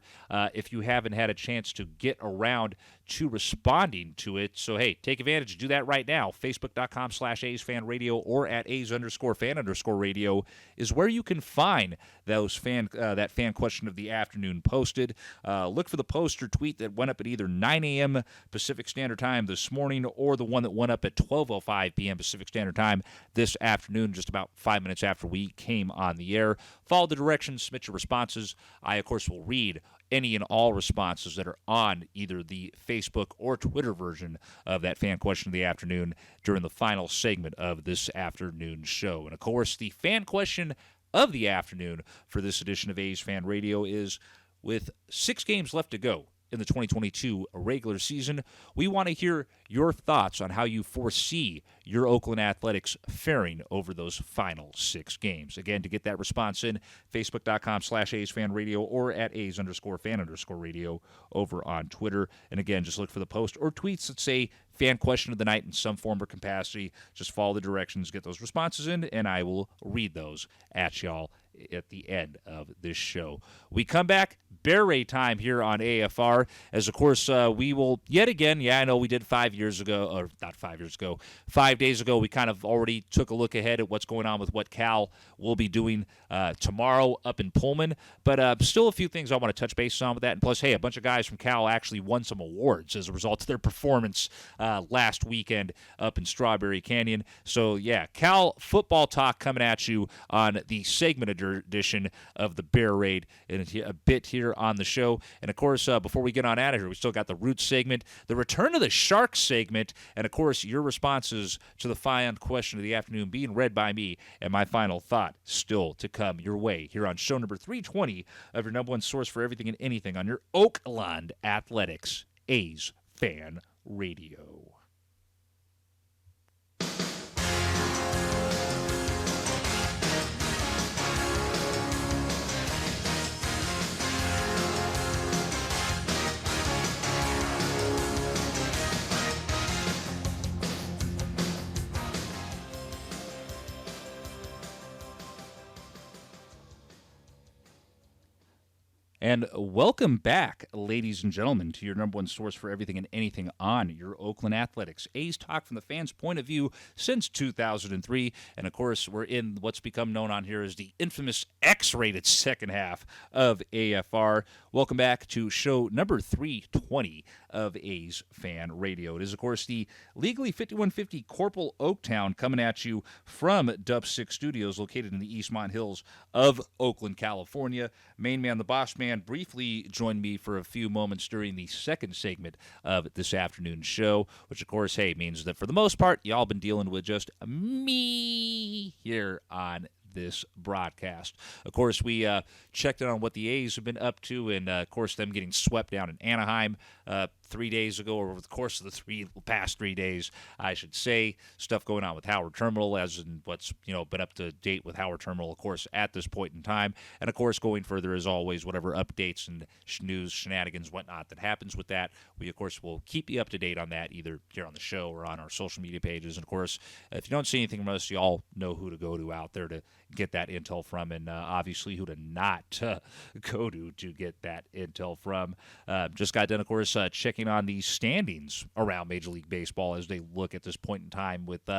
Speaker 1: if you haven't had a chance to get around to responding to it. So, hey, take advantage. Do that right now. Facebook.com/AsFAnRadio or at As_fan_radio is where you can find those that fan question of the afternoon posted. Look for the post or tweet that went up at either 9 a.m. Pacific Standard Time this morning or the one that went up at 12:05 p.m. Pacific Standard Time this afternoon, just about 5 minutes after we came on the air. Follow the directions, submit your responses. I, of course, will read any and all responses that are on either the Facebook or Twitter version of that fan question of the afternoon during the final segment of this afternoon show. And, of course, the fan question of the afternoon for this edition of A's Fan Radio is, with 6 games left to go in the 2022 regular season, we want to hear your thoughts on how you foresee your Oakland Athletics faring over those final 6 games. Again, to get that response in, Facebook.com/AsFanRadio or at As_fan_radio over on Twitter. And again, just look for the post or tweets that say fan question of the night in some form or capacity. Just follow the directions, get those responses in, and I will read those at y'all at the end of this show. We come back, Bear Ray time here on AFR, as of course we will yet again, I know we did 5 years ago, or not 5 years ago, 5 days ago, we kind of already took a look ahead at what's going on with what Cal will be doing tomorrow up in Pullman, but still a few things I want to touch base on with that, and plus, hey, a bunch of guys from Cal actually won some awards as a result of their performance last weekend up in Strawberry Canyon. So yeah, Cal football talk coming at you on the segment edition of the Bear Raid in a bit here on the show. And of course, before we get on out of here, we still got the Roots segment, the return of the Sharks segment, and of course your responses to the fan question of the afternoon being read by me, and my final thought still to come your way here on show number 320 of your number one source for everything and anything on your Oakland Athletics, A's Fan Radio. And welcome back, ladies and gentlemen, to your number one source for everything and anything on your Oakland Athletics. A's talk from the fans' point of view since 2003. And, of course, we're in what's become known on here as the infamous X-rated second half of AFR. Welcome back to show number 320 of A's Fan Radio. It is, of course, the legally 5150 Corporal Oaktown coming at you from Dub 6 Studios located in the Eastmont Hills of Oakland, California. Main man, the boss man, briefly joined me for a few moments during the second segment of this afternoon's show, which, of course, hey, means that for the most part, y'all been dealing with just me here on this broadcast. Of course, we checked in on what the A's have been up to, and, of course, them getting swept down in Anaheim 3 days ago, or over the course of the past 3 days, I should say. Stuff going on with Howard Terminal, as in what's been up to date with Howard Terminal, of course, at this point in time. And, of course, going further, as always, whatever updates and news, shenanigans, whatnot that happens with that, we, of course, will keep you up to date on that, either here on the show or on our social media pages. And, of course, if you don't see anything from us, you all know who to go to out there to get that intel from, and obviously who to not go to get that intel from. Just got done, of course, checking on the standings around Major League Baseball as they look at this point in time with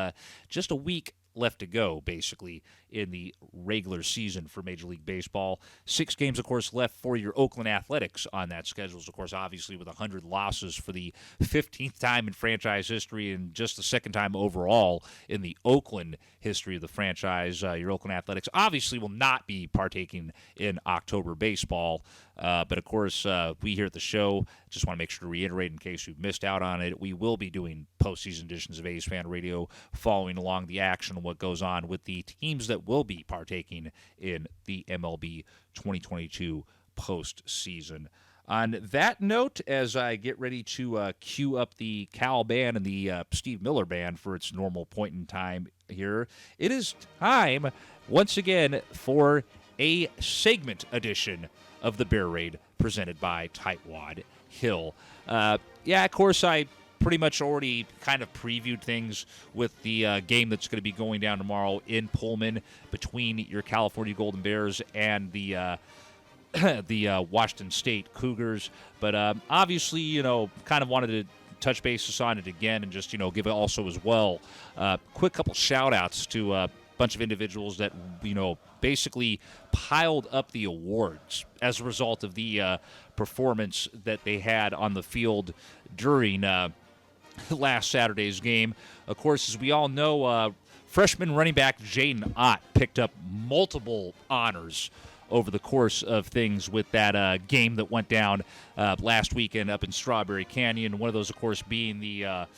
Speaker 1: just a week left to go, basically, in the regular season for Major League Baseball. 6 games, of course, left for your Oakland Athletics on that schedule. Of course, obviously, with 100 losses for the 15th time in franchise history and just the second time overall in the Oakland history of the franchise, your Oakland Athletics obviously will not be partaking in October baseball. But, of course, we here at the show just want to make sure to reiterate in case you've missed out on it, we will be doing postseason editions of A's Fan Radio following along the action and what goes on with the teams that will be partaking in the MLB 2022 postseason. On that note, as I get ready to cue up the Cal band and the Steve Miller band for its normal point in time here, it is time once again for a segment edition of the Bear Raid presented by Tightwad Hill. Of course, I pretty much already kind of previewed things with the game that's going to be going down tomorrow in Pullman between your California Golden Bears and the Washington State Cougars. But obviously, kind of wanted to touch bases on it again and just, give it also as well. Quick couple shout-outs to a bunch of individuals that, basically piled up the awards as a result of the performance that they had on the field during last Saturday's game. Of course, as we all know, freshman running back Jaden Ott picked up multiple honors over the course of things with that game that went down last weekend up in Strawberry Canyon. One of those, of course, being the going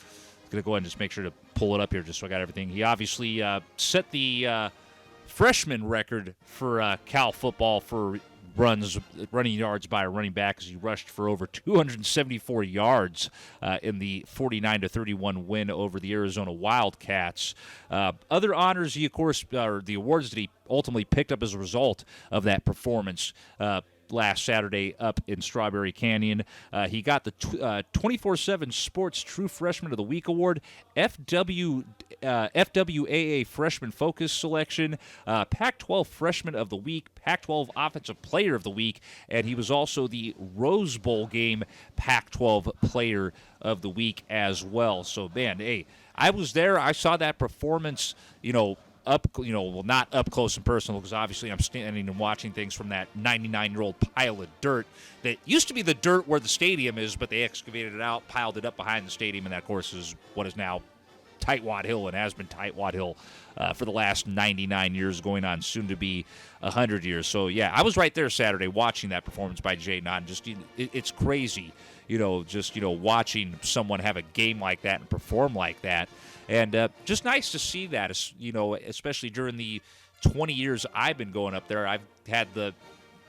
Speaker 1: to go ahead and just make sure to pull it up here just so I got everything. He obviously set the freshman record for Cal football for running yards by a running back as he rushed for over 274 yards in the 49-31 win over the Arizona Wildcats. Other honors, he, of course, or the awards that he ultimately picked up as a result of that performance last Saturday up in Strawberry Canyon. He got the 24/7 Sports True Freshman of the Week Award, FWAA Freshman Focus Selection, Pac-12 Freshman of the Week, Pac-12 Offensive Player of the Week, and he was also the Rose Bowl game Pac-12 Player of the Week as well. So, man, hey, I was there. I saw that performance, not up close and personal because obviously I'm standing and watching things from that 99-year-old pile of dirt that used to be the dirt where the stadium is, but they excavated it out, piled it up behind the stadium, and that, of course, is what is now Tightwad Hill and has been Tightwad Hill for the last 99 years, going on soon to be 100 years. So, yeah, I was right there Saturday watching that performance by Jaden Ott. Just it's crazy, watching someone have a game like that and perform like that. And just nice to see that, especially during the 20 years I've been going up there. I've had the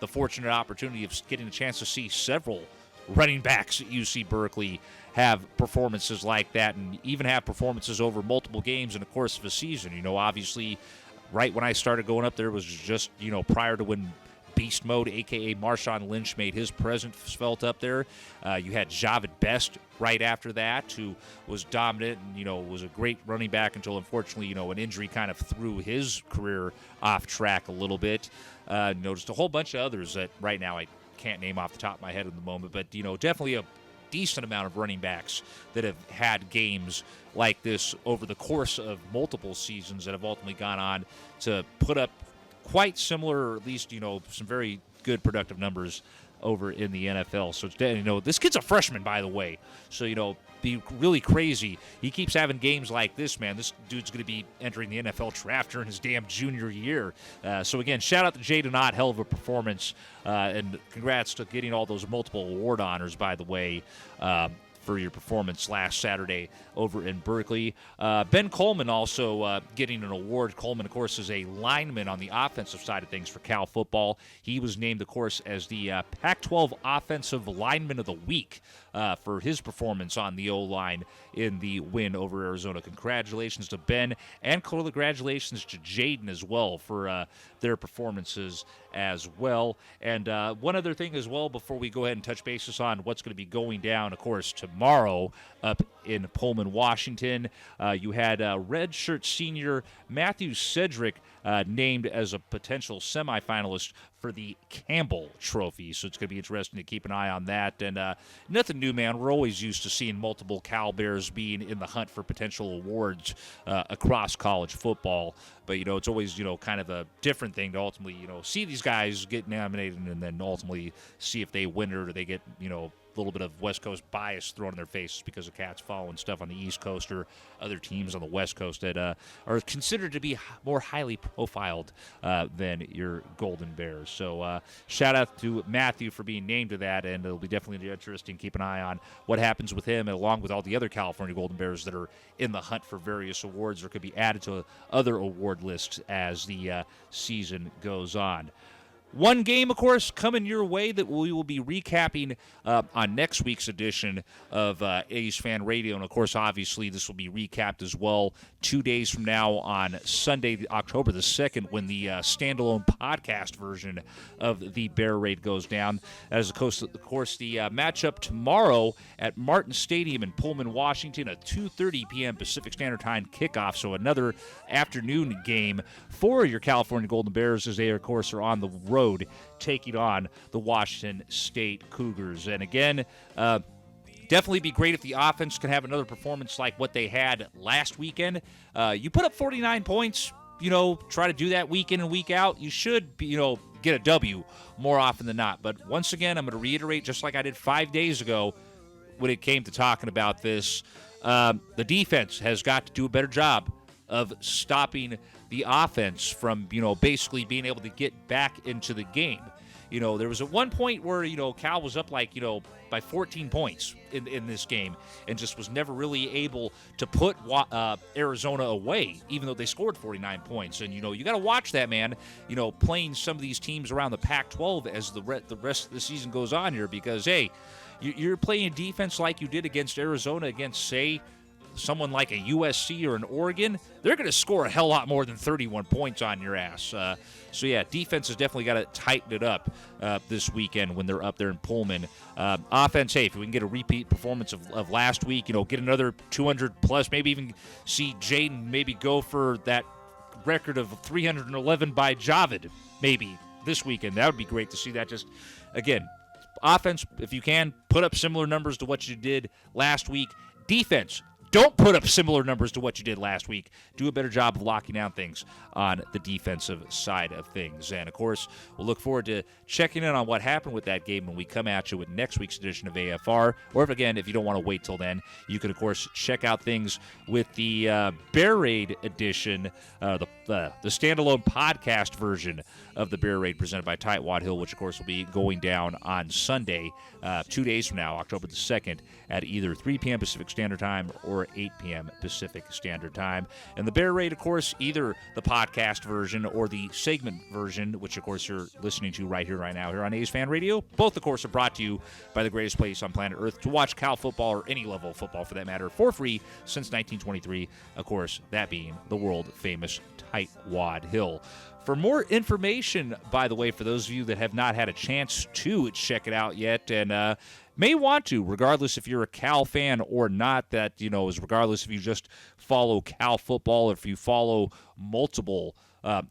Speaker 1: fortunate opportunity of getting a chance to see several running backs at UC Berkeley have performances like that and even have performances over multiple games in the course of a season. Obviously, right when I started going up there was just, prior to when Beast Mode, a.k.a. Marshawn Lynch, made his presence felt up there. You had Javid Best right after that, who was dominant and, was a great running back until, unfortunately, an injury kind of threw his career off track a little bit. Just a whole bunch of others that right now I can't name off the top of my head at the moment, but, definitely a decent amount of running backs that have had games like this over the course of multiple seasons that have ultimately gone on to put up quite similar, or at least, some very good productive numbers over in the NFL. So, this kid's a freshman, by the way. So, be really crazy. He keeps having games like this, man. This dude's going to be entering the NFL draft during his damn junior year. So, again, shout out to Jaden Ott. Hell of a performance. And congrats to getting all those multiple award honors, by the way, for your performance last Saturday over in Berkeley. Ben Coleman also getting an award. Coleman, of course, is a lineman on the offensive side of things for Cal football. He was named, of course, as the Pac-12 Offensive Lineman of the Week for his performance on the O-line in the win over Arizona. Congratulations to Ben, and congratulations to Jaden as well for their performances as well. And one other thing as well before we go ahead and touch bases on what's going to be going down, of course, tomorrow up in Pullman, Washington. You had redshirt senior Matthew Cedric named as a potential semifinalist for the Campbell Trophy. So it's going to be interesting to keep an eye on that. And nothing new, man. We're always used to seeing multiple Cal Bears being in the hunt for potential awards across college football. But, it's always, kind of a different thing to ultimately, see these guys get nominated and then ultimately see if they win it or they get, a little bit of West Coast bias thrown in their faces because of Cats following stuff on the East Coast or other teams on the West Coast that are considered to be more highly profiled than your Golden Bears. So shout out to Matthew for being named to that, and it'll be definitely interesting. Keep an eye on what happens with him, along with all the other California Golden Bears that are in the hunt for various awards or could be added to other award lists as the season goes on. One game, of course, coming your way that we will be recapping on next week's edition of A's Fan Radio. And, of course, obviously this will be recapped as well 2 days from now on Sunday, October the 2nd, when the standalone podcast version of the Bear Raid goes down. As, of course, the matchup tomorrow at Martin Stadium in Pullman, Washington, a 2:30 p.m. Pacific Standard Time kickoff. So another afternoon game for your California Golden Bears as they, of course, are on the road taking on the Washington State Cougars. And again, definitely be great if the offense can have another performance like what they had last weekend. You put up 49 points, try to do that week in and week out. You should be, get a W more often than not. But once again, I'm going to reiterate, just like I did 5 days ago when it came to talking about this, the defense has got to do a better job of stopping the offense from, basically being able to get back into the game. There was at one point where, Cal was up by 14 points in this game and just was never really able to put Arizona away, even though they scored 49 points. And, you got to watch that, man, playing some of these teams around the Pac-12 as the rest of the season goes on here because, hey, you're playing defense like you did against Arizona against, say, someone like a USC or an Oregon, they're going to score a hell lot more than 31 points on your ass. So, yeah, defense has definitely got to tighten it up this weekend when they're up there in Pullman. Offense, hey, if we can get a repeat performance of last week, get another 200-plus, maybe even see Jaden maybe go for that record of 311 by Javid maybe this weekend. That would be great to see that. Just, again, offense, if you can, put up similar numbers to what you did last week. Defense, don't put up similar numbers to what you did last week. Do a better job of locking down things on the defensive side of things. And, of course, we'll look forward to checking in on what happened with that game when we come at you with next week's edition of AFR. Or, if you don't want to wait till then, you can, of course, check out things with the Bear Raid edition, the standalone podcast version of the Bear Raid presented by Tightwad Hill, which, of course, will be going down on Sunday, 2 days from now, October the 2nd, at either 3 p.m. Pacific Standard Time or 8 p.m. Pacific Standard Time. And the Bear Raid, of course, either the podcast version or the segment version, which, of course, you're listening to right here, right now, here on A's Fan Radio. Both, of course, are brought to you by the greatest place on planet Earth to watch Cal football, or any level of football for that matter, for free since 1923. Of course, that being the world-famous Tightwad Hill. For more information, by the way, for those of you that have not had a chance to check it out yet and may want to, regardless if you're a Cal fan or not, that, is regardless if you just follow Cal football or if you follow multiple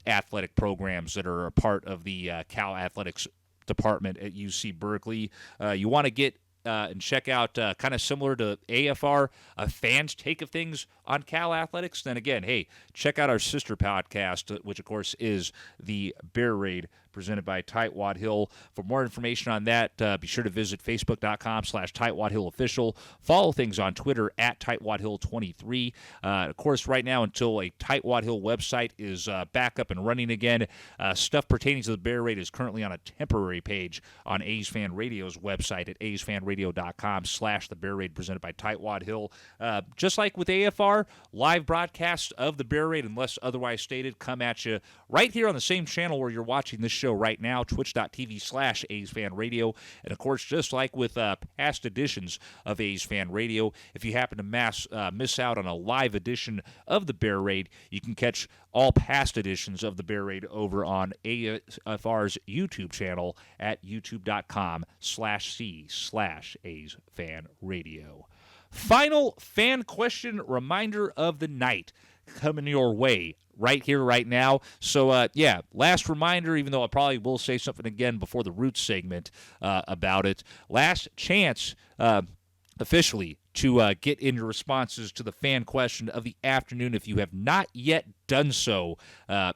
Speaker 1: athletic programs that are a part of the Cal athletics department at UC Berkeley. You want to get and check out kind of similar to AFR, a fan's take of things on Cal athletics, then again, hey, check out our sister podcast, which, of course, is the Bear Raid presented by Tightwad Hill. For more information on that, be sure to visit facebook.com/TightwadHillOfficial. Follow things on Twitter at TightwadHill23. Of course, right now, until a Tightwad Hill website is back up and running again, stuff pertaining to the Bear Raid is currently on a temporary page on A's Fan Radio's website at AsFAnRadio.com/the Bear Raid presented by Tightwad Hill. Just like with AFR, live broadcasts of the Bear Raid, unless otherwise stated, come at you right here on the same channel where you're watching this show right now, twitch.tv/A's Fan Radio. And, of course, just like with past editions of A's Fan Radio, if you happen to miss out on a live edition of the Bear Raid, you can catch all past editions of the Bear Raid over on AFR's YouTube channel at youtube.com/C/A's Fan Radio. Final fan question reminder of the night coming your way right here, right now. So, last reminder, even though I probably will say something again before the Roots segment about it. Last chance, officially, to get in your responses to the fan question of the afternoon if you have not yet done so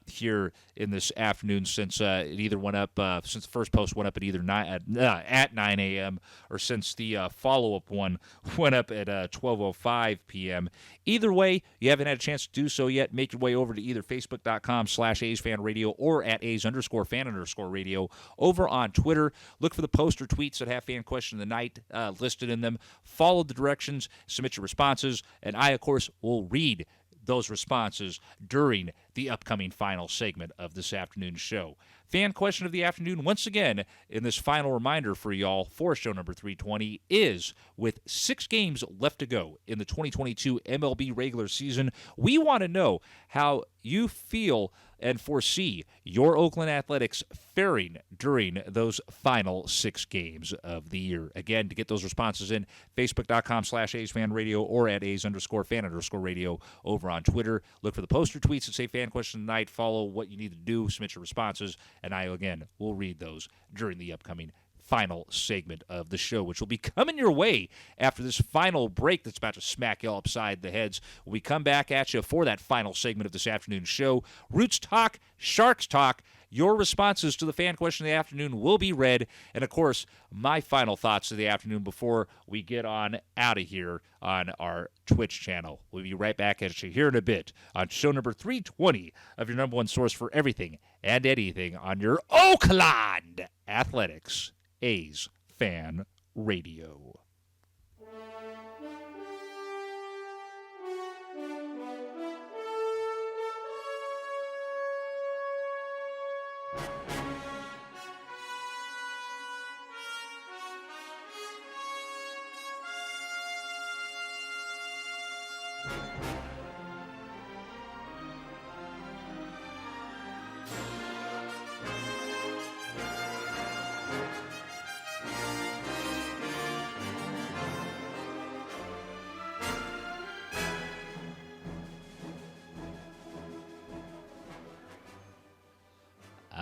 Speaker 1: here in this afternoon, since it either went up, since the first post went up at either at 9 a.m. or since the follow-up one went up at 12:05 p.m. Either way, you haven't had a chance to do so yet, make your way over to either facebook.com/AsFanRadio or at A's_fan_radio over on Twitter. Look for the post or tweets that have fan question of the night listed in them. Follow the directions, submit your responses, and I, of course, will read those responses during the upcoming final segment of this afternoon's show. Fan question of the afternoon, once again, in this final reminder for y'all for show number 320, is with 6 games left to go in the 2022 MLB regular season, we want to know how you feel and foresee your Oakland Athletics faring during those final 6 games of the year. Again, to get those responses in, Facebook.com/AsFAnRadio or at As_fan_radio over on Twitter. Look for the poster tweets that say Fan Question Tonight. Follow what you need to do, submit your responses, and I, again, will read those during the upcoming final segment of the show, which will be coming your way after this final break that's about to smack you all upside the heads. We come back at you for that final segment of this afternoon's show. Roots Talk, Sharks Talk. Your responses to the fan question of the afternoon will be read. And, of course, my final thoughts of the afternoon before we get on out of here on our Twitch channel. We'll be right back at you here in a bit on show number 320 of your number one source for everything and anything on your Oakland Athletics. A's Fan Radio.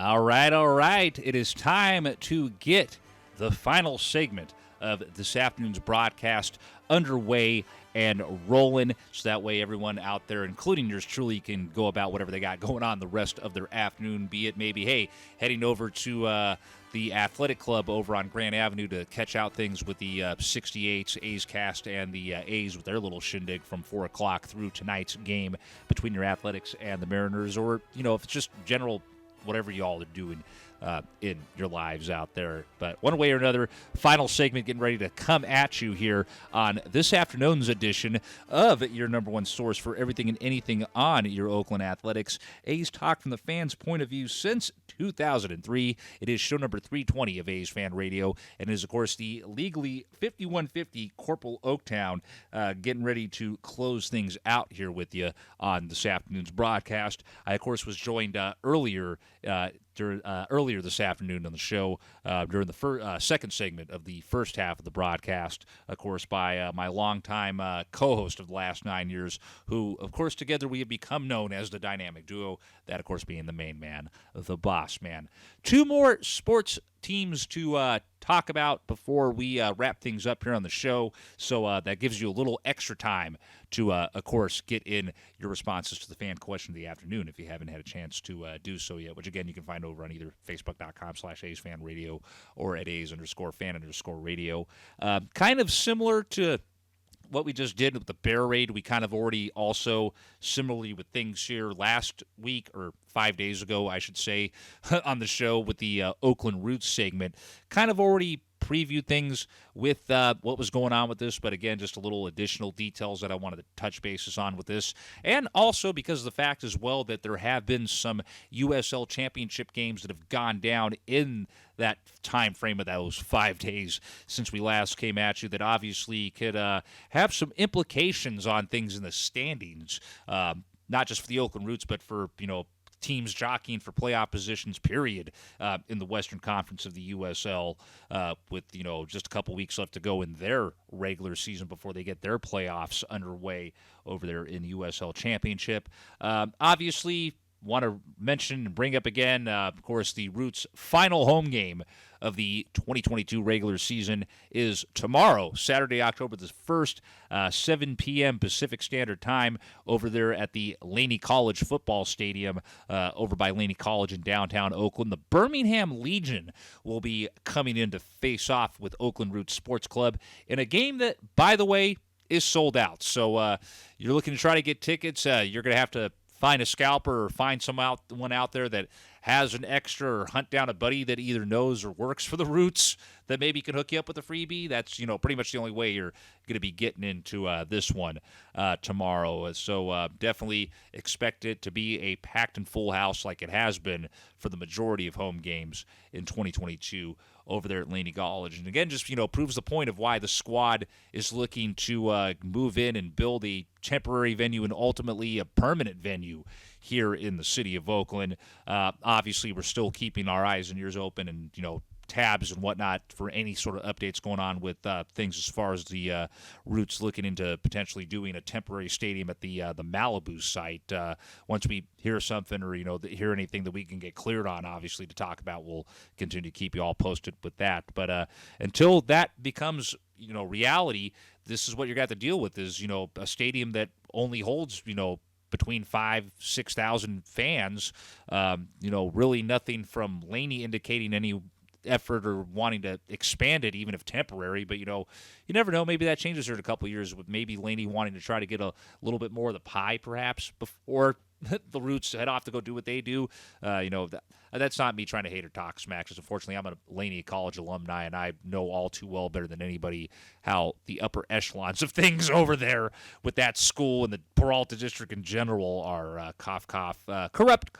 Speaker 1: All right. It is time to get the final segment of this afternoon's broadcast underway and rolling, so that way everyone out there, including yours truly, can go about whatever they got going on the rest of their afternoon, be it maybe, hey, heading over to the Athletic Club over on Grand Avenue to catch out things with the 68s, A's cast, and the A's with their little shindig from 4 o'clock through tonight's game between your Athletics and the Mariners, or, if it's just general whatever y'all are doing in your lives out there. But one way or another, final segment getting ready to come at you here on this afternoon's edition of your number one source for everything and anything on your Oakland Athletics. A's Talk from the fans' point of view since 2003. It is show number 320 of A's Fan Radio, and is, of course, the legally 5150 Corporal Oaktown, getting ready to close things out here with you on this afternoon's broadcast. I, of course, was joined earlier this afternoon on the show during the second segment of the first half of the broadcast, of course, by my longtime co-host of the last 9 years, who, of course, together we have become known as the dynamic duo, that, of course, being the main man, the boss man. 2 more sports teams to talk about before we wrap things up here on the show, so that gives you a little extra time to, of course, get in your responses to the fan question of the afternoon if you haven't had a chance to do so yet, which, again, you can find over on either Facebook.com/AsFanRadio or at As_fan_radio. Kind of similar to what we just did with the Bear Raid. We kind of already also, similarly with things here last week, or 5 days ago, I should say, on the show with the Oakland Roots segment, kind of already preview things with what was going on with this, but again, just a little additional details that I wanted to touch bases on with this, and also because of the fact as well that there have been some USL Championship games that have gone down in that time frame of those 5 days since we last came at you that obviously could have some implications on things in the standings, not just for the Oakland Roots, but for, teams jockeying for playoff positions, period, in the Western Conference of the USL, with, just a couple weeks left to go in their regular season before they get their playoffs underway over there in the USL Championship. Obviously, want to mention and bring up again, of course, the Roots' final home game of the 2022 regular season is tomorrow, Saturday, October the 1st, 7 p.m. Pacific Standard Time, over there at the Laney College Football Stadium, over by Laney College in downtown Oakland. The Birmingham Legion will be coming in to face off with Oakland Roots Sports Club in a game that, by the way, is sold out. So you're looking to try to get tickets, you're going to have to find a scalper or find one out there that has an extra, or hunt down a buddy that either knows or works for the Roots that maybe can hook you up with a freebie. That's, pretty much the only way you're going to be getting into this one tomorrow. So definitely expect it to be a packed and full house like it has been for the majority of home games in 2022 over there at Laney College. And again, just, proves the point of why the squad is looking to move in and build a temporary venue and ultimately a permanent venue here in the city of Oakland. Obviously, we're still keeping our eyes and ears open and, tabs and whatnot for any sort of updates going on with things as far as the Roots looking into potentially doing a temporary stadium at the Malibu site. Once we hear something or hear anything that we can get cleared on, obviously to talk about, we'll continue to keep you all posted with that. But until that becomes reality, this is what you're going to have to deal with: is a stadium that only holds between 5,000-6,000 fans. Really nothing from Laney indicating any effort or wanting to expand it, even if temporary. But you never know, maybe that changes here in a couple of years, with maybe Laney wanting to try to get a little bit more of the pie perhaps before the Roots head off to go do what they do. That's not me trying to hate or talk smack, because unfortunately I'm a Laney College alumni, and I know all too well, better than anybody, how the upper echelons of things over there with that school and the Peralta district in general are corrupt,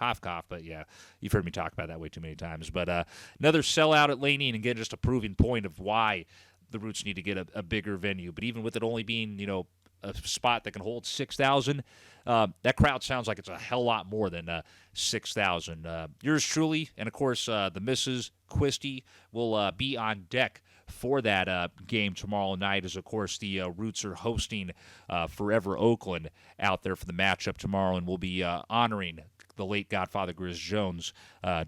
Speaker 1: but yeah, you've heard me talk about that way too many times. But another sellout at Laney, and again, just a proving point of why the Roots need to get a bigger venue. But even with it only being, a spot that can hold 6,000, that crowd sounds like it's a hell lot more than 6,000. Yours truly, and of course the Mrs. Quisty will be on deck for that game tomorrow night, as of course the Roots are hosting Forever Oakland out there for the matchup tomorrow, and we'll be honoring the late Godfather Grizz Jones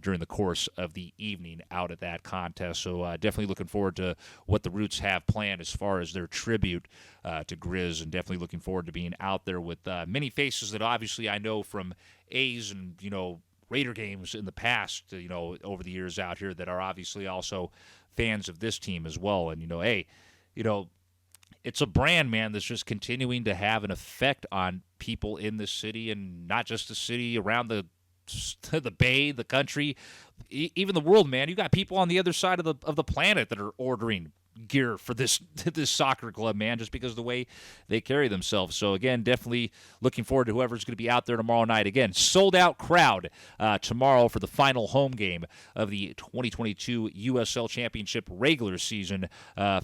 Speaker 1: during the course of the evening out at that contest. So definitely looking forward to what the Roots have planned as far as their tribute to Grizz, and definitely looking forward to being out there with many faces that obviously I know from A's and Raider games in the past, over the years out here, that are obviously also fans of this team as well. And it's a brand, man, that's just continuing to have an effect on people in the city, and not just the city, around the Bay, the country, even the world, man. You got people on the other side of the planet that are ordering gear for this soccer club, man, just because of the way they carry themselves. So again, definitely looking forward to whoever's going to be out there tomorrow night. Again, sold out crowd tomorrow for the final home game of the 2022 USL Championship regular season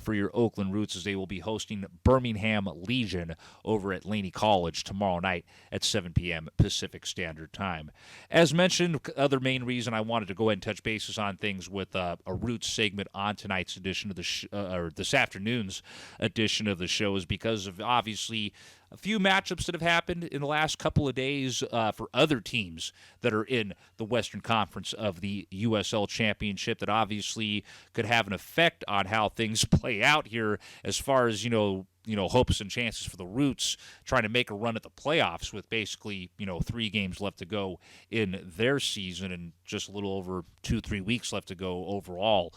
Speaker 1: for your Oakland Roots, as they will be hosting Birmingham Legion over at Laney College tomorrow night at 7 p.m. Pacific Standard Time. As mentioned, other main reason I wanted to go ahead and touch bases on things with a Roots segment on tonight's edition of the or this afternoon's edition of the show is because of obviously a few matchups that have happened in the last couple of days for other teams that are in the Western Conference of the USL Championship that obviously could have an effect on how things play out here, as far as hopes and chances for the Roots trying to make a run at the playoffs with basically 3 games left to go in their season and just a little over 2-3 weeks left to go overall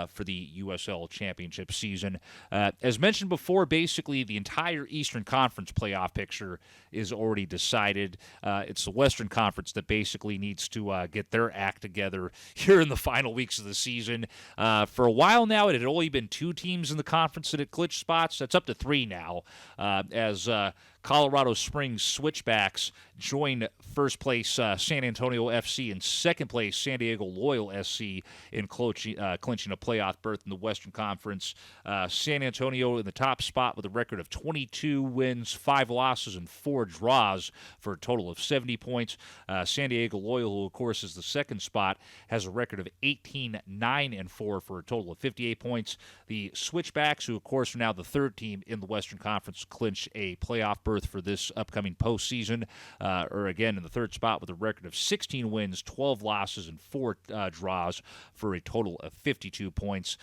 Speaker 1: for the USL Championship season. As mentioned before, basically the entire Eastern Conference playoff picture is already decided. It's the Western Conference that basically needs to get their act together here in the final weeks of the season. For a while now, it had only been 2 teams in the conference that had clinched spots. That's up to 3 now, as Colorado Springs Switchbacks join first place San Antonio FC and second place San Diego Loyal SC in clinching a playoff berth in the Western Conference. San Antonio in the top spot with a record of 22 wins, 5 losses, and 4 draws for a total of 70 points. San Diego Loyal, who of course is the second spot, has a record of 18-9-4 for a total of 58 points. The Switchbacks, who of course are now the third team in the Western Conference, clinch a playoff berth for this upcoming postseason, are again in the third spot with a record of 16 wins, 12 losses, and 4 draws for a total of 52 points.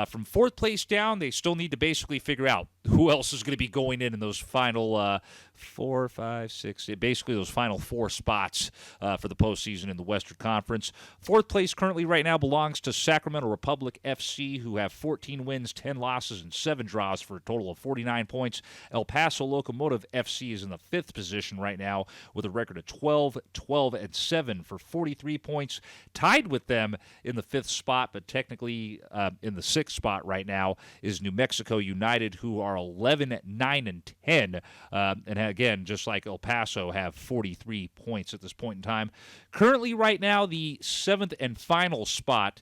Speaker 1: From fourth place down, they still need to basically figure out who else is going to be going in those final 4, 5, 6, basically those final 4 spots for the postseason in the Western Conference. Fourth place currently right now belongs to Sacramento Republic FC, who have 14 wins, 10 losses, and 7 draws for a total of 49 points. El Paso Locomotive FC is in the 5th position right now with a record of 12, 12, and 7 for 43 points. Tied with them in the 5th spot, but technically in the 6th spot right now is New Mexico United, who are 11, 9, and 10, and again, just like El Paso, have 43 points at this point in time. Currently, right now, the 7th and final spot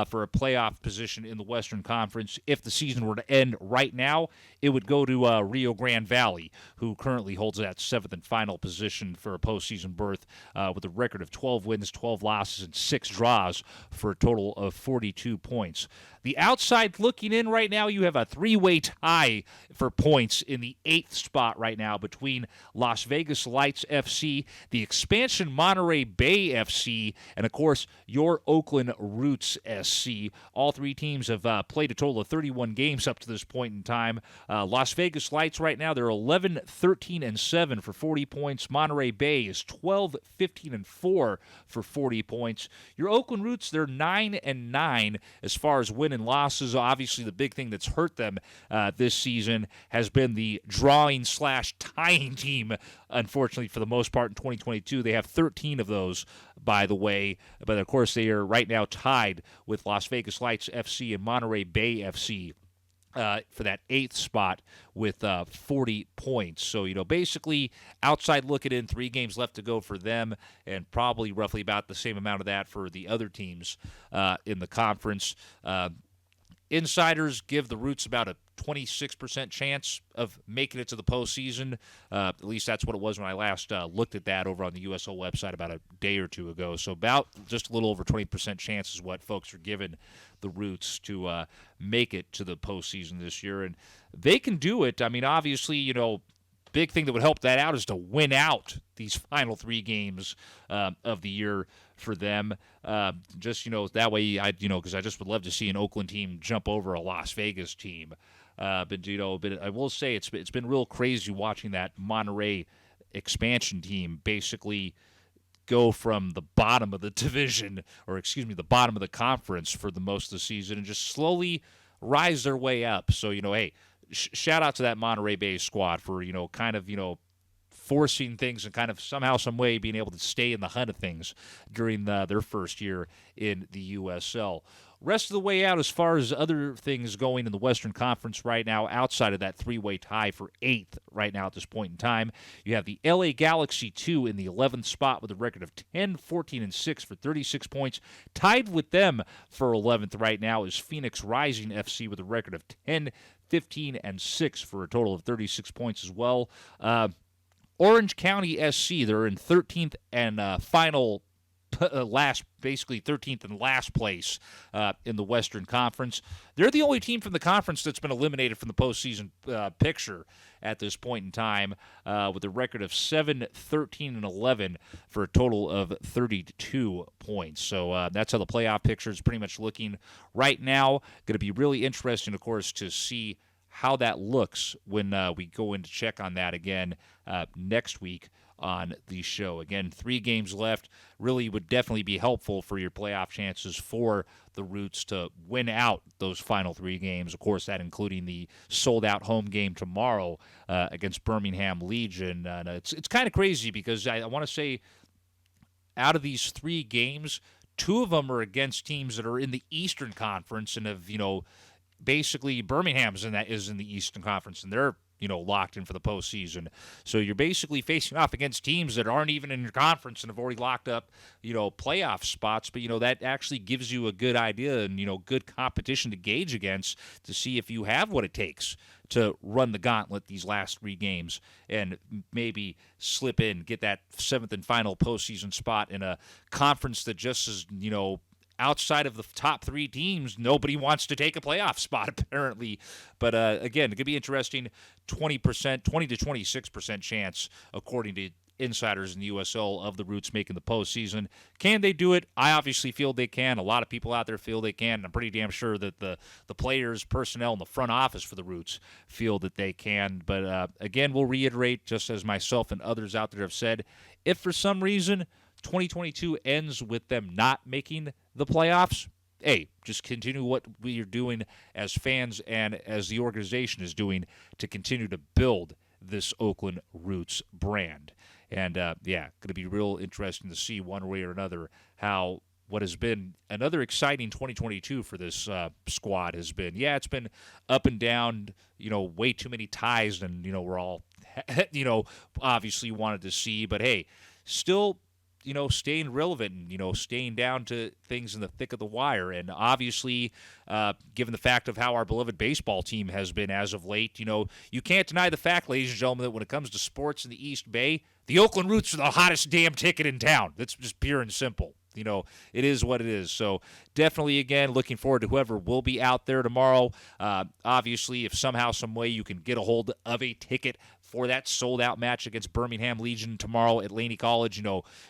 Speaker 1: for a playoff position in the Western Conference, if the season were to end right now, it would go to Rio Grande Valley, who currently holds that 7th and final position for a postseason berth with a record of 12 wins, 12 losses, and 6 draws for a total of 42 points. The outside looking in right now, you have a 3-way tie for points in the 8th spot right now between Las Vegas Lights FC, the expansion Monterey Bay FC, and, of course, your Oakland Roots SC. All 3 teams have played a total of 31 games up to this point in time. Las Vegas Lights right now, they're 11, 13, and 7 for 40 points. Monterey Bay is 12, 15, and 4 for 40 points. Your Oakland Roots, they're 9 and 9 as far as win and losses. Obviously, the big thing that's hurt them this season has been the drawing/tying team. Unfortunately, for the most part in 2022, they have 13 of those, by the way. But, of course, they are right now tied with Las Vegas Lights FC and Monterey Bay FC for that 8th spot with 40 points. So, basically, outside looking in, 3 games left to go for them, and probably roughly about the same amount of that for the other teams in the conference. Insiders give the Roots about a 26% chance of making it to the postseason. At least that's what it was when I last looked at that over on the USO website about a day or 2 ago. So about just a little over 20% chance is what folks are giving the Roots to make it to the postseason this year. And they can do it. I mean, obviously, big thing that would help that out is to win out these final 3 games of the year for them. Just, that way, because I just would love to see an Oakland team jump over a Las Vegas team. But I will say it's been real crazy watching that Monterey expansion team basically go from the bottom of the division, the bottom of the conference for the most of the season, and just slowly rise their way up. So, hey, shout out to that Monterey Bay squad for, forcing things and kind of somehow, some way being able to stay in the hunt of things during their first year in the USL. Rest of the way out, as far as other things going in the Western Conference right now, outside of that 3-way tie for 8th right now at this point in time, you have the LA Galaxy 2 in the 11th spot with a record of 10, 14, and 6 for 36 points. Tied with them for 11th right now is Phoenix Rising FC with a record of 10, 15, and 6 for a total of 36 points as well. Orange County SC, they're in 13th and basically 13th and last place in the Western Conference. They're the only team from the conference that's been eliminated from the postseason picture at this point in time with a record of 7, 13, and 11 for a total of 32 points. So that's how the playoff picture is pretty much looking right now. Going to be really interesting, of course, to see how that looks when we go in to check on that again next week on the show. Again, 3 games left. Really would definitely be helpful for your playoff chances for the Roots to win out those final 3 games. Of course, that including the sold-out home game tomorrow against Birmingham Legion. It's kind of crazy because I want to say out of these 3 games, 2 of them are against teams that are in the Eastern Conference and have, basically Birmingham's is in the Eastern Conference, and they're locked in for the postseason. So you're basically facing off against teams that aren't even in your conference and have already locked up playoff spots. But that actually gives you a good idea and good competition to gauge against to see if you have what it takes to run the gauntlet these last 3 games and maybe slip in, get that 7th and final postseason spot in a conference that just is outside of the top 3 teams, nobody wants to take a playoff spot, apparently. But, again, it could be interesting. 20 to 26% chance, according to insiders in the USL of the Roots making the postseason. Can they do it? I obviously feel they can. A lot of people out there feel they can. And I'm pretty damn sure that the players, personnel, and the front office for the Roots feel that they can. But again, we'll reiterate, just as myself and others out there have said, if for some reason 2022 ends with them not making the playoffs, hey, just continue what we are doing as fans and as the organization is doing to continue to build this Oakland Roots brand. And, going to be real interesting to see one way or another how what has been another exciting 2022 for this squad has been. Yeah, it's been up and down, way too many ties than, we're all, obviously wanted to see. But, hey, still staying relevant and, staying down to things in the thick of the wire. And obviously, given the fact of how our beloved baseball team has been as of late, you can't deny the fact, ladies and gentlemen, that when it comes to sports in the East Bay, the Oakland Roots are the hottest damn ticket in town. That's just pure and simple. It is what it is. So definitely, again, looking forward to whoever will be out there tomorrow. Obviously, if somehow, some way you can get a hold of a ticket for that sold-out match against Birmingham Legion tomorrow at Laney College,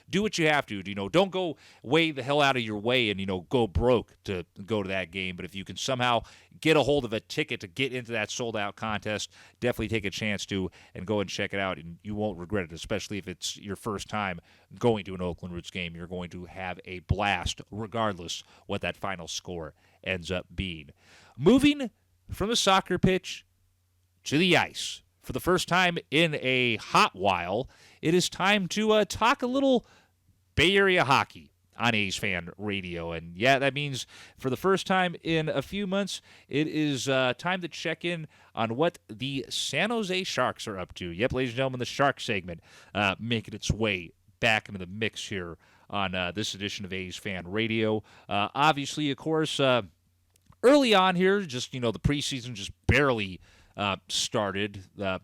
Speaker 1: do what you have to. Don't go way the hell out of your way and, go broke to go to that game. But if you can somehow get a hold of a ticket to get into that sold-out contest, definitely take a chance to and go and check it out, and you won't regret it, especially if it's your first time going to an Oakland Roots game. You're going to have a blast regardless what that final score ends up being. Moving from the soccer pitch to the ice. For the first time in a hot while, it is time to talk a little Bay Area hockey on AsFAnRadio. And yeah, that means for the first time in a few months, it is time to check in on what the San Jose Sharks are up to. Yep, ladies and gentlemen, the Shark segment making its way back into the mix here on this edition of AsFAnRadio. Obviously, of course, early on here, just, the preseason just barely started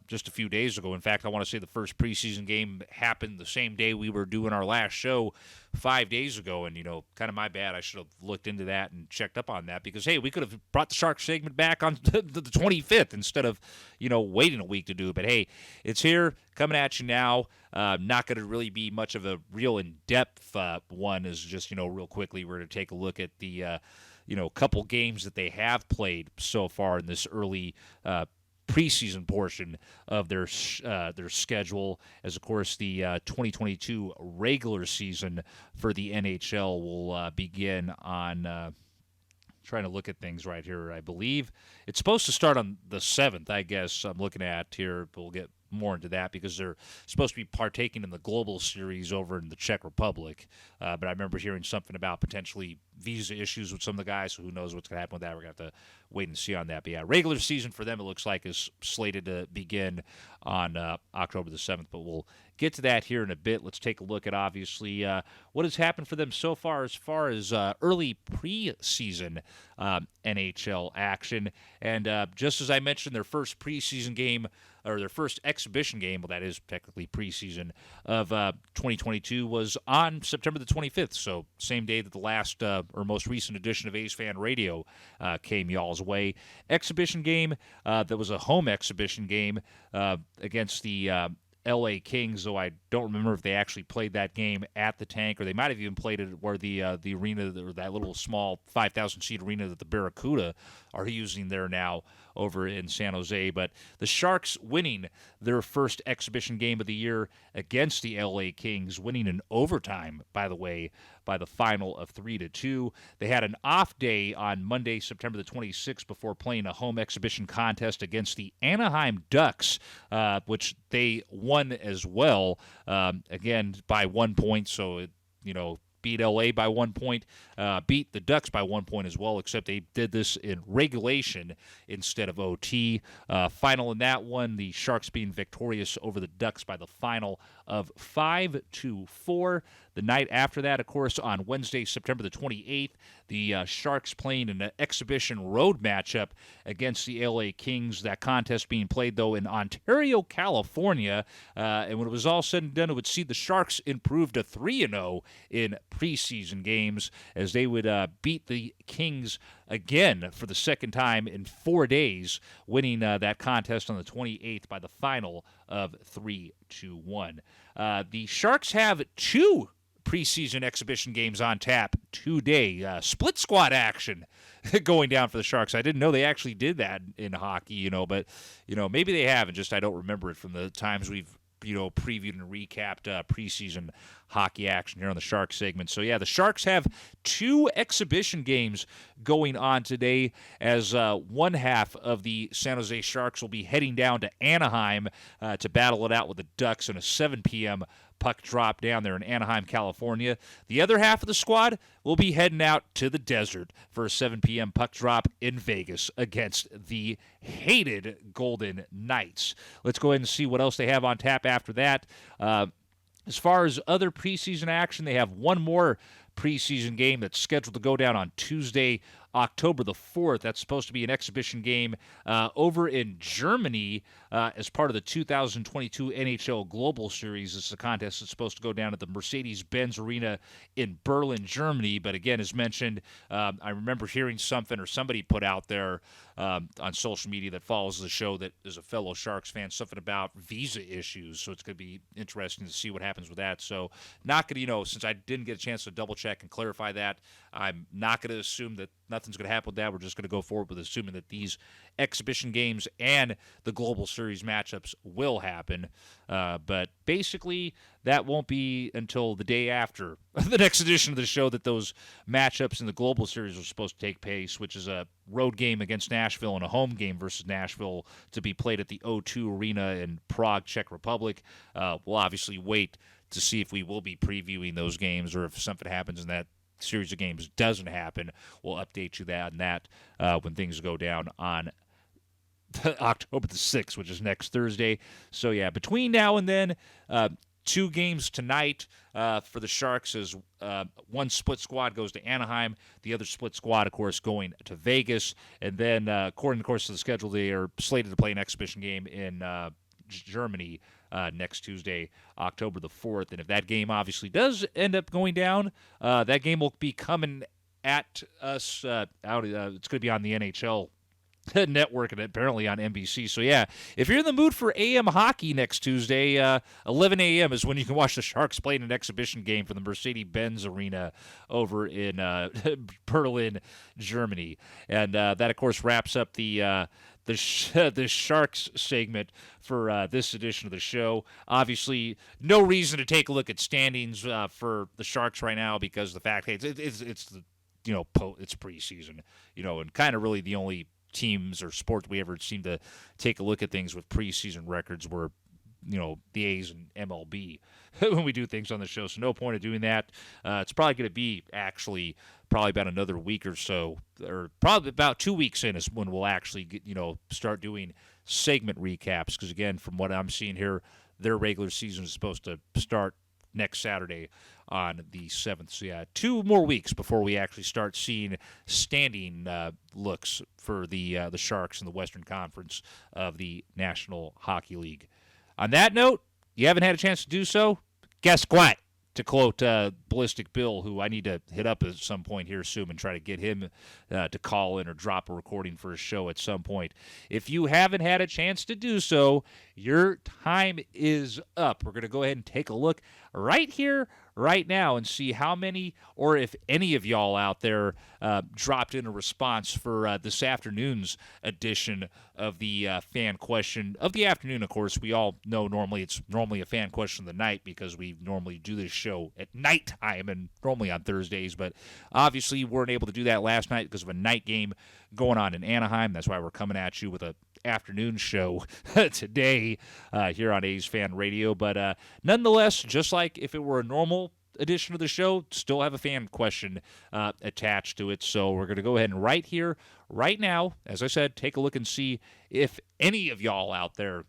Speaker 1: just a few days ago. In fact, I want to say the first preseason game happened the same day we were doing our last show 5 days ago, and, kind of my bad. I should have looked into that and checked up on that because, hey, we could have brought the Shark segment back on the 25th instead of, waiting a week to do it. But, hey, it's here, coming at you now. Not going to really be much of a real in-depth one. Is just, real quickly, we're going to take a look at the couple games that they have played so far in this early preseason portion of their schedule, as of course the 2022 regular season for the NHL will begin on. Trying to look at things right here. I believe it's supposed to start on the 7th. I guess I'm looking at here. We'll get more into that because they're supposed to be partaking in the Global Series over in the Czech Republic. But I remember hearing something about potentially visa issues with some of the guys, so who knows what's going to happen with that. We're going to have to wait and see on that. But yeah, regular season for them, it looks like, is slated to begin on October the 7th. But we'll get to that here in a bit. Let's take a look at, obviously, what has happened for them so far as early preseason NHL action. And just as I mentioned, their first preseason game, or their first exhibition game, well, that is technically preseason, of 2022 was on September the 25th, so same day that the last or most recent edition of AsFAnRadio came y'all's way. Exhibition game that was a home exhibition game against the LA Kings, though I don't remember if they actually played that game at the Tank, or they might have even played it where the arena, or that little small 5,000-seat arena that the Barracuda are using there now over in San Jose. But the Sharks winning their first exhibition game of the year against the LA Kings, winning in overtime, by the way, by the final of 3-2. They had an off day on Monday, September the 26th, before playing a home exhibition contest against the Anaheim Ducks, which they won as well, again, by 1 point. So, beat LA by 1 point, beat the Ducks by 1 point as well, except they did this in regulation instead of OT. Final in that one, the Sharks being victorious over the Ducks by the final of 5-4. The night after that, of course, on Wednesday, September the 28th, the Sharks playing an exhibition road matchup against the LA Kings. That contest being played, though, in Ontario, California. And when it was all said and done, it would see the Sharks improve to 3-0 in preseason games as they would beat the Kings again for the second time in 4 days, winning that contest on the 28th by the final of 3-1. The Sharks have 2 preseason exhibition games on tap today. Split squad action going down for the Sharks. I didn't know they actually did that in hockey, but maybe they have, and just I don't remember it from the times we've previewed and recapped preseason hockey action here on the Sharks segment. So, yeah, the Sharks have 2 exhibition games going on today as one half of the San Jose Sharks will be heading down to Anaheim to battle it out with the Ducks in a 7 p.m. puck drop down there in Anaheim, California. The other half of the squad will be heading out to the desert for a 7 p.m. puck drop in Vegas against the hated Golden Knights. Let's go ahead and see what else they have on tap after that. As far as other preseason action, they have one more preseason game that's scheduled to go down on Tuesday, October the 4th. That's supposed to be an exhibition game over in Germany as part of the 2022 NHL Global Series. This is a contest that's supposed to go down at the Mercedes-Benz Arena in Berlin, Germany. But again, as mentioned, I remember hearing something or somebody put out there on social media that follows the show that is a fellow Sharks fan, something about visa issues. So it's going to be interesting to see what happens with that. So not going to, since I didn't get a chance to double check and clarify that, I'm not going to assume that nothing's going to happen with that. We're just going to go forward with assuming that these exhibition games and the Global Series matchups will happen. But basically, that won't be until the day after the next edition of the show that those matchups in the Global Series are supposed to take place, which is a road game against Nashville and a home game versus Nashville to be played at the O2 Arena in Prague, Czech Republic. We'll obviously wait to see if we will be previewing those games or if something happens in that series of games doesn't happen. We'll update you on that when things go down on October the 6th, which is next Thursday. So, yeah, between now and then, 2 games tonight for the Sharks as one split squad goes to Anaheim, the other split squad, of course, going to Vegas. And then, according, of course, to the schedule, they are slated to play an exhibition game in Germany next Tuesday, October the 4th. And if that game obviously does end up going down, that game will be coming at us out. It's going to be on the NHL network and apparently on NBC. So, yeah, if you're in the mood for AM hockey next Tuesday, 11 a.m. is when you can watch the Sharks play in an exhibition game for the Mercedes-Benz Arena over in Berlin, Germany. And that, of course, wraps up the Sharks segment for this edition of the show. Obviously, no reason to take a look at standings for the Sharks right now because of the fact, hey, it's the it's preseason, and kind of really the only teams or sport we ever seem to take a look at things with preseason records were the A's and MLB when we do things on the show. So no point of doing that. It's probably going to be actually probably about another week or so, or probably about 2 weeks in is when we'll actually get, start doing segment recaps. Because again, from what I'm seeing here, their regular season is supposed to start next Saturday on the 7th. So, yeah, 2 more weeks before we actually start seeing standing looks for the Sharks in the Western Conference of the National Hockey League. On that note, you haven't had a chance to do so? Guess what? To quote Ballistic Bill, who I need to hit up at some point here soon and try to get him to call in or drop a recording for a show at some point. If you haven't had a chance to do so, your time is up. We're going to go ahead and take a look right here, right now, and see how many or if any of y'all out there dropped in a response for this afternoon's edition of the fan question of the afternoon. Of course, we all know it's normally a fan question of the night because we normally do this show at nighttime and normally on Thursdays, but obviously weren't able to do that last night because of a night game going on in Anaheim. That's why we're coming at you with a afternoon show today here on AsFAnRadio. But nonetheless, just like if it were a normal edition of the show, still have a fan question attached to it. So we're going to go ahead and right here, right now, as I said, take a look and see if any of y'all out there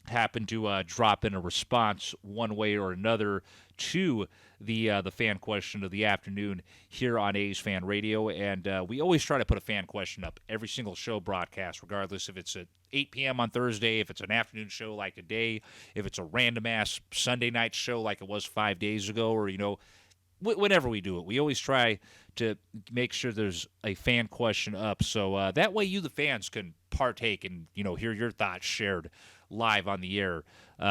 Speaker 1: happen to drop in a response one way or another to the fan question of the afternoon here on AsFAnRadio. And we always try to put a fan question up every single show broadcast, regardless if it's at 8 p.m. on Thursday, if it's an afternoon show like today, if it's a random-ass Sunday night show like it was 5 days ago, or, whenever we do it, we always try to make sure there's a fan question up, so that way you, the fans, can partake and hear your thoughts shared live on the air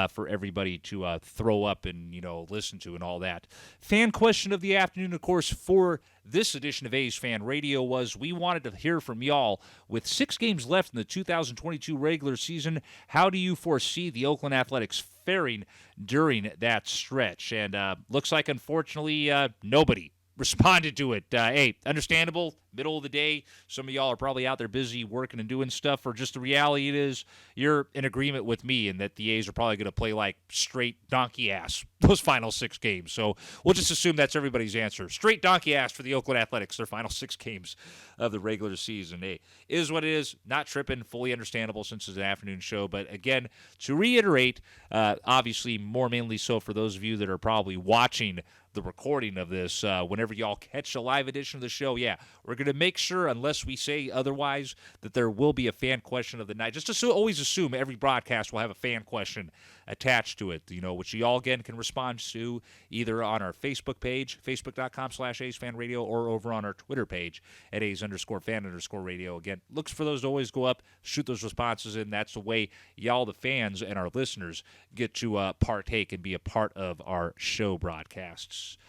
Speaker 1: for everybody to throw up and listen to and all that. Fan question of the afternoon, of course, for this edition of A's Fan Radio was we wanted to hear from y'all. With 6 games left in the 2022 regular season, how do you foresee the Oakland Athletics faring during that stretch? And looks like, unfortunately, nobody responded to it. Hey, understandable, middle of the day. Some of y'all are probably out there busy working and doing stuff, or just the reality it is you're in agreement with me in that the A's are probably going to play like straight donkey ass those final 6 games. So we'll just assume that's everybody's answer. Straight donkey ass for the Oakland Athletics, their final 6 games of the regular season. Hey, is what it is. Not tripping, fully understandable since it's an afternoon show. But again, to reiterate, obviously more mainly so for those of you that are probably watching the recording of this, whenever y'all catch a live edition of the show, we're going to make sure, unless we say otherwise, that there will be a fan question of the night. Just to always assume every broadcast will have a fan question attached to it, which y'all, again, can respond to either on our Facebook page, facebook.com/AsFAnRadio, or over on our Twitter page at A's_fan_radio. Again, looks for those to always go up, shoot those responses in. That's the way y'all, the fans, and our listeners get to partake and be a part of our show broadcasts.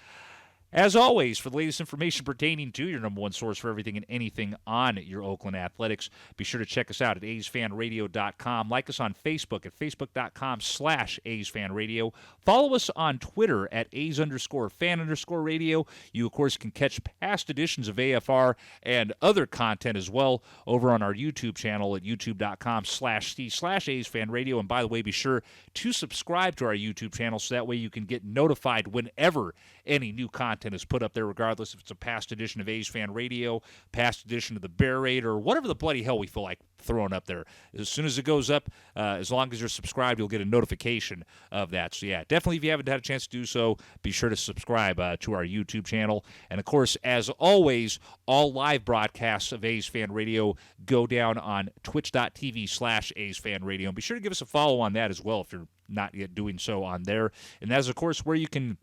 Speaker 1: As always, for the latest information pertaining to your number one source for everything and anything on your Oakland Athletics, be sure to check us out at AsFanRadio.com. Like us on Facebook at Facebook.com/AsFanRadio. Follow us on Twitter at A's_fan_radio. You, of course, can catch past editions of AFR and other content as well over on our YouTube channel at YouTube.com/C/AsFanRadio. And by the way, be sure to subscribe to our YouTube channel so that way you can get notified whenever any new content is put up there, regardless if it's a past edition of A's Fan Radio, past edition of the Bear Raid, or whatever the bloody hell we feel like throwing up there. As soon as it goes up, as long as you're subscribed, you'll get a notification of that. So definitely if you haven't had a chance to do so, be sure to subscribe to our YouTube channel. And of course, as always, all live broadcasts of A's Fan Radio go down on twitch.tv/A's Fan Radio. And be sure to give us a follow on that as well if you're not yet doing so on there. And that is, of course, where you can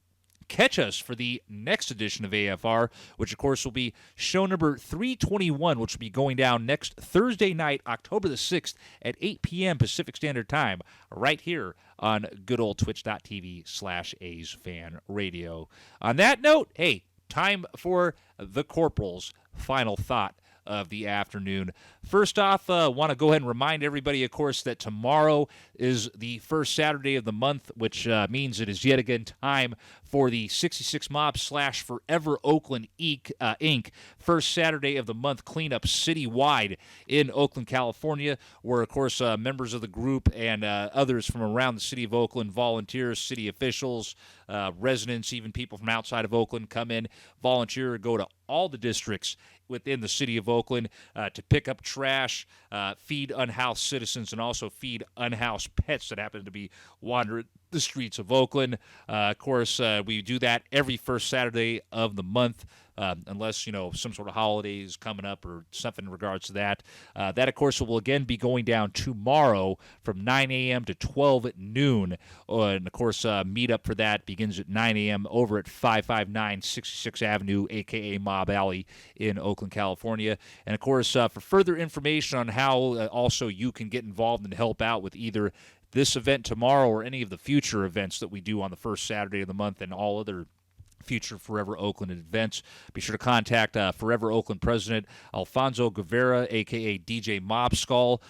Speaker 1: catch us for the next edition of AFR, which, of course, will be show number 321, which will be going down next Thursday night, October the 6th at 8 p.m. Pacific Standard Time, right here on good old twitch.tv/A's Fan Radio. On that note, hey, time for the Corporal's final thought of the afternoon. First off, want to go ahead and remind everybody, of course, that tomorrow is the first Saturday of the month, which means it is yet again time for the 66 Mob / Forever Oakland Inc. First Saturday of the month cleanup citywide in Oakland, California, where, of course, members of the group and others from around the city of Oakland, volunteers, city officials, residents, even people from outside of Oakland come in, volunteer, go to all the districts within the city of Oakland to pick up trash, feed unhoused citizens, and also feed unhoused pets that happen to be wandering the streets of Oakland. Of course, we do that every first Saturday of the month, unless, some sort of holidays coming up or something in regards to that. That, of course, will again be going down tomorrow from 9 a.m. to 12 at noon. And, of course, meet up for that begins at 9 a.m. over at 559 66th Avenue, a.k.a. Mob Alley in Oakland, California. And, of course, for further information on how also you can get involved and help out with either this event tomorrow or any of the future events that we do on the first Saturday of the month and all other future Forever Oakland events, be sure to contact Forever Oakland President Alfonso Guevara, a.k.a. DJ Mobskull.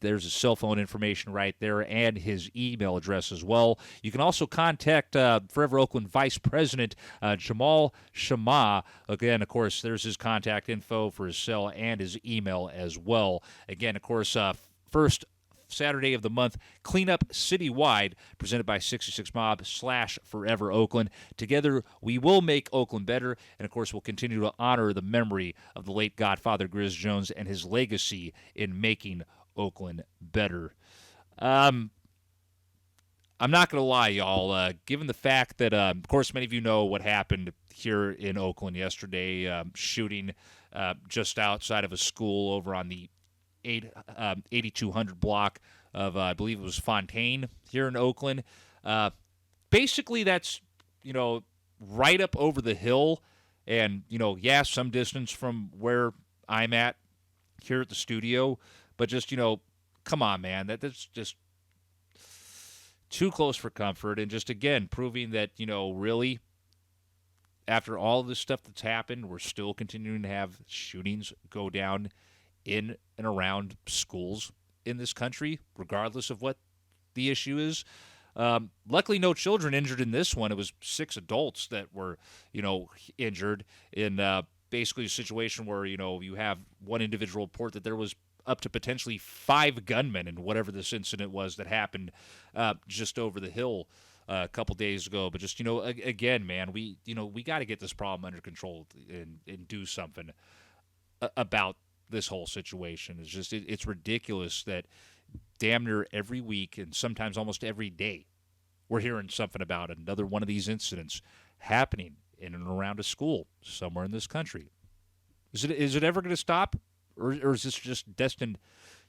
Speaker 1: There's his cell phone information right there and his email address as well. You can also contact Forever Oakland Vice President Jamal Shama. Again, of course, there's his contact info for his cell and his email as well. Again, of course, first Saturday of the month, cleanup citywide, presented by 66 Mob / Forever Oakland. Together, we will make Oakland better, and of course, we'll continue to honor the memory of the late Godfather Grizz Jones and his legacy in making Oakland better. I'm not going to lie, y'all. Given the fact that, of course, many of you know what happened here in Oakland yesterday, shooting just outside of a school over on the 8200 block of, I believe it was Fontaine here in Oakland. Basically, that's, right up over the hill, and, some distance from where I'm at here at the studio, but just, come on, man, that's just too close for comfort, and just, again, proving that, really, after all of this stuff that's happened, we're still continuing to have shootings go down in and around schools in this country, regardless of what the issue is. Luckily, no children injured in this one. It was 6 adults that were, injured in basically a situation where, you have one individual report that there was up to potentially 5 gunmen in whatever this incident was that happened just over the hill a couple days ago. But just, again, man, we got to get this problem under control and do something about this whole situation. It's just, it's ridiculous that damn near every week and sometimes almost every day we're hearing something about another one of these incidents happening in and around a school somewhere in this country. Is it ever going to stop, or is this just destined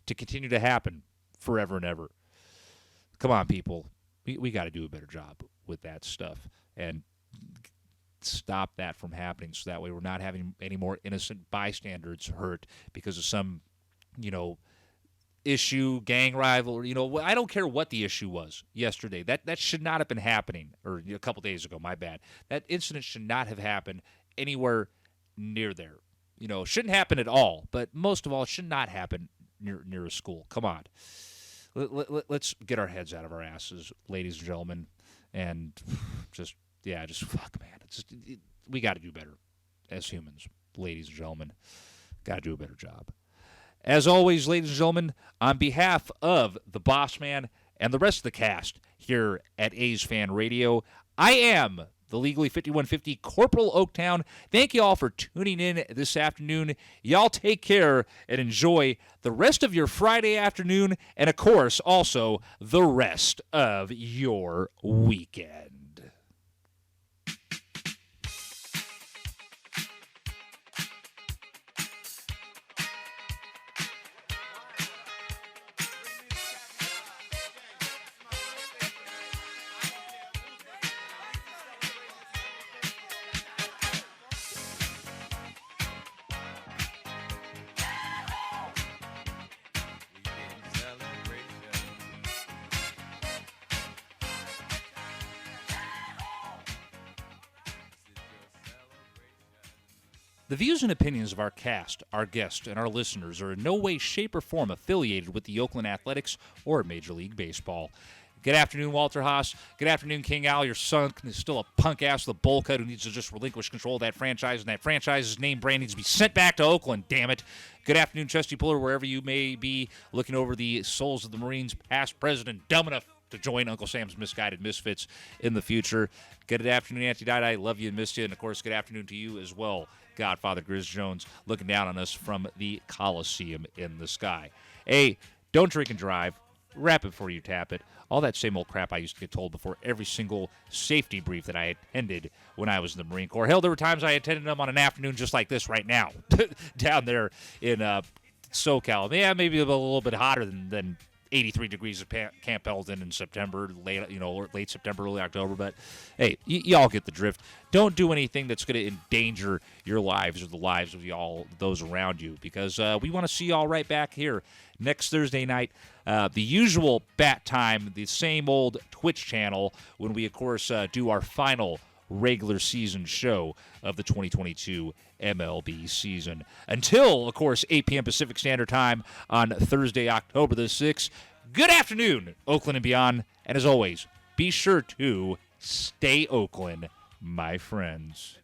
Speaker 1: to continue to happen forever and ever? Come on, people. We got to do a better job with that stuff and stop that from happening, so that way we're not having any more innocent bystanders hurt because of some, issue, gang rivalry. I don't care what the issue was yesterday. That should not have been happening, or a couple days ago, my bad. That incident should not have happened anywhere near there. Shouldn't happen at all, but most of all, it should not happen near a school. Come on. Let's get our heads out of our asses, ladies and gentlemen, and just fuck, man. We got to do better as humans, ladies and gentlemen. Got to do a better job. As always, ladies and gentlemen, on behalf of the boss man and the rest of the cast here at AsFAnRadio, I am the Legally 5150 Corporal Oaktown. Thank you all for tuning in this afternoon. Y'all take care and enjoy the rest of your Friday afternoon, and, of course, also the rest of your weekend. The views and opinions of our cast, our guests, and our listeners are in no way, shape, or form affiliated with the Oakland Athletics or Major League Baseball. Good afternoon, Walter Haas. Good afternoon, King Al. Your son is still a punk ass with a bowl cut who needs to just relinquish control of that franchise, and that franchise's name brand needs to be sent back to Oakland, damn it. Good afternoon, Chesty Puller, wherever you may be looking over the souls of the Marines, past president, dumb enough to join Uncle Sam's Misguided Misfits in the future. Good afternoon, Auntie Dai. Love you and miss you. And, of course, good afternoon to you as well, Godfather Grizz Jones, looking down on us from the Coliseum in the sky. Hey, don't drink and drive. Wrap it before you tap it. All that same old crap I used to get told before every single safety brief that I attended when I was in the Marine Corps. Hell, there were times I attended them on an afternoon just like this right now, down there in SoCal. Yeah, maybe a little bit hotter than 83 degrees at Camp Pendleton in September, late September, early October. But, hey, y'all get the drift. Don't do anything that's going to endanger your lives or the lives of those around you, because we want to see y'all right back here next Thursday night. The usual bat time, the same old Twitch channel, when we, of course, do our final regular season show of the 2022 MLB season. Until, of course, 8 p.m. Pacific Standard Time on Thursday, October the 6th. Good afternoon, Oakland and beyond. And as always, be sure to stay Oakland, my friends.